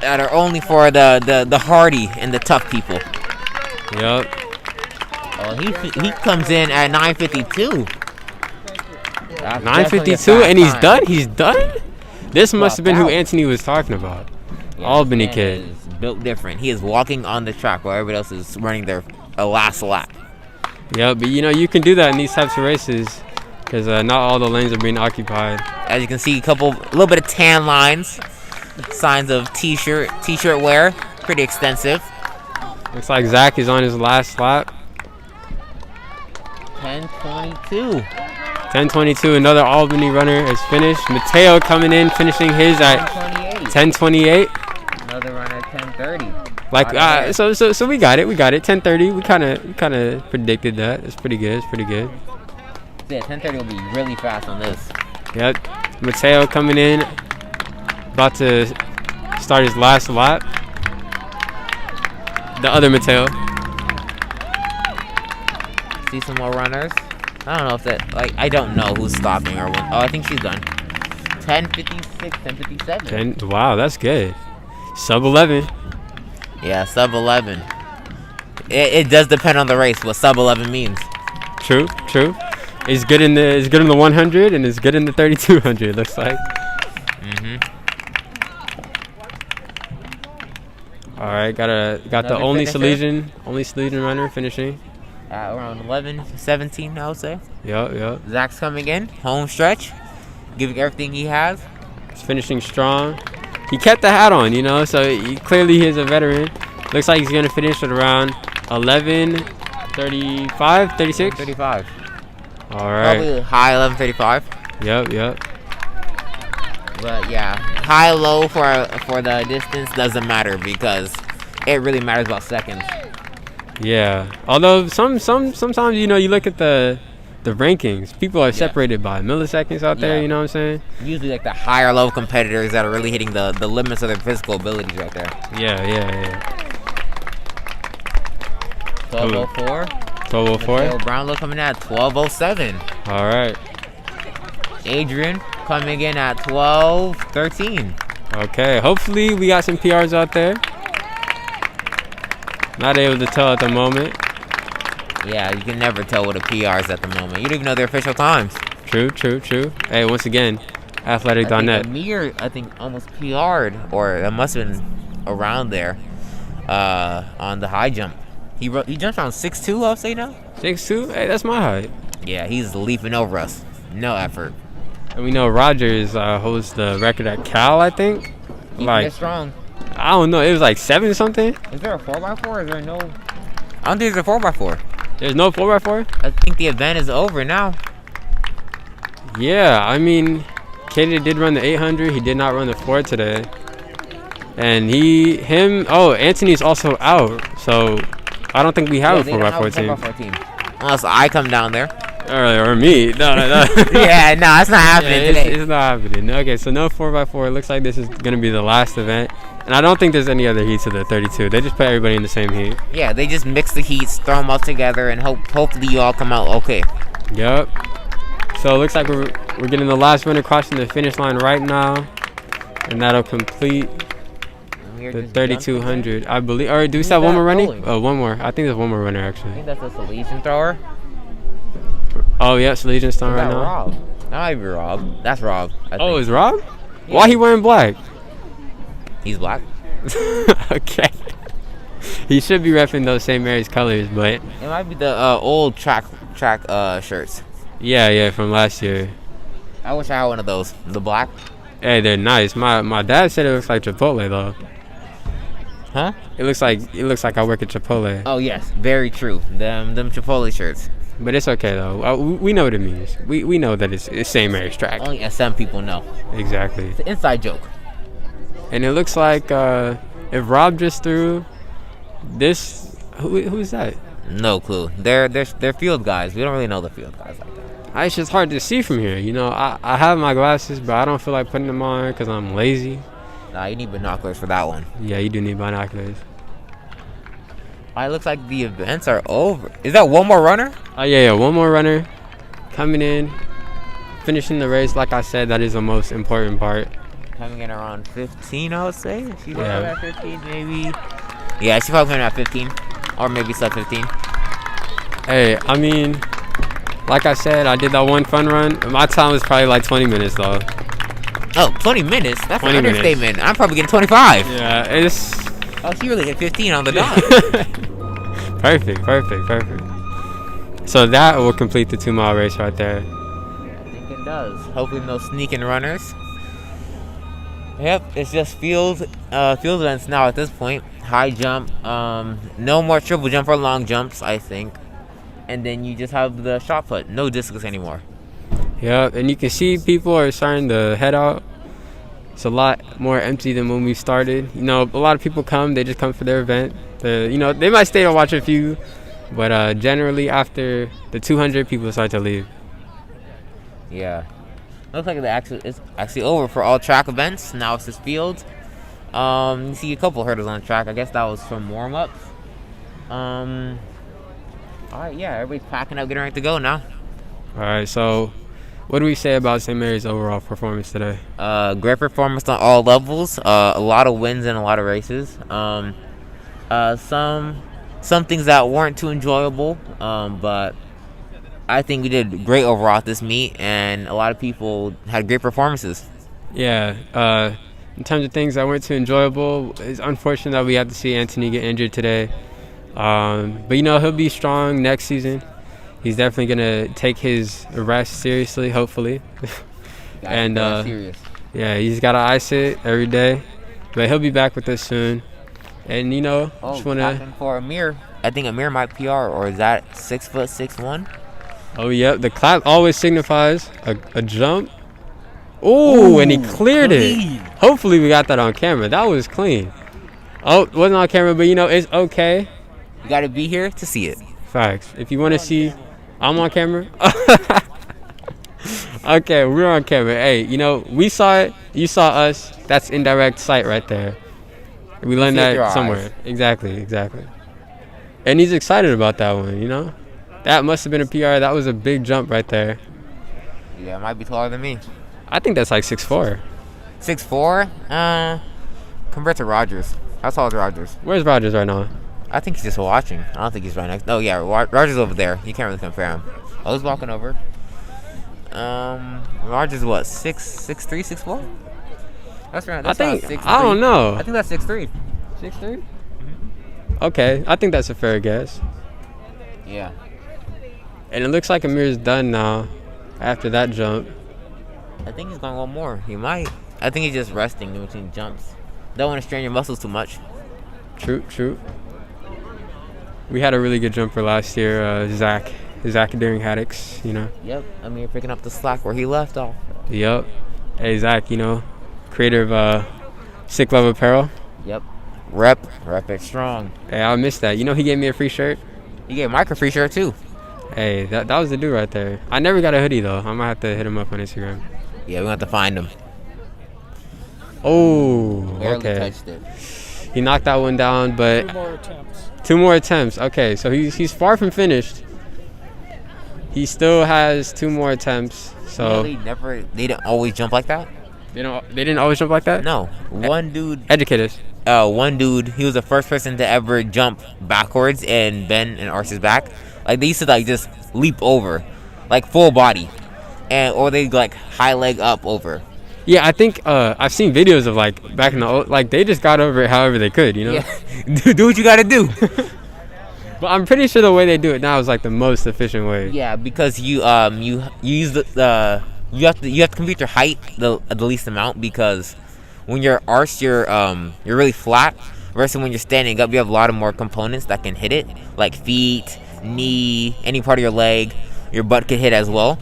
are only for the hardy and the tough people. Yep. Oh, he comes in at 9:52. 9:52 and he's done. He's done. This must have been who Anthony was talking about. Yeah, Albany this man kid. is built different. He is walking on the track while everybody else is running their last lap. Yeah, but you know you can do that in these types of races because not all the lanes are being occupied. As you can see, a little bit of tan lines, signs of t-shirt wear, pretty extensive. Looks like Zach is on his last lap. 10:22. 10:22. Another Albany runner is finished. Mateo coming in, finishing his at 10:28. Another runner 10:30. Like so we got it. 10:30. We kind of predicted that. It's pretty good. Yeah, 10:30 will be really fast on this. Yep. Mateo coming in, about to start his last lap. The other Mateo. See some more runners. I don't know if that I don't know who's stopping or when. Oh, I think she's done. 10:56, 10:57. Wow, that's good. Sub 11. Yeah, sub 11. It does depend on the race what sub 11 means. True. It's good in the 100 and it's good in the 3200. Looks like. All right, got the Another only finisher? Salesian runner finishing. Around 11-17, I would say. Yep. Zach's coming in, home stretch, giving everything he has. He's finishing strong. He kept the hat on, so clearly he's a veteran. Looks like he's gonna finish at around 11:35, 36. 35. All right. Probably high 11:35. Yep. But yeah, high low for the distance doesn't matter because it really matters about seconds. Yeah. Although sometimes you look at the rankings, people are separated by milliseconds out there. Yeah. You know what I'm saying? Usually like the higher level competitors that are really hitting the limits of their physical abilities right there. Yeah. 12:04. 12:04. Mateo Brownlow coming in at 12:07. All right. Adrian coming in at 12:13. Okay. Hopefully we got some PRs out there. Not able to tell at the moment. Yeah, you can never tell what a PR is at the moment. You don't even know their official times. True. Hey, once again, Athletic.net. Amir, I think, almost PR'd, or that must have been around there, on the high jump. He jumped around 6'2", I'll say now. 6'2"? Hey, that's my height. Yeah, he's leaping over us. No effort. And we know Rogers holds the record at Cal, I think. Keeping it strong. I don't know. It was like 7 something. Is there a 4x4? Is there no? I don't think there's a 4x4. There's no 4x4? I think the event is over now. Yeah, I mean, Katie did run the 800. He did not run the 4 today. And Anthony's also out. So I don't think we have a 4x4 team. Unless I come down there. Or me. No. Yeah, no, it's not happening today. It's not happening. Okay, so no 4x4. It looks like this is going to be the last event. And I don't think there's any other heats of the 32. They just put everybody in the same heat. Yeah, they just mix the heats, throw them all together, and hopefully you all come out okay. Yep. So it looks like we're getting the last runner crossing the finish line right now. And that'll complete the 3200, I believe. Or do we still have one more running? Oh, one more. I think there's one more runner, I actually. think that's a Salesian thrower. Oh, yeah, Salesian's throwing right now. Rob. That might be Rob. That's Rob. I think. It's Rob? Yeah. Why he wearing black? He's black. Okay. He should be repping those St. Mary's colors, but It might be the old track shirts. yeah, from last year. I wish I had one of those. The black. Hey, they're nice. My dad said it looks like Chipotle though. Huh? It looks like I work at Chipotle. Oh yes, very true. Them Chipotle shirts. But it's okay though. We know what it means. We know that it's St. Mary's track. Only some people know. Exactly. It's an inside joke. And it looks like if Rob just threw this, who's that? No clue. They're field guys. We don't really know the field guys like that. It's just hard to see from here. I have my glasses, but I don't feel like putting them on because I'm lazy. Nah, you need binoculars for that one. Yeah, you do need binoculars. It looks like the events are over. Is that one more runner? Yeah, one more runner coming in, finishing the race. Like I said, that is the most important part. Coming in around 15, I would say. She's Yeah. at 15, maybe. Yeah, she's probably coming in at 15, or maybe sub 15. Hey, I mean, like I said, I did that one fun run. My time was probably like 20 minutes though. Oh, 20 minutes? That's 20 an minutes. understatement. I'm probably getting 25. Yeah, it's Oh, she really hit 15 on the dot. perfect. So that will complete the 2-mile race right there. I think it does. Hopefully no sneaking runners. Yep, it's just field events now at this point. High jump, no more triple jump or long jumps, I think. And then you just have the shot put. No discus anymore. Yeah, and you can see people are starting to head out. It's a lot more empty than when we started. A lot of people come, they just come for their event. They might stay and watch a few, but generally after the 200, people start to leave. Yeah. Looks like it's actually over for all track events. Now it's just fields. You see a couple hurdles on the track. I guess that was from warm-ups. All right, yeah, everybody's packing up, getting ready to go now. All right, so what do we say about St. Mary's overall performance today? Great performance on all levels. A lot of wins and a lot of races. Some things that weren't too enjoyable, but I think we did great overall at this meet, and a lot of people had great performances. Yeah. In terms of things that weren't too enjoyable, it's unfortunate that we had to see Anthony get injured today. But he'll be strong next season. He's definitely gonna take his rest seriously, hopefully. And serious. yeah, he's gotta ice it every day, but he'll be back with us soon. And just wanna. For Amir, I think Amir might PR, or is that 6'6"1"? Oh yeah, the clap always signifies a jump. Ooh, and he cleared clean. it. Hopefully we got that on camera. That was clean. Oh, it wasn't on camera, but it's okay. You gotta be here to see it. Facts. If you want to see, I'm on camera. Okay, we're on camera. Hey, we saw it. You saw us. That's indirect sight right there. We learned See with your that somewhere. eyes. Exactly. And he's excited about that one. That must have been a PR. That was a big jump right there. Yeah, it might be taller than me. I think that's like 6'4". 6'4"? Compared to Rogers. How tall is Rogers? Where's Rogers right now? I think he's just watching. I don't think he's right next. Oh yeah, Rogers over there. You can't really compare him. I was walking over. Rogers what? 6'3", 6'4"? That's right. That's I think. about 6'3". I don't know. I think that's 6'3". 6'3". Okay, I think that's a fair guess. Yeah. And it looks like Amir's done now after that jump. I think he's going one more. He might. I think he's just resting in between jumps. Don't want to strain your muscles too much. True. We had a really good jumper last year, Zach during Haddix, Yep. I mean, you're picking up the slack where he left off. Yep. Hey, Zach, creator of Sick Love Apparel. Yep. Rep it strong. Hey, I missed that. He gave me a free shirt. You gave Mike a free shirt too. Hey, that was the dude right there. I never got a hoodie, though. I might have to hit him up on Instagram. Yeah, we have to find him. Oh, Barely okay. touched it. He knocked that one down, but 2 more attempts. 2 more attempts. Okay, so he's far from finished. He still has 2 more attempts. So They didn't always jump like that? they didn't always jump like that? No. One dude, Educate us. he was the first person to ever jump backwards and bend and arch his back. Like they used to just leap over, like full body, or they high leg up over. Yeah, I think I've seen videos of back in the old, they just got over it however they could, Yeah. Do what you gotta do. But I'm pretty sure the way they do it now is the most efficient way. Yeah, because you use the you have to compute your height the least amount, because when you're arched you're really flat, versus when you're standing up you have a lot of more components that can hit it, like feet, knee, any part of your leg. Your butt can hit as well,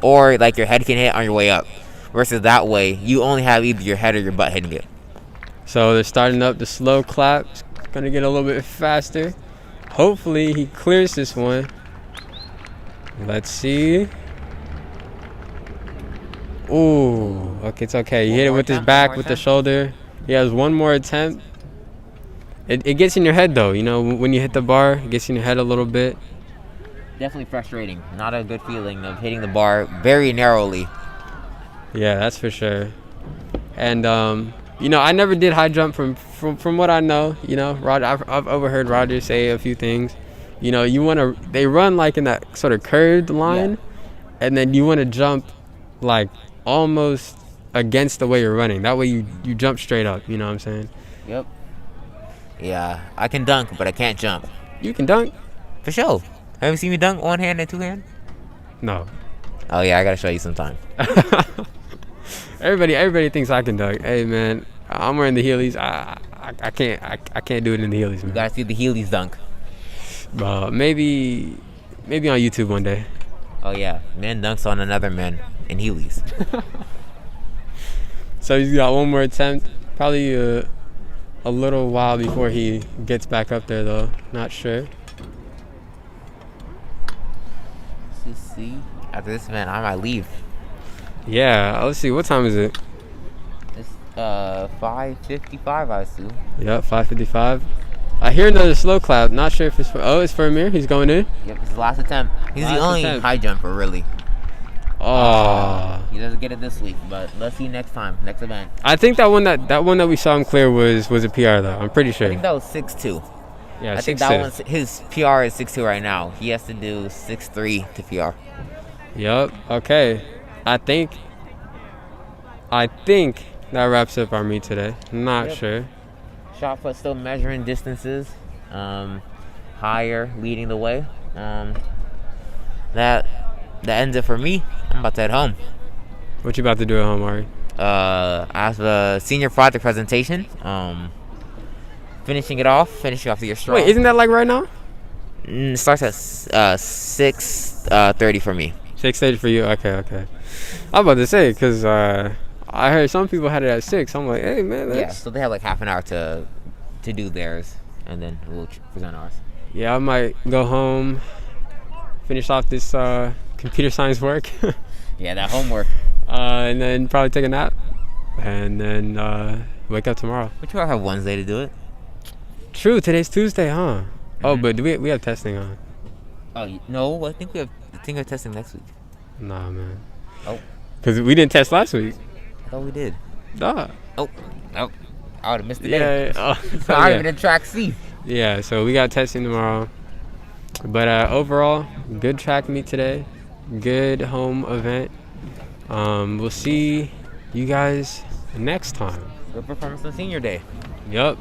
or your head can hit on your way up, versus that way you only have either your head or your butt hitting it. So they're starting up the slow clap. It's gonna get a little bit faster. Hopefully he clears this one. Let's see. Ooh, okay, it's okay. He hit it with his back, with the shoulder. He has 1 more attempt. It gets in your head though, when you hit the bar, it gets in your head a little bit. Definitely frustrating. Not a good feeling of hitting the bar very narrowly. Yeah, that's for sure. And I never did high jump from what I know. Roger, I've overheard Roger say a few things. They run in that sort of curved line, and then you want to jump almost against the way you're running. That way you jump straight up. You know what I'm saying? Yep. Yeah, I can dunk, but I can't jump. You can dunk? For sure. Have you seen me dunk one hand and two hand? No. Oh yeah, I gotta show you sometime. Everybody thinks I can dunk. Hey man, I'm wearing the Heelys. I can't do it in the Heelys, man. You gotta see the Heelys dunk. Maybe on YouTube one day. Oh yeah, man dunks on another man in Heelys. So he's got 1 more attempt. Probably a little while before he gets back up there though. Not sure. Let's see. After this event, I might leave. Yeah, let's see. What time is it? It's 5:55, I assume. Yep, 5:55. I hear another slow clap. Not sure if it's for Amir. He's going in. Yep, it's his last attempt. He's the Last only attempt. high jumper, really. Oh. He doesn't get it this week, but let's see next time, next event. I think that one that we saw him clear was a PR though. I'm pretty I sure. think that was 6'2". Yeah, I think 6'2". that one's his PR is 6'2" right now. He has to do 6'3" to PR. Yep. Okay. I think that wraps up our meet today. Not Yep. sure. Shot put still measuring distances. Higher leading the way. That ends it for me. I'm about to head home. What you about to do at home, Ari? I have a senior project presentation. Finishing off the year strong. Wait, isn't that like right now? It starts at 6:30 for me. 6:30 for you. Okay. I'm about to say because I heard some people had it at 6. I'm like, hey man, Yeah, that's... so they have like half an hour to do theirs, and then we'll present ours. Yeah, I might go home, finish off this computer science work, Yeah, that homework. and then probably take a nap, and then wake up tomorrow. But you all have Wednesday to do it. True, today's Tuesday, huh? Oh, but do we have testing on? Oh no, I think we have testing next week. Nah, man. Oh. Because we didn't test last week. I thought we did. Nah. Oh, I would have missed the day. Yeah. Oh, So I'm even in track C. Yeah, so we got testing tomorrow. But overall, good track meet today. Good home event. We'll see you guys next time. Good performance on senior day. Yup.